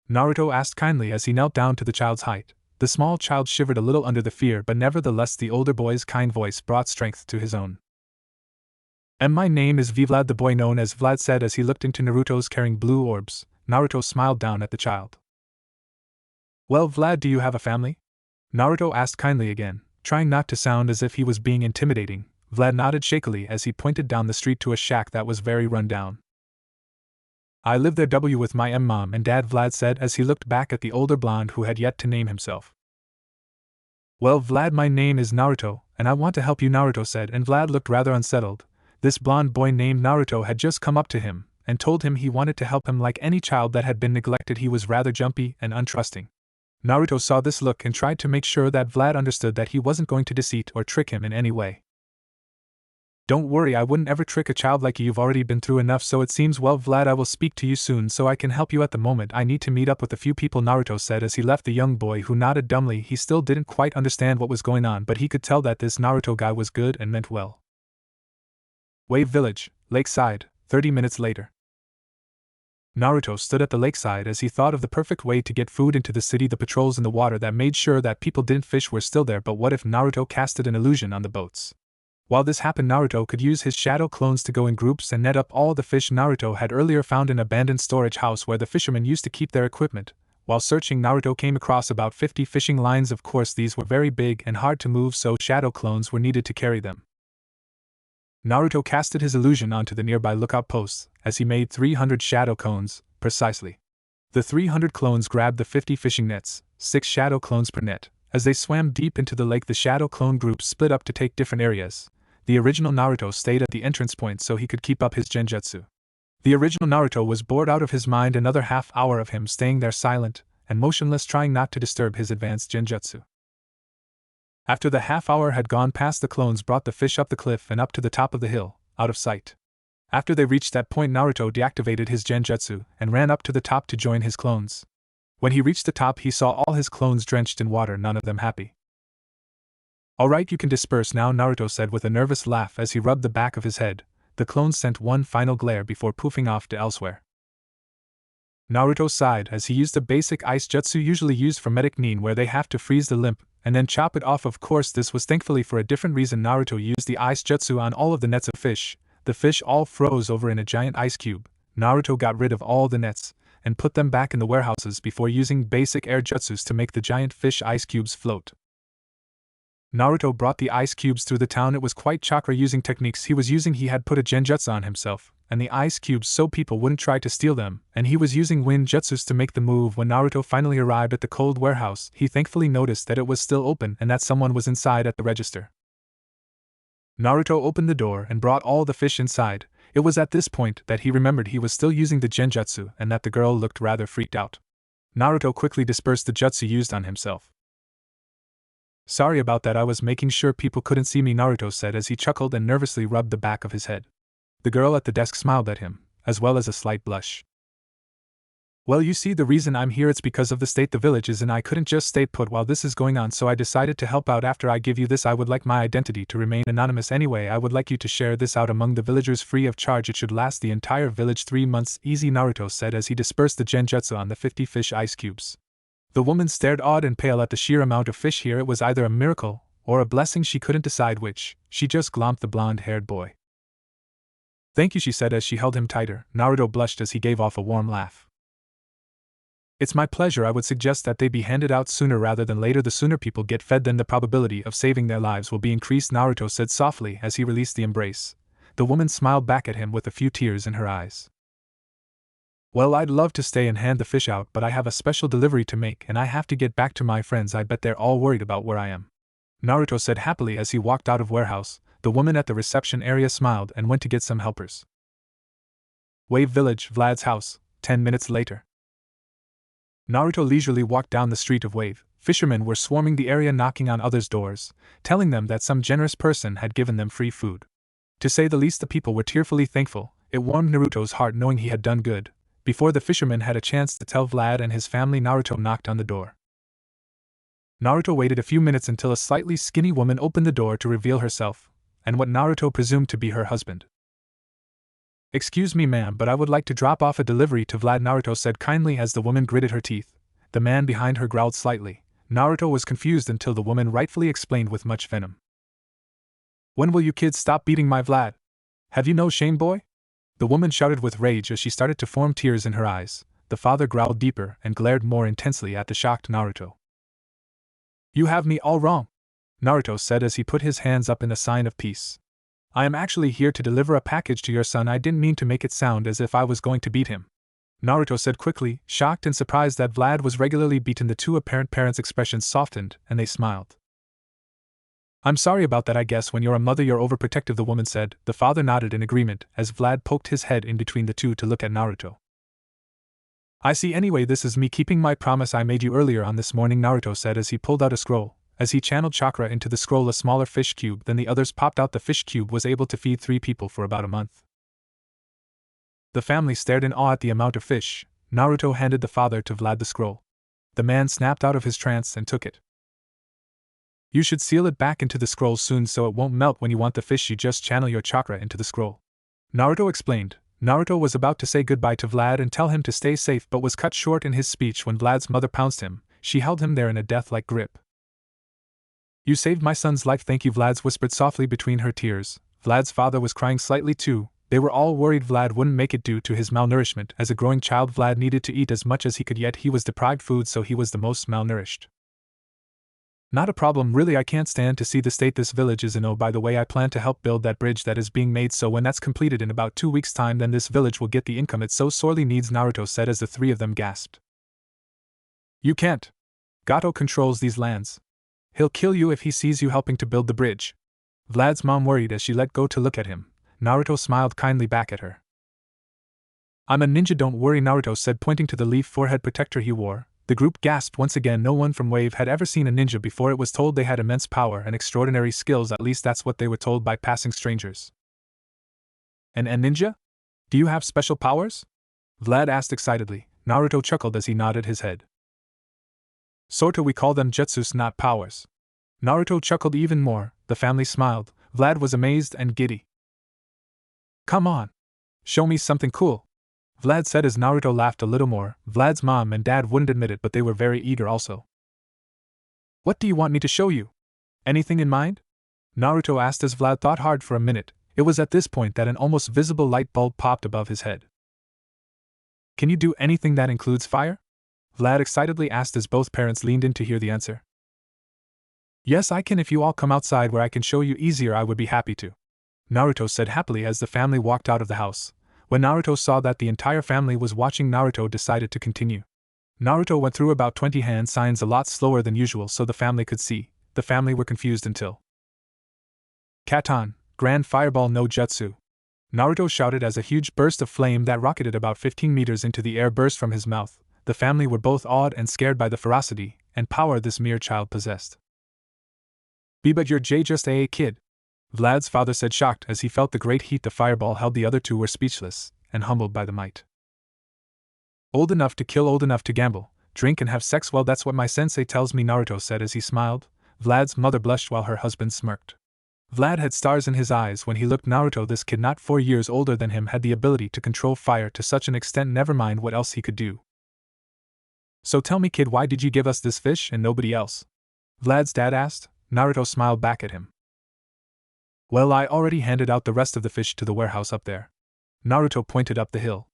Naruto asked kindly as he knelt down to the child's height. The small child shivered a little under the fear, but nevertheless the older boy's kind voice brought strength to his own. And my name is Vlad, the boy known as Vlad said as he looked into Naruto's carrying blue orbs. Naruto smiled down at the child. Well, Vlad, do you have a family? Naruto asked kindly again, trying not to sound as if he was being intimidating. Vlad nodded shakily as he pointed down the street to a shack that was very run down. I live there with my mom and dad, Vlad said as he looked back at the older blonde who had yet to name himself. Well, Vlad, my name is Naruto, and I want to help you, Naruto said, and Vlad looked rather unsettled. This blonde boy named Naruto had just come up to him and told him he wanted to help him. Like any child that had been neglected, he was rather jumpy and untrusting. Naruto saw this look and tried to make sure that Vlad understood that he wasn't going to deceive or trick him in any way. Don't worry, I wouldn't ever trick a child like you. You've already been through enough, so it seems. Well, Vlad, I will speak to you soon so I can help you. At the moment, I need to meet up with a few people, Naruto said as he left the young boy, who nodded dumbly. He still didn't quite understand what was going on, but he could tell that this Naruto guy was good and meant well. Wave Village, Lakeside, 30 minutes later. Naruto stood at the lakeside as he thought of the perfect way to get food into the city. The patrols in the water that made sure that people didn't fish were still there, but what if Naruto casted an illusion on the boats? While this happened, Naruto could use his shadow clones to go in groups and net up all the fish. Naruto had earlier found an abandoned storage house where the fishermen used to keep their equipment. While searching, Naruto came across about 50 fishing lines. Of course, these were very big and hard to move, so shadow clones were needed to carry them. Naruto casted his illusion onto the nearby lookout posts as he made 300 shadow cones, precisely. The 300 clones grabbed the 50 fishing nets, 6 shadow clones per net. As they swam deep into the lake, the shadow clone groups split up to take different areas. The original Naruto stayed at the entrance point so he could keep up his genjutsu. The original Naruto was bored out of his mind, another half hour of him staying there silent and motionless, trying not to disturb his advanced genjutsu. After the half hour had gone past, the clones brought the fish up the cliff and up to the top of the hill, out of sight. After they reached that point, Naruto deactivated his genjutsu and ran up to the top to join his clones. When he reached the top, he saw all his clones drenched in water, none of them happy. "Alright, you can disperse now," Naruto said with a nervous laugh as he rubbed the back of his head. The clones sent one final glare before poofing off to elsewhere. Naruto sighed as he used the basic ice jutsu usually used for medic nin, where they have to freeze the limb and then chop it off. Of course, this was thankfully for a different reason. Naruto used the ice jutsu on all of the nets of fish. The fish all froze over in a giant ice cube. Naruto got rid of all the nets and put them back in the warehouses before using basic air jutsus to make the giant fish ice cubes float. Naruto brought the ice cubes through the town. It was quite chakra using techniques he was using. He had put a genjutsu on himself and the ice cubes so people wouldn't try to steal them, and he was using wind jutsus to make the move. When Naruto finally arrived at the cold warehouse, he thankfully noticed that it was still open and that someone was inside at the register. Naruto opened the door and brought all the fish inside. It was at this point that he remembered he was still using the genjutsu and that the girl looked rather freaked out. Naruto quickly dispersed the jutsu used on himself. "Sorry about that, I was making sure people couldn't see me," Naruto said as he chuckled and nervously rubbed the back of his head. The girl at the desk smiled at him, as well as a slight blush. "Well, you see, the reason I'm here, it's because of the state the village is in. I couldn't just stay put while this is going on, so I decided to help out. After I give you this, I would like my identity to remain anonymous. Anyway, I would like you to share this out among the villagers free of charge. It should last the entire village 3 months easy," Naruto said as he dispersed the genjutsu on the 50 fish ice cubes. The woman stared awed and pale at the sheer amount of fish here. It was either a miracle or a blessing, she couldn't decide which. She just glomped the blonde-haired boy. "Thank you," she said as she held him tighter. Naruto blushed as he gave off a warm laugh. "It's my pleasure. I would suggest that they be handed out sooner rather than later. The sooner people get fed, then the probability of saving their lives will be increased," Naruto said softly as he released the embrace. The woman smiled back at him with a few tears in her eyes. "Well, I'd love to stay and hand the fish out, but I have a special delivery to make and I have to get back to my friends. I bet they're all worried about where I am," Naruto said happily as he walked out of warehouse. The woman at the reception area smiled and went to get some helpers. Wave Village, Vlad's house, 10 minutes later. Naruto leisurely walked down the street of Wave. Fishermen were swarming the area, knocking on others' doors, telling them that some generous person had given them free food. To say the least, the people were tearfully thankful. It warmed Naruto's heart knowing he had done good. Before the fishermen had a chance to tell Vlad and his family, Naruto knocked on the door. Naruto waited a few minutes until a slightly skinny woman opened the door to reveal herself, and what Naruto presumed to be her husband. "Excuse me, ma'am, but I would like to drop off a delivery to Vlad," Naruto said kindly as the woman gritted her teeth. The man behind her growled slightly. Naruto was confused until the woman rightfully explained with much venom. "When will you kids stop beating my Vlad? Have you no shame, boy?" The woman shouted with rage as she started to form tears in her eyes. The father growled deeper and glared more intensely at the shocked Naruto. "You have me all wrong," Naruto said as he put his hands up in a sign of peace. "I am actually here to deliver a package to your son. I didn't mean to make it sound as if I was going to beat him," Naruto said quickly, shocked and surprised that Vlad was regularly beaten. The two apparent parents' expressions softened and they smiled. "I'm sorry about that. I guess when you're a mother you're overprotective," the woman said. The father nodded in agreement as Vlad poked his head in between the two to look at Naruto. "I see. Anyway, this is me keeping my promise I made you earlier on this morning," Naruto said as he pulled out a scroll. As he channeled chakra into the scroll, a smaller fish cube than the others popped out. The fish cube was able to feed 3 people for about a month. The family stared in awe at the amount of fish. Naruto handed the father to Vlad the scroll. The man snapped out of his trance and took it. "You should seal it back into the scroll soon so it won't melt when you want the fish. You just channel your chakra into the scroll," Naruto explained. Naruto was about to say goodbye to Vlad and tell him to stay safe but was cut short in his speech when Vlad's mother pounced him. She held him there in a death-like grip. "You saved my son's life, thank you," Vlad whispered softly between her tears. Vlad's father was crying slightly too. They were all worried Vlad wouldn't make it due to his malnourishment. As a growing child, Vlad needed to eat as much as he could, yet he was deprived food, so he was the most malnourished. Not a problem, really. I can't stand to see the state this village is in. Oh, by the way, I plan to help build that bridge that is being made, so when that's completed in about 2 weeks' time, then this village will get the income it so sorely needs, Naruto said as the three of them gasped. You can't. Gato controls these lands. He'll kill you if he sees you helping to build the bridge. Vlad's mom worried as she let go to look at him. Naruto smiled kindly back at her. I'm a ninja, don't worry, Naruto said, pointing to the leaf forehead protector he wore. The group gasped once again. No one from Wave had ever seen a ninja before. It was told they had immense power and extraordinary skills, at least that's what they were told by passing strangers. A ninja? Do you have special powers? Vlad asked excitedly. Naruto chuckled as he nodded his head. Sorta, we call them jutsus, not powers. Naruto chuckled even more. The family smiled. Vlad was amazed and giddy. Come on. Show me something cool, Vlad said as Naruto laughed a little more. Vlad's mom and dad wouldn't admit it, but they were very eager also. What do you want me to show you? Anything in mind? Naruto asked as Vlad thought hard for a minute. It was at this point that an almost visible light bulb popped above his head. Can you do anything that includes fire? Vlad excitedly asked as both parents leaned in to hear the answer. Yes, I can. If you all come outside where I can show you easier, I would be happy to, Naruto said happily as the family walked out of the house. When Naruto saw that the entire family was watching, Naruto decided to continue. Naruto went through about 20 hand signs a lot slower than usual so the family could see. The family were confused until Katan, Grand Fireball no Jutsu, Naruto shouted as a huge burst of flame that rocketed about 15 meters into the air burst from his mouth. The family were both awed and scared by the ferocity and power this mere child possessed. But you're just a kid, Vlad's father said, shocked as he felt the great heat the fireball held. The other two were speechless and humbled by the might. Old enough to kill, old enough to gamble, drink and have sex, well, that's what my sensei tells me, Naruto said as he smiled. Vlad's mother blushed while her husband smirked. Vlad had stars in his eyes when he looked Naruto. This kid, not 4 years older than him, had the ability to control fire to such an extent, never mind what else he could do. So tell me, kid, why did you give us this fish and nobody else? Vlad's dad asked. Naruto smiled back at him. Well, I already handed out the rest of the fish to the warehouse up there. Naruto pointed up the hill.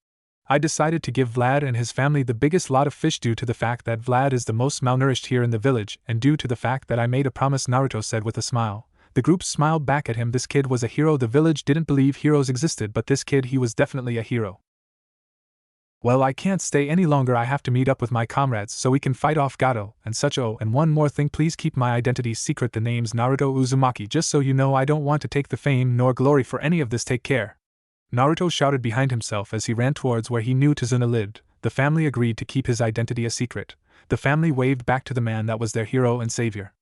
I decided to give Vlad and his family the biggest lot of fish due to the fact that Vlad is the most malnourished here in the village, and due to the fact that I made a promise, Naruto said with a smile. The group smiled back at him. This kid was a hero. The village didn't believe heroes existed, but this kid, he was definitely a hero. Well, I can't stay any longer. I have to meet up with my comrades so we can fight off Gato and such. Oh, and one more thing, please keep my identity secret. The name's Naruto Uzumaki, just so you know. I don't want to take the fame nor glory for any of this. Take care, Naruto shouted behind himself as he ran towards where he knew Tazuna lived. The family agreed to keep his identity a secret. The family waved back to the man that was their hero and savior.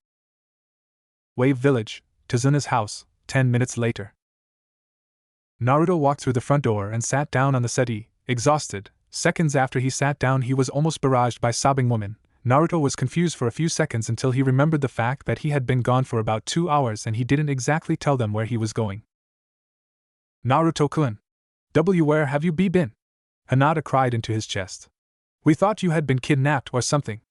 Wave Village, Tazuna's house, 10 minutes later. Naruto walked through the front door and sat down on the settee, exhausted. Seconds after he sat down, he was almost barraged by sobbing women. Naruto was confused for a few seconds until he remembered the fact that he had been gone for about 2 hours and he didn't exactly tell them where he was going. Naruto-kun. Where have you been? Hinata cried into his chest. We thought you had been kidnapped or something,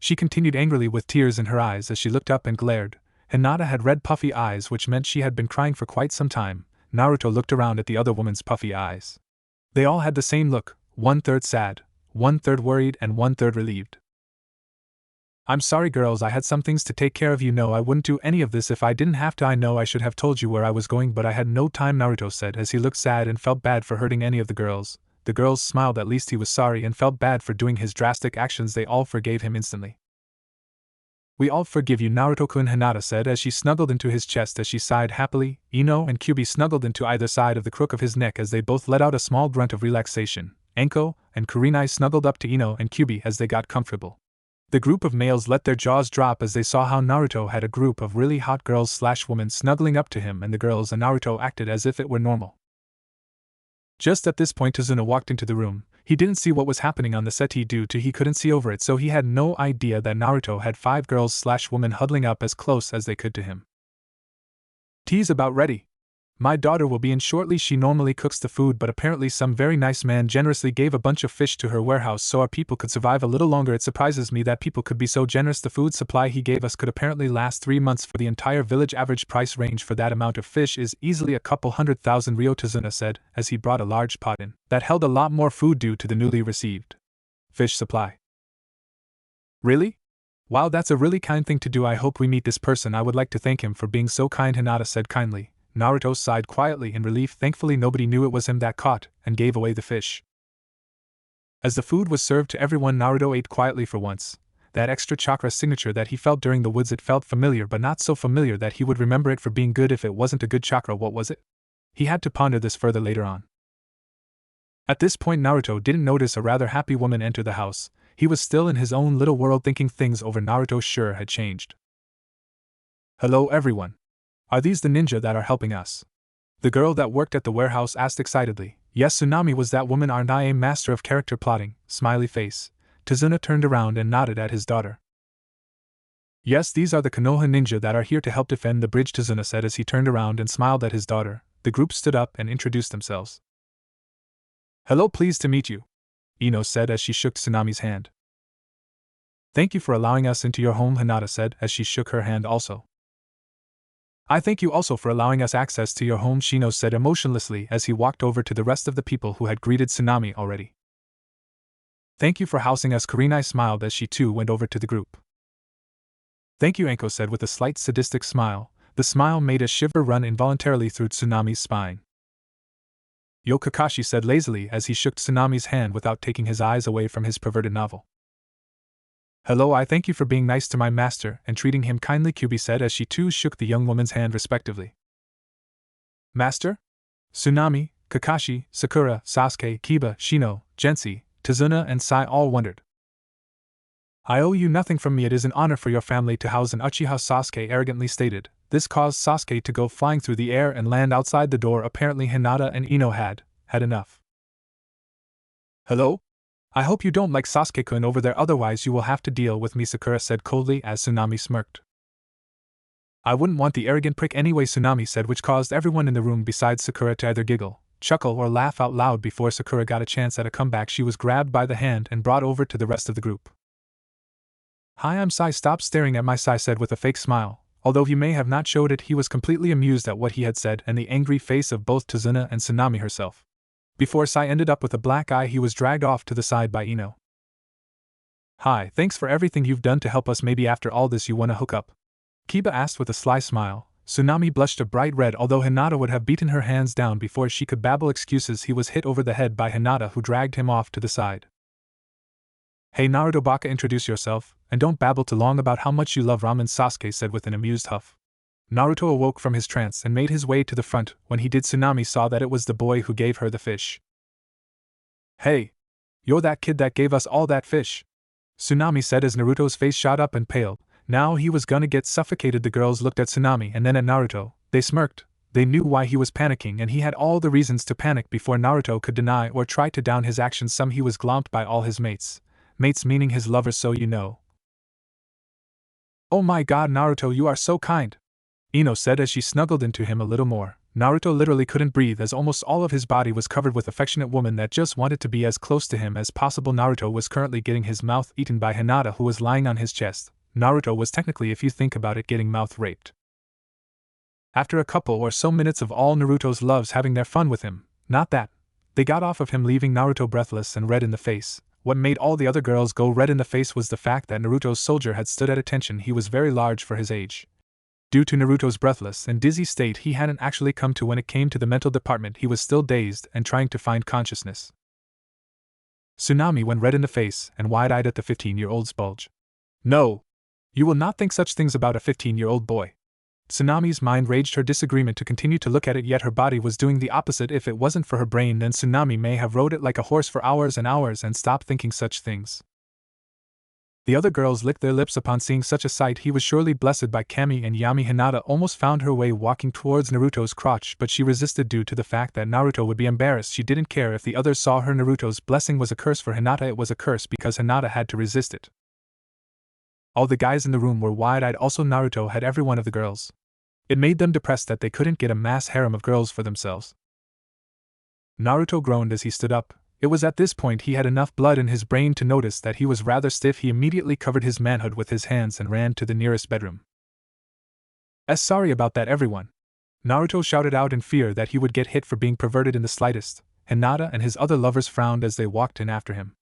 she continued angrily with tears in her eyes as she looked up and glared. Hinata had red puffy eyes, which meant she had been crying for quite some time. Naruto looked around at the other woman's puffy eyes. They all had the same look, 1/3 sad, 1/3 worried, and 1/3 relieved. I'm sorry, girls, I had some things to take care of. You know I wouldn't do any of this if I didn't have to. I know I should have told you where I was going, but I had no time, Naruto said as he looked sad and felt bad for hurting any of the girls. The girls smiled. At least he was sorry and felt bad for doing his drastic actions. They all forgave him instantly. We all forgive you, Naruto-kun, Hinata said as she snuggled into his chest as she sighed happily. Ino and Kyubi snuggled into either side of the crook of his neck as they both let out a small grunt of relaxation. Enko and Kurenai snuggled up to Ino and Kyubi as they got comfortable. The group of males let their jaws drop as they saw how Naruto had a group of really hot girls/women snuggling up to him, and the girls and Naruto acted as if it were normal. Just at this point, Tazuna walked into the room. He didn't see what was happening on the settee due to he couldn't see over it, so he had no idea that Naruto had 5 girls/women huddling up as close as they could to him. Tea's about ready. My daughter will be in shortly. She normally cooks the food, but apparently some very nice man generously gave a bunch of fish to her warehouse so our people could survive a little longer. It surprises me that people could be so generous. The food supply he gave us could apparently last 3 months for the entire village. Average price range for that amount of fish is easily a couple 100,000 ryo, Tazuna said as he brought a large pot in that held a lot more food due to the newly received fish supply. Really? Wow, that's a really kind thing to do. I hope we meet this person. I would like to thank him for being so kind, Hinata said kindly. Naruto sighed quietly in relief. Thankfully nobody knew it was him that caught and gave away the fish. As the food was served to everyone, Naruto ate quietly for once. That extra chakra signature that he felt during the woods, it felt familiar, but not so familiar that he would remember it for being good. If it wasn't a good chakra, what was it? He had to ponder this further later on. At this point Naruto didn't notice a rather happy woman enter the house. He was still in his own little world thinking things over. Naruto sure had changed. Hello everyone. Are these the ninja that are helping us? The girl that worked at the warehouse asked excitedly. Yes, Tsunami was that woman. Aren't I a master of character plotting? Smiley face. Tazuna turned around and nodded at his daughter. Yes, these are the Konoha ninja that are here to help defend the bridge, Tazuna said as he turned around and smiled at his daughter. The group stood up and introduced themselves. Hello, pleased to meet you, Ino said as she shook Tsunami's hand. Thank you for allowing us into your home, Hinata said as she shook her hand also. I thank you also for allowing us access to your home, Shino said emotionlessly as he walked over to the rest of the people who had greeted Tsunami already. Thank you for housing us, Kurenai smiled as she too went over to the group. Thank you, Anko said with a slight sadistic smile. The smile made a shiver run involuntarily through Tsunami's spine. Yo, Kakashi said lazily as he shook Tsunami's hand without taking his eyes away from his perverted novel. Hello, I thank you for being nice to my master and treating him kindly, Kyubi said as she too shook the young woman's hand respectively. Master? Tsunami, Kakashi, Sakura, Sasuke, Kiba, Shino, Gensi, Tazuna and Sai all wondered. I owe you nothing from me. It is an honor for your family to house an Uchiha, Sasuke arrogantly stated. This caused Sasuke to go flying through the air and land outside the door. Apparently Hinata and Ino had enough. Hello? I hope you don't like Sasuke-kun over there, otherwise you will have to deal with me, Sakura said coldly as Tsunami smirked. I wouldn't want the arrogant prick anyway, Tsunami said, which caused everyone in the room besides Sakura to either giggle, chuckle or laugh out loud. Before Sakura got a chance at a comeback, she was grabbed by the hand and brought over to the rest of the group. Hi, I'm Sai. Stop staring at my, Sai said with a fake smile. Although he may have not showed it, he was completely amused at what he had said and the angry face of both Tazuna and Tsunami herself. Before Sai ended up with a black eye, he was dragged off to the side by Ino. Hi, thanks for everything you've done to help us. Maybe after all this you wanna hook up? Kiba asked with a sly smile. Tsunami blushed a bright red. Although Hinata would have beaten her hands down before she could babble excuses, he was hit over the head by Hinata, who dragged him off to the side. Hey Naruto Baka, introduce yourself, and don't babble too long about how much you love ramen, Sasuke said with an amused huff. Naruto awoke from his trance and made his way to the front. When he did, Tsunami saw that it was the boy who gave her the fish. Hey! You're that kid that gave us all that fish! Tsunami said as Naruto's face shot up and paled. Now he was gonna get suffocated. The girls looked at Tsunami and then at Naruto. They smirked. They knew why he was panicking, and he had all the reasons to panic before Naruto could deny or try to down his actions. He was glomped by all his mates. Mates meaning his lovers, so you know. Oh my god, Naruto, you are so kind! Ino said as she snuggled into him a little more. Naruto literally couldn't breathe as almost all of his body was covered with affectionate women that just wanted to be as close to him as possible. Naruto was currently getting his mouth eaten by Hinata, who was lying on his chest. Naruto was technically, if you think about it, getting mouth raped. After a couple or so minutes of all Naruto's loves having their fun with him, not that, they got off of him, leaving Naruto breathless and red in the face. What made all the other girls go red in the face was the fact that Naruto's soldier had stood at attention. He was very large for his age. Due to Naruto's breathless and dizzy state, he hadn't actually come to when it came to the mental department. He was still dazed and trying to find consciousness. Tsunami went red in the face and wide-eyed at the 15-year-old's bulge. No! You will not think such things about a 15-year-old boy. Tsunami's mind raged her disagreement to continue to look at it, yet her body was doing the opposite. If it wasn't for her brain, then Tsunami may have rode it like a horse for hours and hours and stopped thinking such things. The other girls licked their lips upon seeing such a sight. He was surely blessed by Kami and Yami. Hinata almost found her way walking towards Naruto's crotch, but she resisted due to the fact that Naruto would be embarrassed. She didn't care if the others saw her. Naruto's blessing was a curse for Hinata. It was a curse because Hinata had to resist it. All the guys in the room were wide-eyed. Also Naruto had every one of the girls. It made them depressed that they couldn't get a mass harem of girls for themselves. Naruto groaned as he stood up. It was at this point he had enough blood in his brain to notice that he was rather stiff. He immediately covered his manhood with his hands and ran to the nearest bedroom. Sorry about that, everyone. Naruto shouted out in fear that he would get hit for being perverted in the slightest. Hinata and his other lovers frowned as they walked in after him.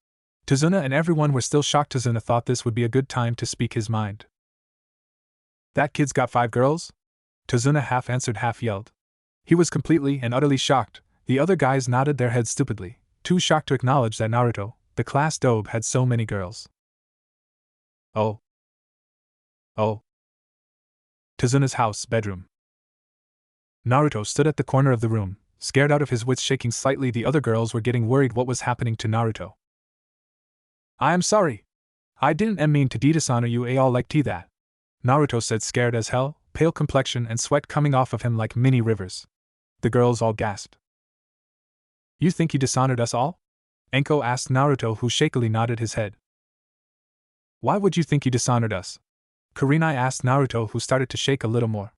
Tazuna and everyone were still shocked. Tazuna thought this would be a good time to speak his mind. That kid's got 5 girls? Tazuna half answered, half yelled. He was completely and utterly shocked. The other guys nodded their heads stupidly, too shocked to acknowledge that Naruto, the class dobe, had so many girls. Oh. Tazuna's house bedroom. Naruto stood at the corner of the room, scared out of his wits, shaking slightly. The other girls were getting worried what was happening to Naruto. I am sorry. I didn't mean to dishonor you all like that. Naruto said, scared as hell, pale complexion and sweat coming off of him like mini rivers. The girls all gasped. You think you dishonored us all? Enko asked Naruto, who shakily nodded his head. Why would you think you dishonored us? Kurenai asked Naruto, who started to shake a little more.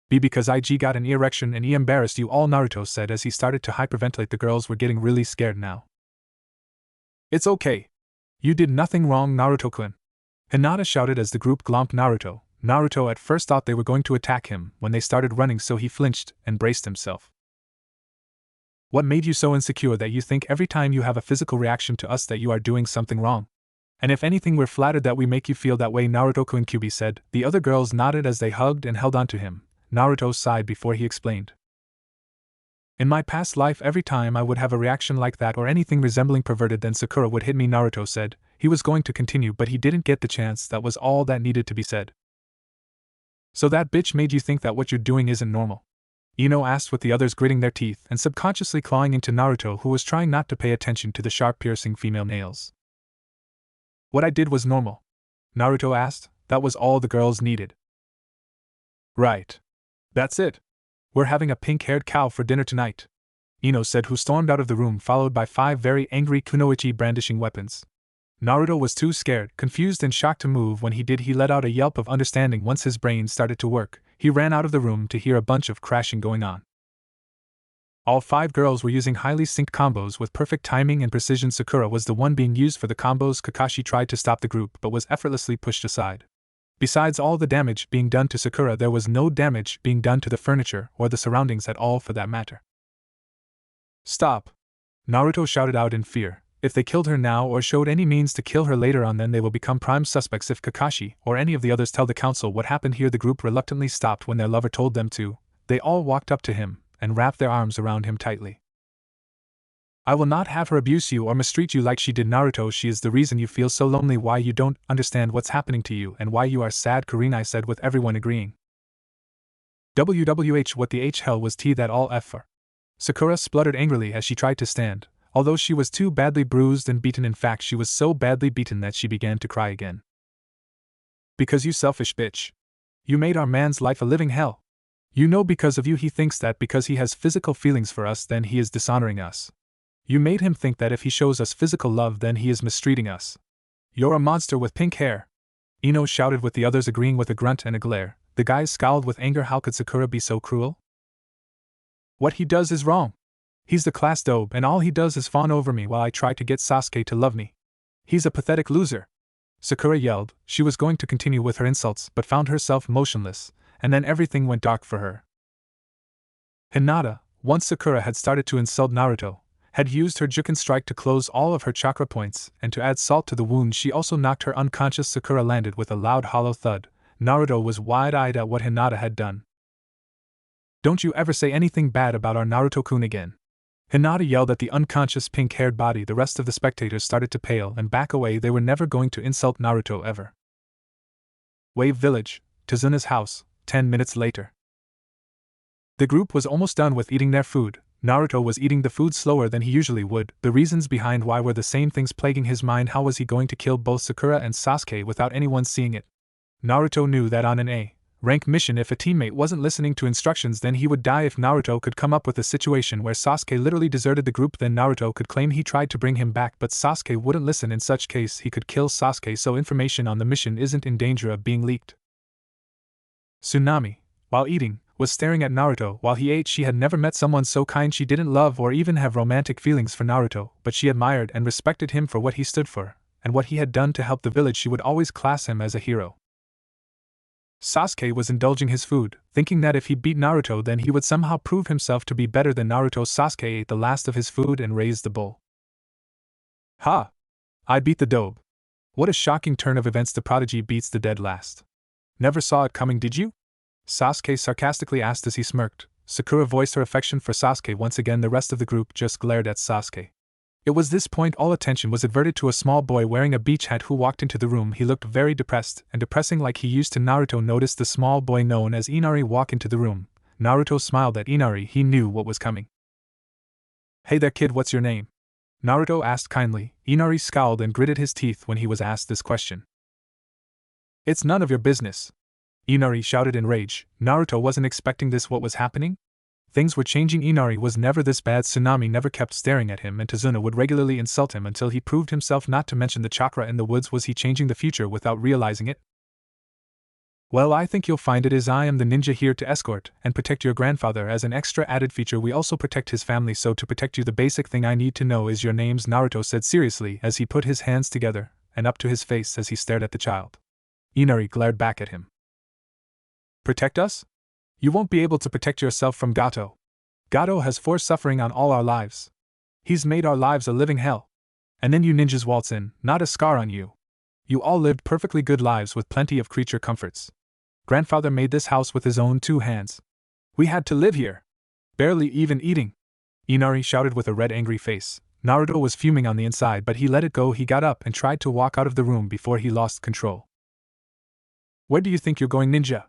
Because I got an erection and embarrassed you all, Naruto said as he started to hyperventilate. The girls were getting really scared now. It's okay. You did nothing wrong, Naruto-kun. Hinata shouted as the group glomped Naruto. Naruto at first thought they were going to attack him when they started running, so he flinched and braced himself. What made you so insecure that you think every time you have a physical reaction to us that you are doing something wrong? And if anything, we're flattered that we make you feel that way, Naruto-kun, Kyubi said. The other girls nodded as they hugged and held onto him. Naruto sighed before he explained. In my past life, every time I would have a reaction like that or anything resembling perverted, then Sakura would hit me, Naruto said. He was going to continue, but he didn't get the chance. That was all that needed to be said. So that bitch made you think that what you're doing isn't normal? Ino asked, with the others gritting their teeth and subconsciously clawing into Naruto, who was trying not to pay attention to the sharp piercing female nails. What I did was normal, Naruto asked. That was all the girls needed. Right. That's it. We're having a pink-haired cow for dinner tonight, Ino said, who stormed out of the room followed by 5 very angry kunoichi brandishing weapons. Naruto was too scared, confused and shocked to move. When he did, he let out a yelp of understanding. Once his brain started to work, he ran out of the room to hear a bunch of crashing going on. All 5 girls were using highly synced combos with perfect timing and precision. Sakura was the one being used for the combos. Kakashi tried to stop the group but was effortlessly pushed aside. Besides all the damage being done to Sakura, there was no damage being done to the furniture or the surroundings at all, for that matter. Stop! Naruto shouted out in fear. If they killed her now or showed any means to kill her later on, then they will become prime suspects. If Kakashi or any of the others tell the council what happened here. The group reluctantly stopped when their lover told them to. They all walked up to him and wrapped their arms around him tightly. I will not have her abuse you or mistreat you like she did, Naruto. She is the reason you feel so lonely, why you don't understand what's happening to you, and why you are sad, Kurenai said, with everyone agreeing. WWH, what the H hell was that all F for? Sakura spluttered angrily as she tried to stand, although she was too badly bruised and beaten. In fact, she was so badly beaten that she began to cry again. Because you selfish bitch. You made our man's life a living hell. You know, because of you he thinks that because he has physical feelings for us, then he is dishonoring us. You made him think that if he shows us physical love, then he is mistreating us. You're a monster with pink hair, Ino shouted, with the others agreeing with a grunt and a glare. The guys scowled with anger. How could Sakura be so cruel? What he does is wrong. He's the class dobe, and all he does is fawn over me while I try to get Sasuke to love me. He's a pathetic loser, Sakura yelled. She was going to continue with her insults but found herself motionless, and then everything went dark for her. Hinata, once Sakura had started to insult Naruto, had used her Juken strike to close all of her chakra points, and to add salt to the wound she also knocked her unconscious. Sakura landed with a loud hollow thud. Naruto was wide-eyed at what Hinata had done. Don't you ever say anything bad about our Naruto-kun again, Hinata yelled at the unconscious pink-haired body. The rest of the spectators started to pale and back away. They were never going to insult Naruto ever. Wave Village, Tazuna's house, 10 minutes later. The group was almost done with eating their food. Naruto was eating the food slower than he usually would. The reasons behind why were the same things plaguing his mind. How was he going to kill both Sakura and Sasuke without anyone seeing it? Naruto knew that on an A-rank mission, if a teammate wasn't listening to instructions, then he would die. If Naruto could come up with a situation where Sasuke literally deserted the group, then Naruto could claim he tried to bring him back, but Sasuke wouldn't listen. In such case, he could kill Sasuke, so information on the mission isn't in danger of being leaked. Tsunami, while eating, was staring at Naruto while he ate. She had never met someone so kind. She didn't love or even have romantic feelings for Naruto, but she admired and respected him for what he stood for, and what he had done to help the village. She would always class him as a hero. Sasuke was indulging his food, thinking that if he beat Naruto then he would somehow prove himself to be better than Naruto. Sasuke ate the last of his food and raised the bowl. Ha! I beat the dobe. What a shocking turn of events, the prodigy beats the dead last. Never saw it coming, did you? Sasuke sarcastically asked as he smirked. Sakura voiced her affection for Sasuke once again. The rest of the group just glared at Sasuke. It was this point all attention was adverted to a small boy wearing a beach hat who walked into the room. He looked very depressed and depressing like he used to. Naruto noticed the small boy known as Inari walk into the room. Naruto smiled at Inari. He knew what was coming. Hey there kid, what's your name? Naruto asked kindly. Inari scowled and gritted his teeth when he was asked this question. It's none of your business, Inari shouted in rage. Naruto wasn't expecting this. What was happening? Things were changing. Inari was never this bad. Tsunami never kept staring at him, and Tazuna would regularly insult him until he proved himself. Not to mention the chakra in the woods. Was he changing the future without realizing it? Well, I think you'll find it is. I am the ninja here to escort and protect your grandfather. As an extra added feature, we also protect his family, so to protect you the basic thing I need to know is your names, Naruto said seriously as he put his hands together and up to his face as he stared at the child. Inari glared back at him. Protect us? You won't be able to protect yourself from Gato. Gato has forced suffering on all our lives. He's made our lives a living hell. And then you ninjas waltz in, not a scar on you. You all lived perfectly good lives with plenty of creature comforts. Grandfather made this house with his own 2 hands. We had to live here. Barely even eating. Inari shouted with a red angry face. Naruto was fuming on the inside, but he let it go. He got up and tried to walk out of the room before he lost control. Where do you think you're going, ninja?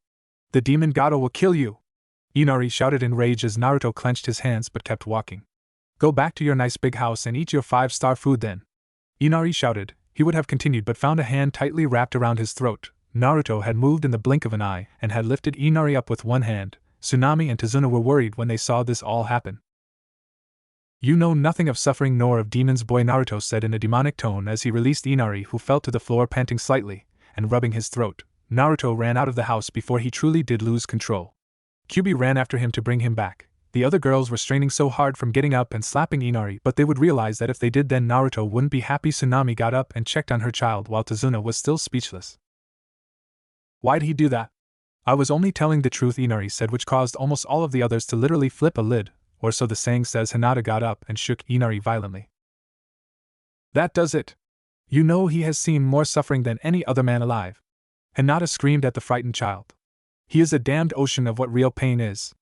The demon Gato will kill you! Inari shouted in rage as Naruto clenched his hands but kept walking. Go back to your nice big house and eat your 5-star food then. Inari shouted. He would have continued but found a hand tightly wrapped around his throat. Naruto had moved in the blink of an eye and had lifted Inari up with one hand. Tsunami and Tazuna were worried when they saw this all happen. You know nothing of suffering nor of demons, boy, Naruto said in a demonic tone as he released Inari, who fell to the floor panting slightly and rubbing his throat. Naruto ran out of the house before he truly did lose control. Kyuubi ran after him to bring him back. The other girls were straining so hard from getting up and slapping Inari, but they would realize that if they did then Naruto wouldn't be happy. Tsunami got up and checked on her child while Tazuna was still speechless. Why'd he do that? I was only telling the truth, Inari said, which caused almost all of the others to literally flip a lid, or so the saying says. Hinata got up and shook Inari violently. That does it. You know he has seen more suffering than any other man alive. Hinata screamed at the frightened child. He is a damned ocean of what real pain is.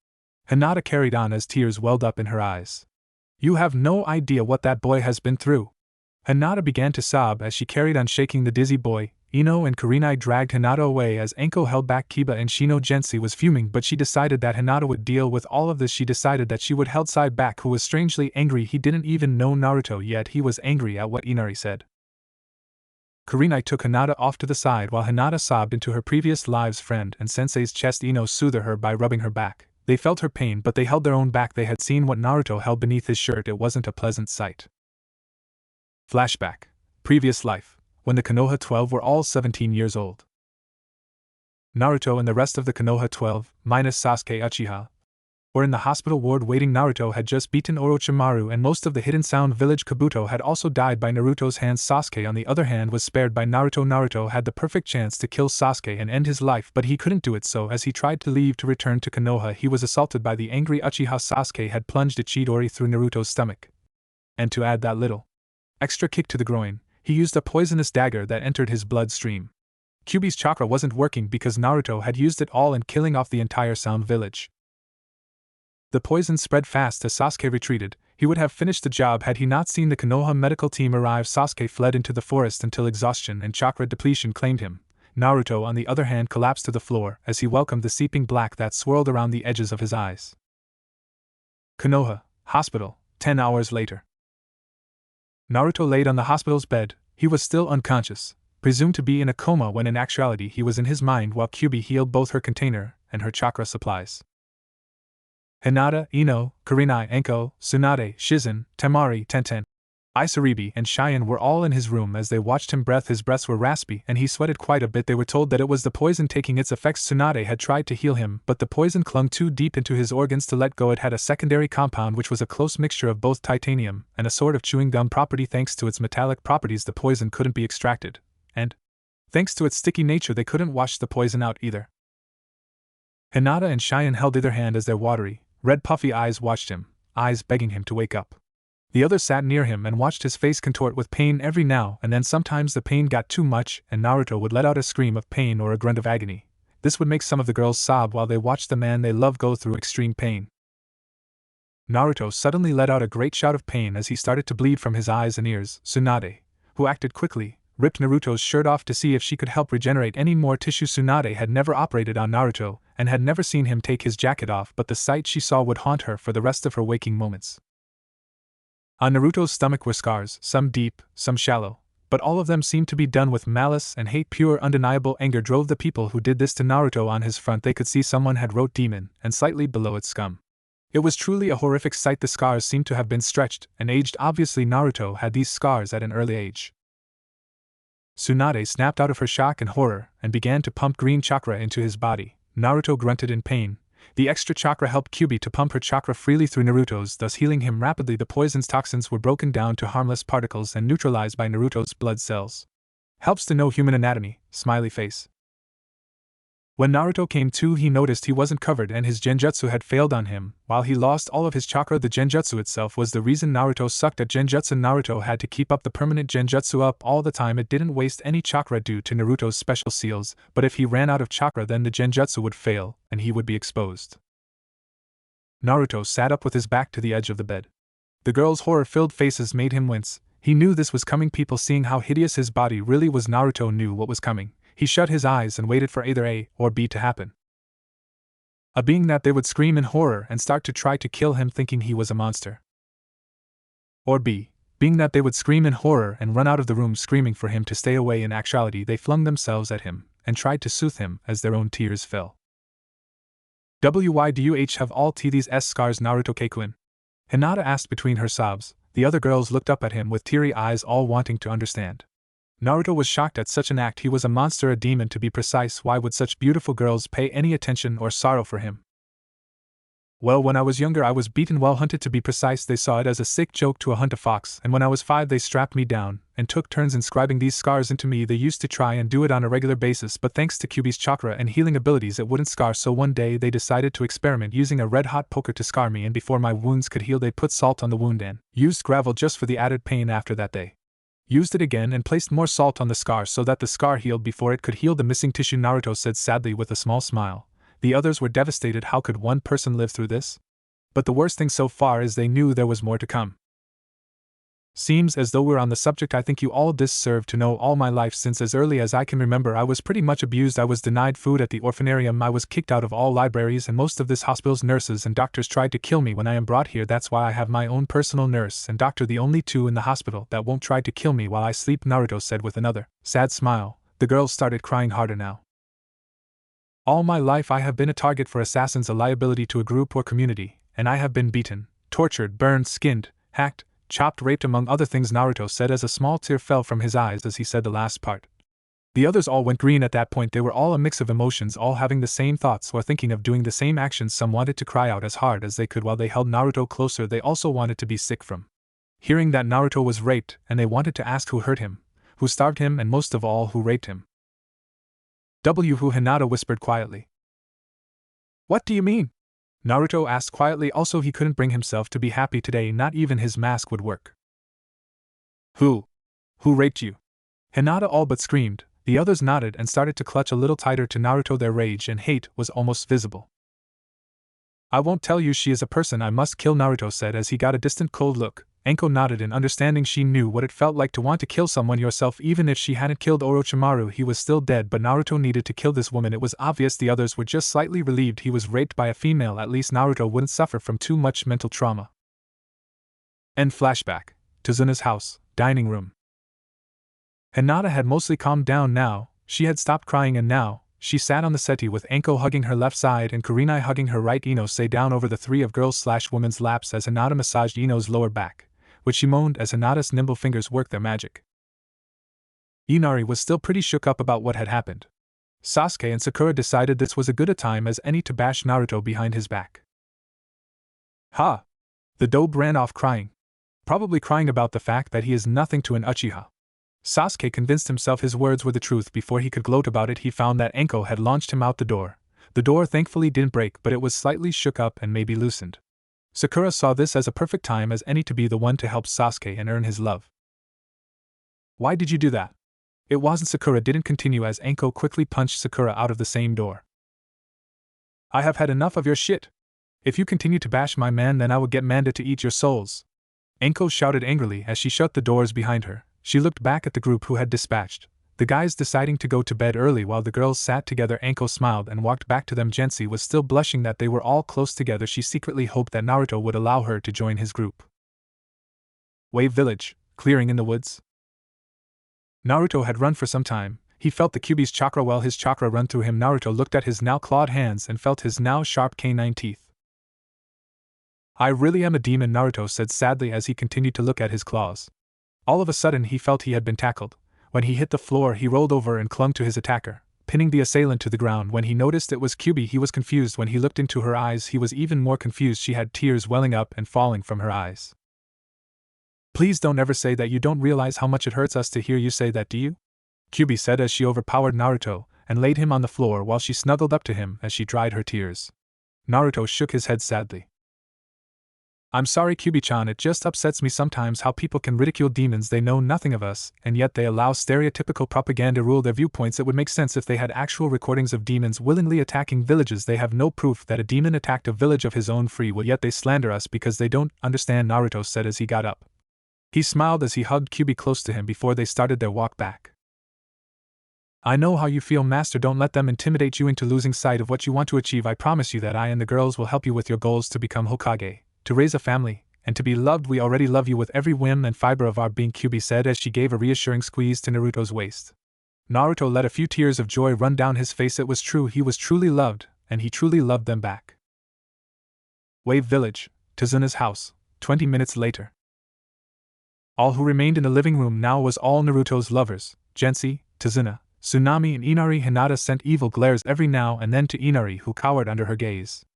Hinata carried on as tears welled up in her eyes. You have no idea what that boy has been through. Hinata began to sob as she carried on shaking the dizzy boy. Ino and Kurenai dragged Hinata away as Anko held back Kiba and Shino. Gensi was fuming, but she decided that Hinata would deal with all of this. She decided that she would held side back, who was strangely angry. He didn't even know Naruto yet he was angry at what Inari said. Kurenai took Hinata off to the side while Hinata sobbed into her previous lives friend and sensei's chest. Ino soothed her by rubbing her back. They felt her pain, but they held their own back. They had seen what Naruto held beneath his shirt. It wasn't a pleasant sight. Flashback. Previous life, when the Konoha 12 were all 17 years old. Naruto and the rest of the Konoha 12, minus Sasuke Uchiha, were in the hospital ward waiting. Naruto had just beaten Orochimaru and most of the Hidden Sound village. Kabuto had also died by Naruto's hands. Sasuke, on the other hand, was spared by Naruto. Naruto had the perfect chance to kill Sasuke and end his life, but he couldn't do it, so as he tried to leave to return to Konoha, he was assaulted by the angry Uchiha. Sasuke had plunged a Chidori through Naruto's stomach. And to add that little extra kick to the groin, he used a poisonous dagger that entered his bloodstream. Kyuubi's chakra wasn't working because Naruto had used it all in killing off the entire Sound village. The poison spread fast as Sasuke retreated. He would have finished the job had he not seen the Konoha medical team arrive. Sasuke fled into the forest until exhaustion and chakra depletion claimed him. Naruto, on the other hand, collapsed to the floor as he welcomed the seeping black that swirled around the edges of his eyes. Konoha Hospital, 10 hours later. Naruto laid on the hospital's bed. He was still unconscious, presumed to be in a coma when in actuality he was in his mind while Kyuubi healed both her container and her chakra supplies. Hinata, Ino, Kurenai, Anko, Tsunade, Shizen, Temari, Tenten, Isaribi, and Cheyenne were all in his room as they watched him breathe. His breaths were raspy and he sweated quite a bit. They were told that it was the poison taking its effects. Tsunade had tried to heal him, but the poison clung too deep into his organs to let go. It had a secondary compound which was a close mixture of both titanium and a sort of chewing gum property. Thanks to its metallic properties, the poison couldn't be extracted, and thanks to its sticky nature, they couldn't wash the poison out either. Hinata and Cheyenne held either hand as their watery, red puffy eyes watched him, eyes begging him to wake up. The other sat near him and watched his face contort with pain every now and then. Sometimes the pain got too much and Naruto would let out a scream of pain or a grunt of agony. This would make some of the girls sob while they watched the man they love go through extreme pain. Naruto suddenly let out a great shout of pain as he started to bleed from his eyes and ears. Tsunade, who acted quickly, ripped Naruto's shirt off to see if she could help regenerate any more tissue. Tsunade had never operated on Naruto and had never seen him take his jacket off, but the sight she saw would haunt her for the rest of her waking moments. On Naruto's stomach were scars, some deep, some shallow, but all of them seemed to be done with malice and hate. Pure undeniable anger drove the people who did this to Naruto. On his front they could see someone had wrote demon, and slightly below it scum. It was truly a horrific sight. The scars seemed to have been stretched and aged. Obviously Naruto had these scars at an early age. Tsunade snapped out of her shock and horror and began to pump green chakra into his body. Naruto grunted in pain. The extra chakra helped Kyuubi to pump her chakra freely through Naruto's, thus healing him rapidly. The poison's toxins were broken down to harmless particles and neutralized by Naruto's blood cells. Helps to know human anatomy, smiley face. When Naruto came to, he noticed he wasn't covered and his genjutsu had failed on him. While he lost all of his chakra, the genjutsu itself was the reason Naruto sucked at genjutsu. Naruto had to keep up the permanent genjutsu up all the time. It didn't waste any chakra due to Naruto's special seals, but if he ran out of chakra then the genjutsu would fail, and he would be exposed. Naruto sat up with his back to the edge of the bed. The girls' horror-filled faces made him wince. He knew this was coming. People seeing how hideous his body really was. Naruto knew what was coming. He shut his eyes and waited for either A or B to happen. A, being that they would scream in horror and start to try to kill him thinking he was a monster. Or B, being that they would scream in horror and run out of the room screaming for him to stay away. In actuality they flung themselves at him and tried to soothe him as their own tears fell. Why do you have all these scars, Naruto Keikuin? Hinata asked between her sobs. The other girls looked up at him with teary eyes, all wanting to understand. Naruto was shocked at such an act. He was a monster, a demon to be precise. Why would such beautiful girls pay any attention or sorrow for him? Well, when I was younger I was beaten while hunted, to be precise. They saw it as a sick joke to hunt a fox, and when I was 5 they strapped me down and took turns inscribing these scars into me. They used to try and do it on a regular basis, but thanks to Kyuubi's chakra and healing abilities it wouldn't scar. So one day they decided to experiment using a red-hot poker to scar me, and before my wounds could heal they put salt on the wound and used gravel just for the added pain. After that they used it again and placed more salt on the scar so that the scar healed before it could heal the missing tissue, Naruto said sadly with a small smile. The others were devastated. How could one person live through this? But the worst thing so far is they knew there was more to come. Seems as though we're on the subject. I think you all deserve to know all my life. Since as early as I can remember I was pretty much abused. I was denied food at the orphanarium. I was kicked out of all libraries, and most of this hospital's nurses and doctors tried to kill me when I am brought here. That's why I have my own personal nurse and doctor, the only two in the hospital that won't try to kill me while I sleep, Naruto said with another sad smile. The girls started crying harder now. All my life I have been a target for assassins, a liability to a group or community, and I have been beaten, tortured, burned, skinned, hacked, chopped, raped, among other things, Naruto said as a small tear fell from his eyes as he said the last part. The others all went green at that point. They were all a mix of emotions, all having the same thoughts or thinking of doing the same actions. Some wanted to cry out as hard as they could while they held Naruto closer. They also wanted to be sick from hearing that Naruto was raped, and they wanted to ask who hurt him, who starved him, and most of all who raped him. Who? Hinata whispered quietly. What do you mean? Naruto asked quietly. Also, he couldn't bring himself to be happy today. Not even his mask would work. Who raped you? Hinata all but screamed. The others nodded and started to clutch a little tighter to Naruto. Their rage and hate was almost visible. I won't tell you. She is a person I must kill, Naruto said as he got a distant cold look. Anko nodded in understanding. She knew what it felt like to want to kill someone yourself. Even if she hadn't killed Orochimaru, he was still dead, but Naruto needed to kill this woman. It was obvious. The others were just slightly relieved he was raped by a female. At least Naruto wouldn't suffer from too much mental trauma. End flashback. Tazuna's house, dining room. Hinata had mostly calmed down now. She had stopped crying and now she sat on the settee with Anko hugging her left side and Kurenai hugging her right. Ino sat down over the three of girls/women's laps as Hinata massaged Ino's lower back, which she moaned as Hinata's nimble fingers worked their magic. Inari was still pretty shook up about what had happened. Sasuke and Sakura decided this was as good a time as any to bash Naruto behind his back. Ha! The dobe ran off crying. Probably crying about the fact that he is nothing to an Uchiha. Sasuke convinced himself his words were the truth. Before he could gloat about it, he found that Anko had launched him out the door. The door thankfully didn't break, but it was slightly shook up and maybe loosened. Sakura saw this as a perfect time as any to be the one to help Sasuke and earn his love. Why did you do that? It wasn't. Sakura didn't continue as Anko quickly punched Sakura out of the same door. I have had enough of your shit. If you continue to bash my man, then I will get Manda to eat your souls. Anko shouted angrily as she shut the doors behind her. She looked back at the group who had dispatched, the guys deciding to go to bed early while the girls sat together. Anko smiled and walked back to them. Gensi was still blushing that they were all close together. She secretly hoped that Naruto would allow her to join his group. Wave Village, clearing in the woods. Naruto had run for some time. He felt the Kyuubi's chakra well, his chakra run through him. Naruto looked at his now clawed hands and felt his now sharp canine teeth. I really am a demon, Naruto said sadly as he continued to look at his claws. All of a sudden he felt he had been tackled. When he hit the floor he rolled over and clung to his attacker, pinning the assailant to the ground. When he noticed it was Kyuubi he was confused. When he looked into her eyes he was even more confused. She had tears welling up and falling from her eyes. Please don't ever say that. You don't realize how much it hurts us to hear you say that, do you? Kyuubi said as she overpowered Naruto and laid him on the floor while she snuggled up to him as she dried her tears. Naruto shook his head sadly. I'm sorry, Kyuubi-chan, it just upsets me sometimes how people can ridicule demons. They know nothing of us, and yet they allow stereotypical propaganda rule their viewpoints. It would make sense if they had actual recordings of demons willingly attacking villages. They have no proof that a demon attacked a village of his own free will, yet they slander us because they don't understand, Naruto said as he got up. He smiled as he hugged Kyuubi close to him before they started their walk back. I know how you feel, Master. Don't let them intimidate you into losing sight of what you want to achieve. I promise you that I and the girls will help you with your goals to become Hokage, to raise a family, and to be loved. We already love you with every whim and fiber of our being, Kyuubi said as she gave a reassuring squeeze to Naruto's waist. Naruto let a few tears of joy run down his face. It was true, he was truly loved, and he truly loved them back. Wave Village, Tazuna's house, 20 minutes later. All who remained in the living room now was all Naruto's lovers, Gensi, Tazuna, Tsunami and Inari. Hinata sent evil glares every now and then to Inari, who cowered under her gaze.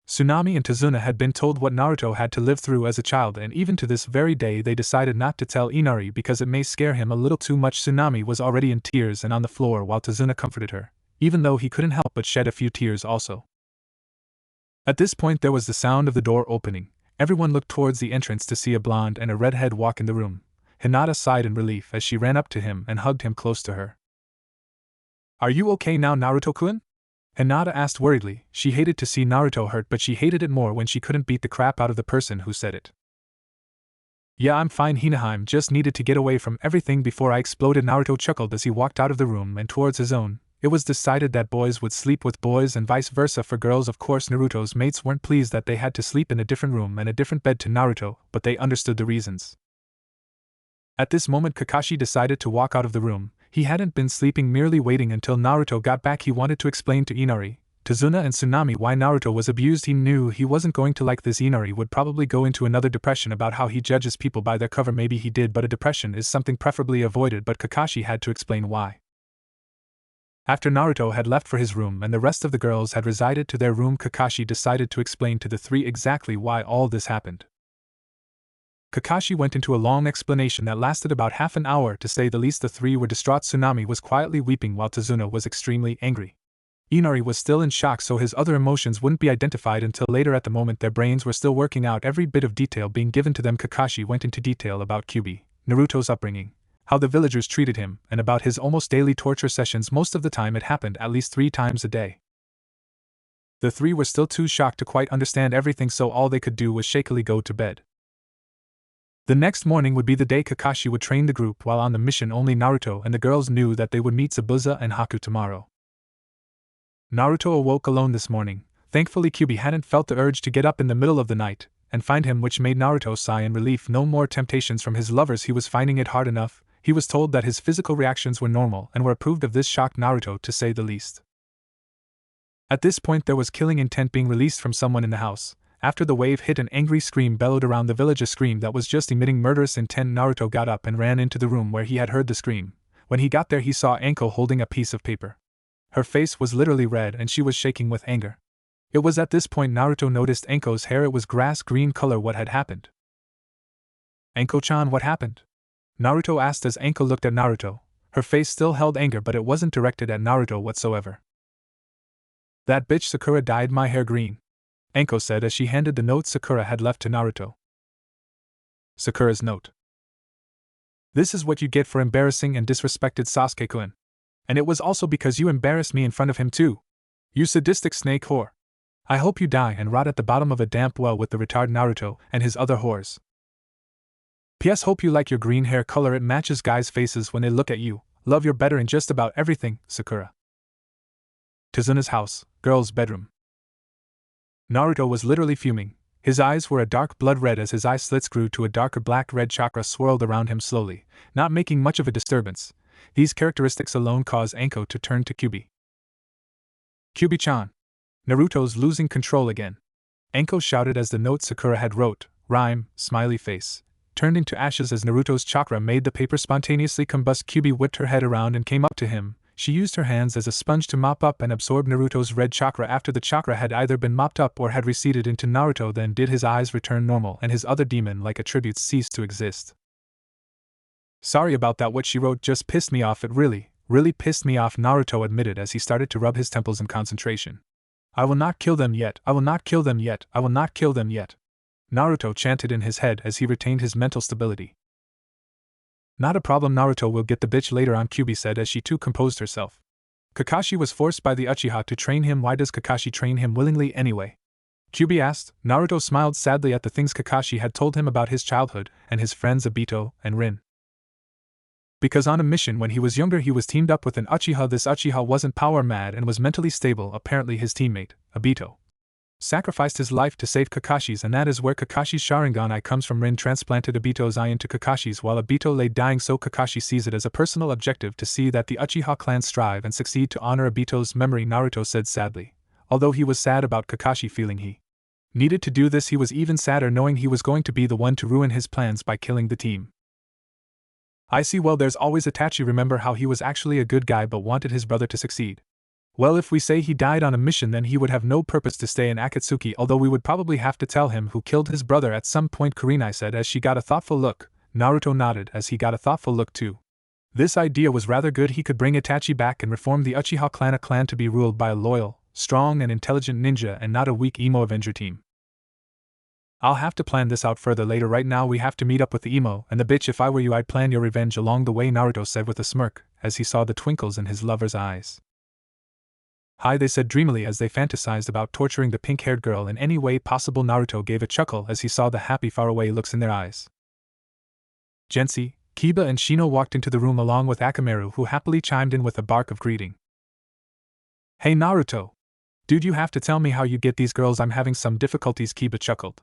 Tsunami and Tazuna had been told what Naruto had to live through as a child, and even to this very day they decided not to tell Inari because it may scare him a little too much. Tsunami was already in tears and on the floor while Tazuna comforted her, even though he couldn't help but shed a few tears also. At this point there was the sound of the door opening. Everyone looked towards the entrance to see a blonde and a redhead walk in the room. Hinata sighed in relief as she ran up to him and hugged him close to her. Are you okay now, Naruto-kun? Hinata asked worriedly. She hated to see Naruto hurt, but she hated it more when she couldn't beat the crap out of the person who said it. Yeah, I'm fine, Hinaheim, just needed to get away from everything before I exploded. Naruto chuckled as he walked out of the room and towards his own. It was decided that boys would sleep with boys and vice versa for girls. Of course, Naruto's mates weren't pleased that they had to sleep in a different room and a different bed to Naruto, but they understood the reasons. At this moment Kakashi decided to walk out of the room. He hadn't been sleeping, merely waiting until Naruto got back. He wanted to explain to Inari, Tazuna and Tsunami why Naruto was abused. He knew he wasn't going to like this. Inari would probably go into another depression about how he judges people by their cover. Maybe he did, but a depression is something preferably avoided. But Kakashi had to explain why. After Naruto had left for his room and the rest of the girls had resided to their room, Kakashi decided to explain to the three exactly why all this happened. Kakashi went into a long explanation that lasted about half an hour, to say the least. The three were distraught. Tsunami was quietly weeping while Tazuna was extremely angry. Inari was still in shock, so his other emotions wouldn't be identified until later. At the moment their brains were still working out every bit of detail being given to them. Kakashi went into detail about Kyuubi, Naruto's upbringing, how the villagers treated him, and about his almost daily torture sessions. Most of the time it happened at least 3 times a day. The three were still too shocked to quite understand everything, so all they could do was shakily go to bed. The next morning would be the day Kakashi would train the group. While on the mission, only Naruto and the girls knew that they would meet Zabuza and Haku tomorrow. Naruto awoke alone this morning. Thankfully Kyuubi hadn't felt the urge to get up in the middle of the night and find him, which made Naruto sigh in relief. No more temptations from his lovers. He was finding it hard enough. He was told that his physical reactions were normal and were approved of. This shocked Naruto, to say the least. At this point there was killing intent being released from someone in the house. After the wave hit, an angry scream bellowed around the village, a scream that was just emitting murderous intent. Naruto got up and ran into the room where he had heard the scream. When he got there he saw Anko holding a piece of paper. Her face was literally red and she was shaking with anger. It was at this point Naruto noticed Anko's hair. It was grass green color. What had happened? Anko-chan, what happened? Naruto asked as Anko looked at Naruto. Her face still held anger, but it wasn't directed at Naruto whatsoever. That bitch Sakura dyed my hair green. Anko said as she handed the note Sakura had left to Naruto. Sakura's note. This is what you get for embarrassing and disrespected Sasuke-kun. And it was also because you embarrassed me in front of him too. You sadistic snake whore. I hope you die and rot at the bottom of a damp well with the retard Naruto and his other whores. P.S. Hope you like your green hair color, it matches guys' faces when they look at you. Love you're better in just about everything, Sakura. Tazuna's house, girl's bedroom. Naruto was literally fuming. His eyes were a dark blood red as his eye slits grew to a darker black-red chakra swirled around him slowly, not making much of a disturbance. These characteristics alone caused Anko to turn to Kyubi. Kyubi-chan. Naruto's losing control again. Anko shouted as the note Sakura had wrote, rhyme, smiley face, turned into ashes as Naruto's chakra made the paper spontaneously combust. Kyubi whipped her head around and came up to him. She used her hands as a sponge to mop up and absorb Naruto's red chakra. After the chakra had either been mopped up or had receded into Naruto, then did his eyes return normal and his other demon-like attributes cease to exist. Sorry about that, what she wrote just pissed me off, it really pissed me off, Naruto admitted as he started to rub his temples in concentration. I will not kill them yet, I will not kill them yet, I will not kill them yet. Naruto chanted in his head as he retained his mental stability. Not a problem, Naruto will get the bitch later on, Kyubi said as she too composed herself. Kakashi was forced by the Uchiha to train him. Why does Kakashi train him willingly anyway? Kyubi asked. Naruto smiled sadly at the things Kakashi had told him about his childhood and his friends Obito and Rin. Because on a mission when he was younger he was teamed up with an Uchiha. This Uchiha wasn't power mad and was mentally stable. Apparently his teammate, Obito, sacrificed his life to save Kakashi's, and that is where Kakashi's Sharingan eye comes from. Rin transplanted Obito's eye into Kakashi's while Obito lay dying, so Kakashi sees it as a personal objective to see that the Uchiha clan strive and succeed to honor Obito's memory, Naruto said sadly. Although he was sad about Kakashi feeling he needed to do this, he was even sadder knowing he was going to be the one to ruin his plans by killing the team. I see, well there's always Itachi, remember how he was actually a good guy but wanted his brother to succeed. Well, if we say he died on a mission then he would have no purpose to stay in Akatsuki, although we would probably have to tell him who killed his brother at some point, Kurenai said as she got a thoughtful look. Naruto nodded as he got a thoughtful look too. This idea was rather good. He could bring Itachi back and reform the Uchiha clan, a clan to be ruled by a loyal, strong and intelligent ninja and not a weak emo Avenger team. I'll have to plan this out further later. Right now we have to meet up with the emo and the bitch. If I were you I'd plan your revenge along the way, Naruto said with a smirk as he saw the twinkles in his lover's eyes. Hi, they said dreamily as they fantasized about torturing the pink-haired girl in any way possible. Naruto gave a chuckle as he saw the happy faraway looks in their eyes. Gensi, Kiba and Shino walked into the room along with Akamaru, who happily chimed in with a bark of greeting. Hey Naruto! Dude, you have to tell me how you get these girls. I'm having some difficulties, Kiba chuckled.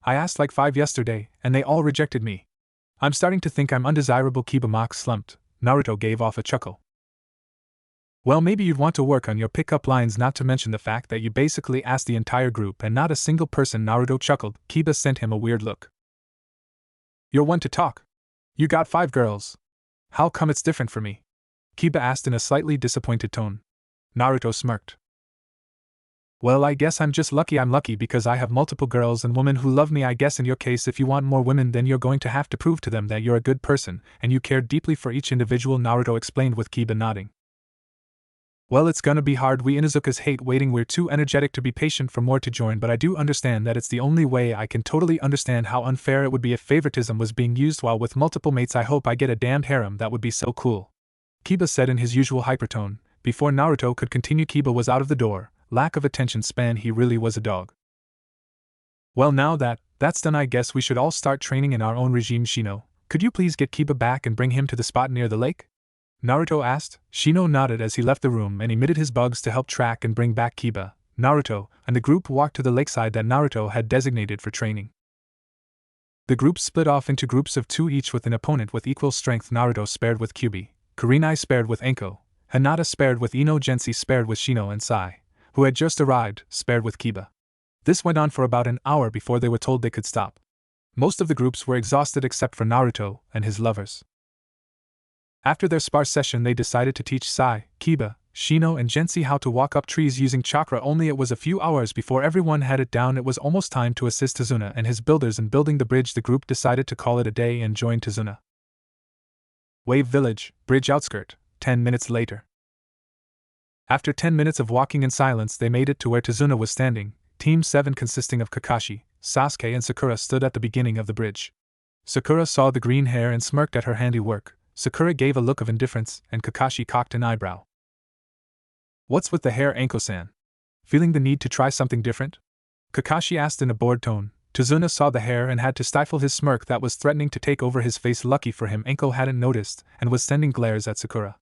I asked like 5 yesterday, and they all rejected me. I'm starting to think I'm undesirable, Kiba mock slumped. Naruto gave off a chuckle. Well, maybe you'd want to work on your pickup lines, not to mention the fact that you basically asked the entire group and not a single person, Naruto chuckled. Kiba sent him a weird look. You're one to talk. You got 5 girls. How come it's different for me? Kiba asked in a slightly disappointed tone. Naruto smirked. Well, I guess I'm just lucky. I'm lucky because I have multiple girls and women who love me. I guess in your case, if you want more women, then you're going to have to prove to them that you're a good person and you care deeply for each individual, Naruto explained with Kiba nodding. Well, it's gonna be hard. We Inuzukas hate waiting. We're too energetic to be patient for more to join, but I do understand that it's the only way. I can totally understand how unfair it would be if favoritism was being used while with multiple mates. I hope I get a damned harem. That would be so cool, Kiba said in his usual hypertone. Before Naruto could continue, Kiba was out of the door. Lack of attention span, he really was a dog. Well, now that's done, I guess we should all start training in our own regime. Shino, could you please get Kiba back and bring him to the spot near the lake? Naruto asked. Shino nodded as he left the room and emitted his bugs to help track and bring back Kiba. Naruto and the group walked to the lakeside that Naruto had designated for training. The group split off into groups of 2 each with an opponent with equal strength. Naruto spared with Kyubi, Kurenai spared with Anko, Hinata spared with Ino, Gensi spared with Shino, and Sai, who had just arrived, spared with Kiba. This went on for about an hour before they were told they could stop. Most of the groups were exhausted except for Naruto and his lovers. After their sparse session, they decided to teach Sai, Kiba, Shino, and Gensi how to walk up trees using chakra. Only it was a few hours before everyone had it down. It was almost time to assist Tazuna and his builders in building the bridge. The group decided to call it a day and join Tazuna. Wave Village, bridge outskirt, 10 minutes later. After 10 minutes of walking in silence, they made it to where Tazuna was standing. Team 7 consisting of Kakashi, Sasuke and Sakura stood at the beginning of the bridge. Sakura saw the green hair and smirked at her handiwork. Sakura gave a look of indifference, and Kakashi cocked an eyebrow. "What's with the hair, Anko-san? Feeling the need to try something different?" Kakashi asked in a bored tone. Tazuna saw the hair and had to stifle his smirk that was threatening to take over his face. Lucky for him, Anko hadn't noticed, and was sending glares at Sakura.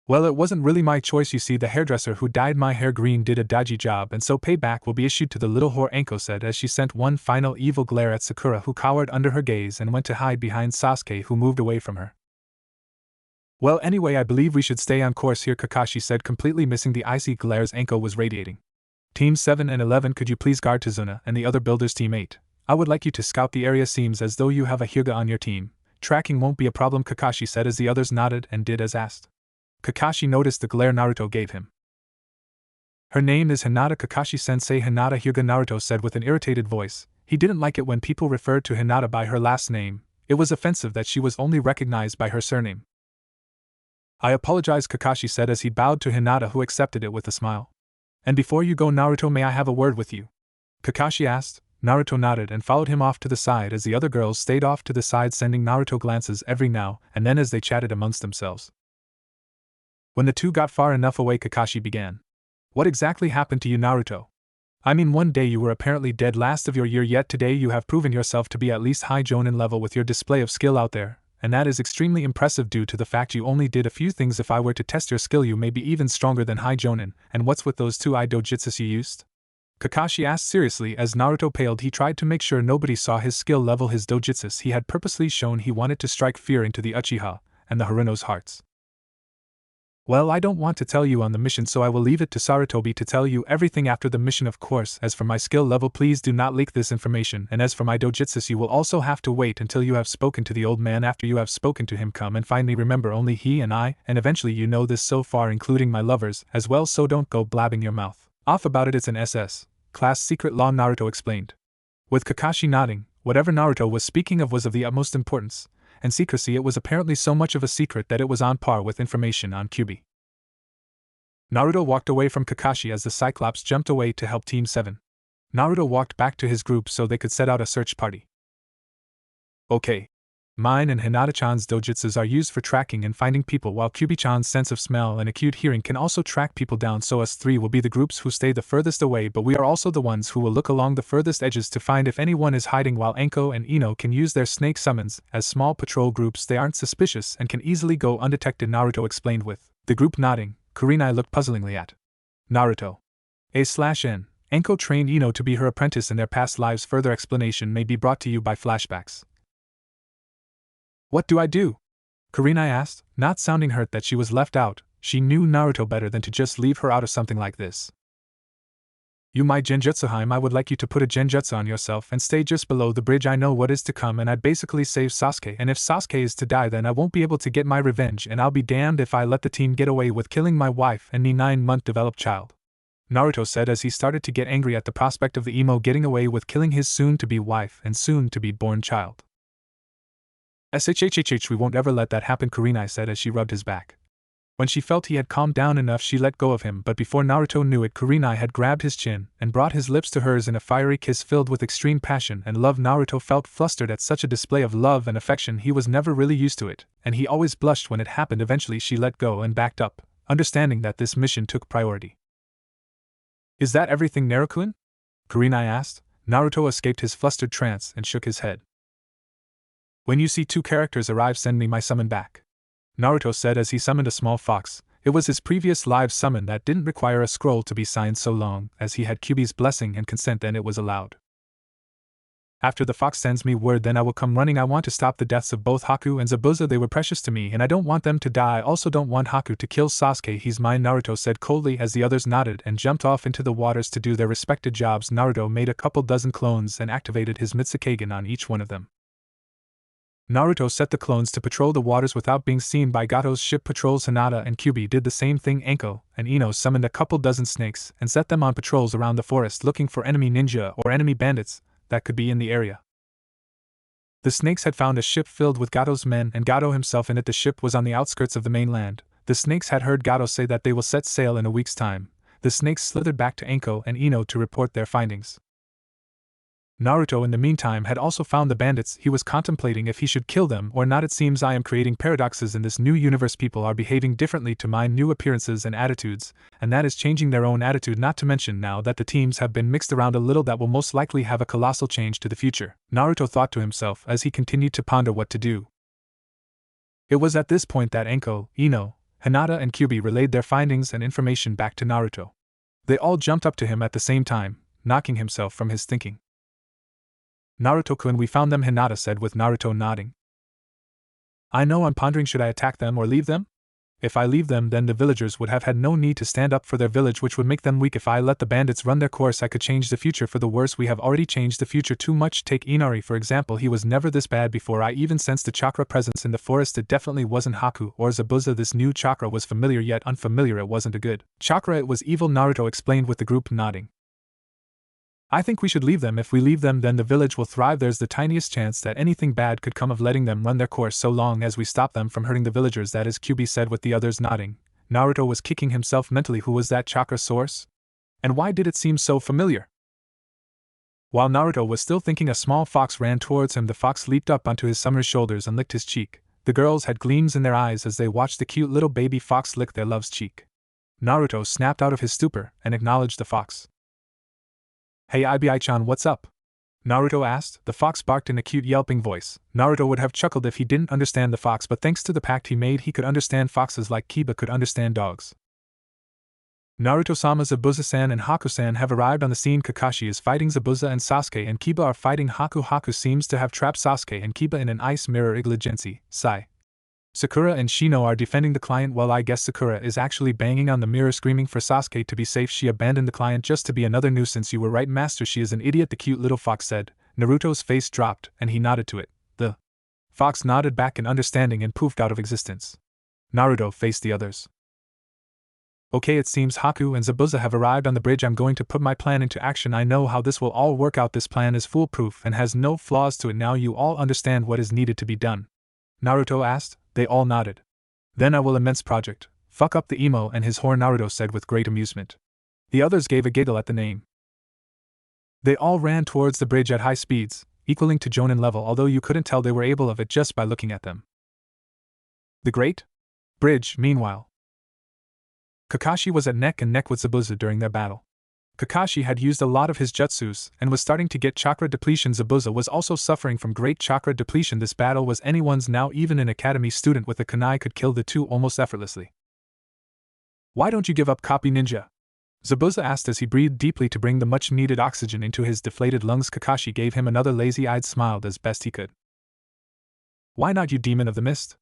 "Well, it wasn't really my choice, you see. The hairdresser who dyed my hair green did a dodgy job, and so payback will be issued to the little whore," Anko said as she sent one final evil glare at Sakura, who cowered under her gaze and went to hide behind Sasuke, who moved away from her. "Well, anyway, I believe we should stay on course here," Kakashi said, completely missing the icy glares Anko was radiating. "Team 7 and 11, could you please guard Tazuna and the other builders? Team 8, I would like you to scout the area. Seems as though you have a Hyuga on your team. Tracking won't be a problem," Kakashi said as the others nodded and did as asked. Kakashi noticed the glare Naruto gave him. "Her name is Hinata, Kakashi-sensei." "Hinata Hyuga," Naruto said with an irritated voice. He didn't like it when people referred to Hinata by her last name. It was offensive that she was only recognized by her surname. "I apologize," Kakashi said as he bowed to Hinata, who accepted it with a smile. "And before you go, Naruto, may I have a word with you?" Kakashi asked. Naruto nodded and followed him off to the side as the other girls stayed off to the side, sending Naruto glances every now and then as they chatted amongst themselves. When the two got far enough away, Kakashi began. "What exactly happened to you, Naruto? I mean, one day you were apparently dead last of your year, yet today you have proven yourself to be at least high Jonin level with your display of skill out there, and that is extremely impressive due to the fact you only did a few things. If I were to test your skill, you may be even stronger than high Jonin. And what's with those two eye dojutsus you used?" Kakashi asked seriously as Naruto paled. He tried to make sure nobody saw his skill level. His dojutsus he had purposely shown. He wanted to strike fear into the Uchiha and the Haruno's hearts. "Well, I don't want to tell you on the mission, so I will leave it to Sarutobi to tell you everything after the mission, of course. As for my skill level, please do not leak this information, and as for my dojutsus, you will also have to wait until you have spoken to the old man. After you have spoken to him, come and find me. Remember, only he and I, and eventually you know this so far, including my lovers as well, so don't go blabbing your mouth off about it. It's an SS class secret law," Naruto explained. With Kakashi nodding, whatever Naruto was speaking of was of the utmost importance, and secrecy. It was apparently so much of a secret that it was on par with information on Kyuubi. Naruto walked away from Kakashi as the Cyclops jumped away to help Team 7. Naruto walked back to his group so they could set out a search party. "Okay. Mine and Hinata-chan's dojutsus are used for tracking and finding people, while Kyuubi-chan's sense of smell and acute hearing can also track people down, so us three will be the groups who stay the furthest away, but we are also the ones who will look along the furthest edges to find if anyone is hiding, while Anko and Ino can use their snake summons. As small patrol groups, they aren't suspicious and can easily go undetected," Naruto explained with the group nodding. Kurenai looked puzzlingly at Naruto. A/N. Anko trained Ino to be her apprentice in their past lives. Further explanation may be brought to you by flashbacks. "What do I do?" Kurenai asked, not sounding hurt that she was left out. She knew Naruto better than to just leave her out of something like this. "You, my Genjutsuheim, I would like you to put a Genjutsu on yourself and stay just below the bridge. I know what is to come, and I'd basically save Sasuke, and if Sasuke is to die, then I won't be able to get my revenge, and I'll be damned if I let the team get away with killing my wife and me 9-month developed child," Naruto said as he started to get angry at the prospect of the emo getting away with killing his soon-to-be wife and soon-to-be-born child. "SHHHH, we won't ever let that happen," Kurenai said as she rubbed his back. When she felt he had calmed down enough, she let go of him, but before Naruto knew it, Kurenai had grabbed his chin and brought his lips to hers in a fiery kiss filled with extreme passion and love. Naruto felt flustered at such a display of love and affection. He was never really used to it, and he always blushed when it happened. Eventually she let go and backed up, understanding that this mission took priority. "Is that everything, Naruto-kun?" Kurenai asked. Naruto escaped his flustered trance and shook his head. "When you see 2 characters arrive, send me my summon back," Naruto said as he summoned a small fox. It was his previous live summon that didn't require a scroll to be signed so long as he had Kyuubi's blessing and consent, then it was allowed. "After the fox sends me word, then I will come running. I want to stop the deaths of both Haku and Zabuza. They were precious to me and I don't want them to die. I also don't want Haku to kill Sasuke. He's mine," Naruto said coldly as the others nodded and jumped off into the waters to do their respected jobs. Naruto made a couple dozen clones and activated his Mitsukagen on each one of them. Naruto set the clones to patrol the waters without being seen by Gato's ship patrols. Hinata and Kyuubi did the same thing. Anko and Ino summoned a couple dozen snakes and set them on patrols around the forest looking for enemy ninja or enemy bandits that could be in the area. The snakes had found a ship filled with Gato's men and Gato himself in it. The ship was on the outskirts of the mainland. The snakes had heard Gato say that they will set sail in a week's time, The snakes slithered back to Anko and Ino to report their findings. Naruto in the meantime had also found the bandits. He was contemplating if he should kill them or not. It seems I am creating paradoxes in this new universe. People are behaving differently to my new appearances and attitudes, and that is changing their own attitude, not to mention now that the teams have been mixed around a little that will most likely have a colossal change to the future, Naruto thought to himself as he continued to ponder what to do. It was at this point that Anko, Ino, Hinata and Kyubi relayed their findings and information back to Naruto. They all jumped up to him at the same time, knocking himself from his thinking. Naruto-kun, we found them, Hinata said with Naruto nodding. I know, I'm pondering, should I attack them or leave them? If I leave them, then the villagers would have had no need to stand up for their village, which would make them weak. If I let the bandits run their course, I could change the future for the worse. We have already changed the future too much. Take Inari for example, he was never this bad before. I even sensed a chakra presence in the forest. It definitely wasn't Haku or Zabuza. This new chakra was familiar yet unfamiliar. It wasn't a good chakra, it was evil, Naruto explained with the group nodding. I think we should leave them. If we leave them, then the village will thrive. There's the tiniest chance that anything bad could come of letting them run their course, so long as we stop them from hurting the villagers. That is, Kyubi said with the others nodding. Naruto was kicking himself mentally. Who was that chakra source? And why did it seem so familiar? While Naruto was still thinking, a small fox ran towards him. The fox leaped up onto his summer's shoulders and licked his cheek. The girls had gleams in their eyes as they watched the cute little baby fox lick their love's cheek. Naruto snapped out of his stupor and acknowledged the fox. Hey Ibi-chan, what's up? Naruto asked. The fox barked in a cute yelping voice. Naruto would have chuckled if he didn't understand the fox, but thanks to the pact he made, he could understand foxes like Kiba could understand dogs. Naruto-sama, Zabuza-san and Haku-san have arrived on the scene. Kakashi is fighting Zabuza and Sasuke, and Kiba are fighting Haku. Haku seems to have trapped Sasuke and Kiba in an ice mirror. Igligency, sigh. Sakura and Shino are defending the client. Well, I guess Sakura is actually banging on the mirror screaming for Sasuke to be safe. She abandoned the client just to be another nuisance. You were right, master, she is an idiot, the cute little fox said. Naruto's face dropped, and he nodded to it. The fox nodded back in understanding and poofed out of existence. Naruto faced the others. Okay, it seems Haku and Zabuza have arrived on the bridge. I'm going to put my plan into action. I know how this will all work out. This plan is foolproof and has no flaws to it. Now you all understand what is needed to be done? Naruto asked. They all nodded. Then I will immense project. Fuck up the emo and his horn, Naruto said with great amusement. The others gave a giggle at the name. They all ran towards the bridge at high speeds, equaling to Jonin level, although you couldn't tell they were able of it just by looking at them. The Great Bridge, meanwhile. Kakashi was at neck and neck with Zabuza during their battle. Kakashi had used a lot of his jutsus and was starting to get chakra depletion. Zabuza was also suffering from great chakra depletion. This battle was anyone's now. Even an academy student with a kunai could kill the two almost effortlessly. Why don't you give up, copy ninja? Zabuza asked as he breathed deeply to bring the much-needed oxygen into his deflated lungs. Kakashi gave him another lazy-eyed smile as best he could. Why not, you demon of the mist?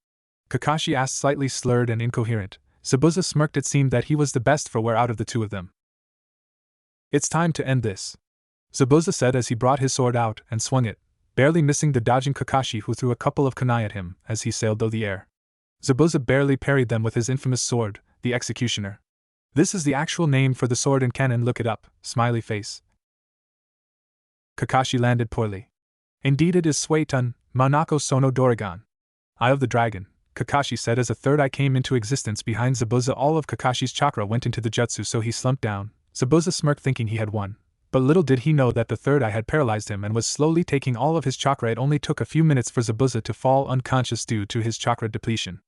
Kakashi asked, slightly slurred and incoherent. Zabuza smirked. It seemed that he was the best for wear out of the two of them. It's time to end this, Zabuza said as he brought his sword out and swung it, barely missing the dodging Kakashi, who threw a couple of kunai at him as he sailed through the air. Zabuza barely parried them with his infamous sword, the Executioner. This is the actual name for the sword in canon, look it up, smiley face. Kakashi landed poorly. Indeed it is Suetun, Manako Sono Dorigan. Eye of the Dragon, Kakashi said as a third eye came into existence behind Zabuza. All of Kakashi's chakra went into the jutsu, so he slumped down. Zabuza smirked, thinking he had won. But little did he know that the third eye had paralyzed him and was slowly taking all of his chakra. It only took a few minutes for Zabuza to fall unconscious due to his chakra depletion.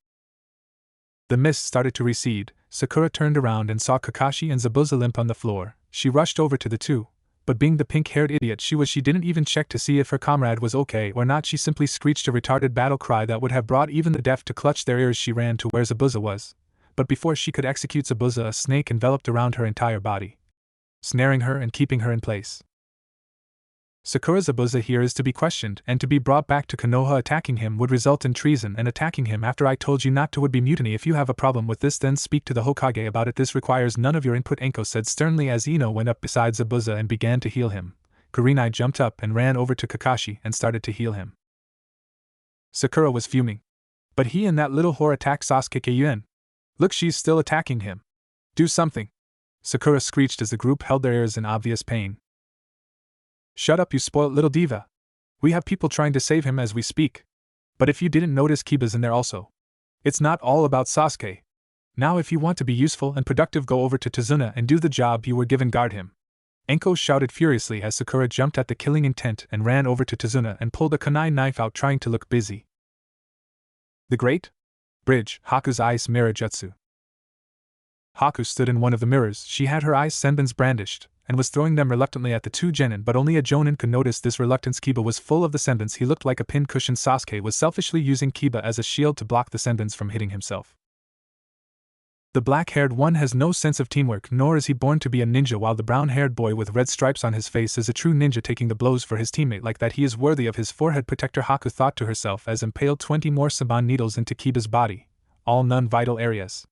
The mist started to recede. Sakura turned around and saw Kakashi and Zabuza limp on the floor. She rushed over to the two, but being the pink-haired idiot she didn't even check to see if her comrade was okay or not. She simply screeched a retarded battle cry that would have brought even the deaf to clutch their ears. She ran to where Zabuza was, but before she could execute Zabuza, a snake enveloped around her entire body, snaring her and keeping her in place. Sakura, Zabuza here is to be questioned and to be brought back to Konoha. Attacking him would result in treason, and attacking him after I told you not to would be mutiny. If you have a problem with this, then speak to the Hokage about it. This requires none of your input, Anko said sternly as Ino went up beside Zabuza and began to heal him. Kurenai jumped up and ran over to Kakashi and started to heal him. Sakura was fuming. But he and that little whore attacked Sasuke Kyuin. Look, she's still attacking him. Do something, Sakura screeched as the group held their ears in obvious pain. Shut up, you spoilt little diva. We have people trying to save him as we speak. But if you didn't notice, Kiba's in there also. It's not all about Sasuke. Now if you want to be useful and productive, go over to Tazuna and do the job you were given. Guard him. Enko shouted furiously as Sakura jumped at the killing intent and ran over to Tazuna and pulled a kunai knife out, trying to look busy. The Great Bridge, Haku's Ice Mirror Jutsu. Haku stood in one of the mirrors. She had her ice senbons brandished, and was throwing them reluctantly at the two genin, but only a jonin could notice this reluctance. Kiba was full of the senbons. He looked like a pin-cushion. Sasuke was selfishly using Kiba as a shield to block the senbons from hitting himself. The black-haired one has no sense of teamwork, nor is he born to be a ninja, while the brown-haired boy with red stripes on his face is a true ninja, taking the blows for his teammate like that. He is worthy of his forehead protector, Haku thought to herself as impaled 20 more saban needles into Kiba's body, all non-vital areas.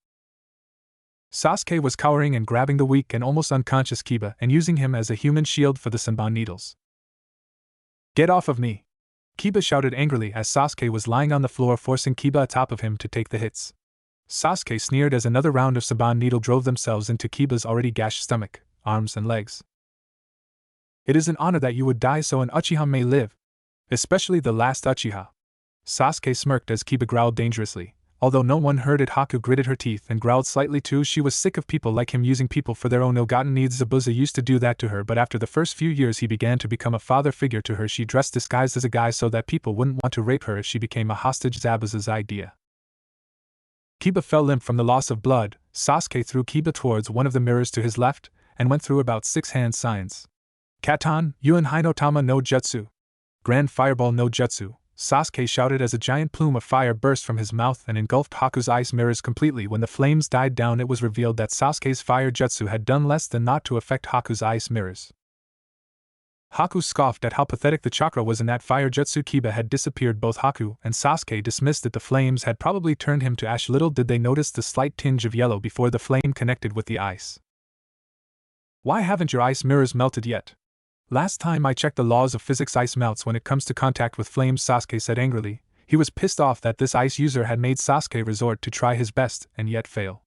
Sasuke was cowering and grabbing the weak and almost unconscious Kiba and using him as a human shield for the saban needles. Get off of me! Kiba shouted angrily as Sasuke was lying on the floor, forcing Kiba atop of him to take the hits. Sasuke sneered as another round of saban needle drove themselves into Kiba's already gashed stomach, arms and legs. It is an honor that you would die so an Uchiha may live. Especially the last Uchiha. Sasuke smirked as Kiba growled dangerously. Although no one heard it, Haku gritted her teeth and growled slightly too. She was sick of people like him using people for their own ill-gotten needs. Zabuza used to do that to her, but after the first few years he began to become a father figure to her. She dressed disguised as a guy so that people wouldn't want to rape her if she became a hostage. Zabuza's idea. Kiba fell limp from the loss of blood. Sasuke threw Kiba towards one of the mirrors to his left, and went through about 6 hand signs. Katan, Yuen Hinotama no Jutsu. Grand Fireball no Jutsu, Sasuke shouted as a giant plume of fire burst from his mouth and engulfed Haku's ice mirrors completely. When the flames died down, it was revealed that Sasuke's fire jutsu had done less than naught to affect Haku's ice mirrors. Haku scoffed at how pathetic the chakra was in that fire jutsu. Kiba had disappeared. Both Haku and Sasuke dismissed that the flames had probably turned him to ash. Little did they notice the slight tinge of yellow before the flame connected with the ice. Why haven't your ice mirrors melted yet? Last time I checked, the laws of physics, ice melts when it comes to contact with flames, Sasuke said angrily. He was pissed off that this ice user had made Sasuke resort to try his best and yet fail.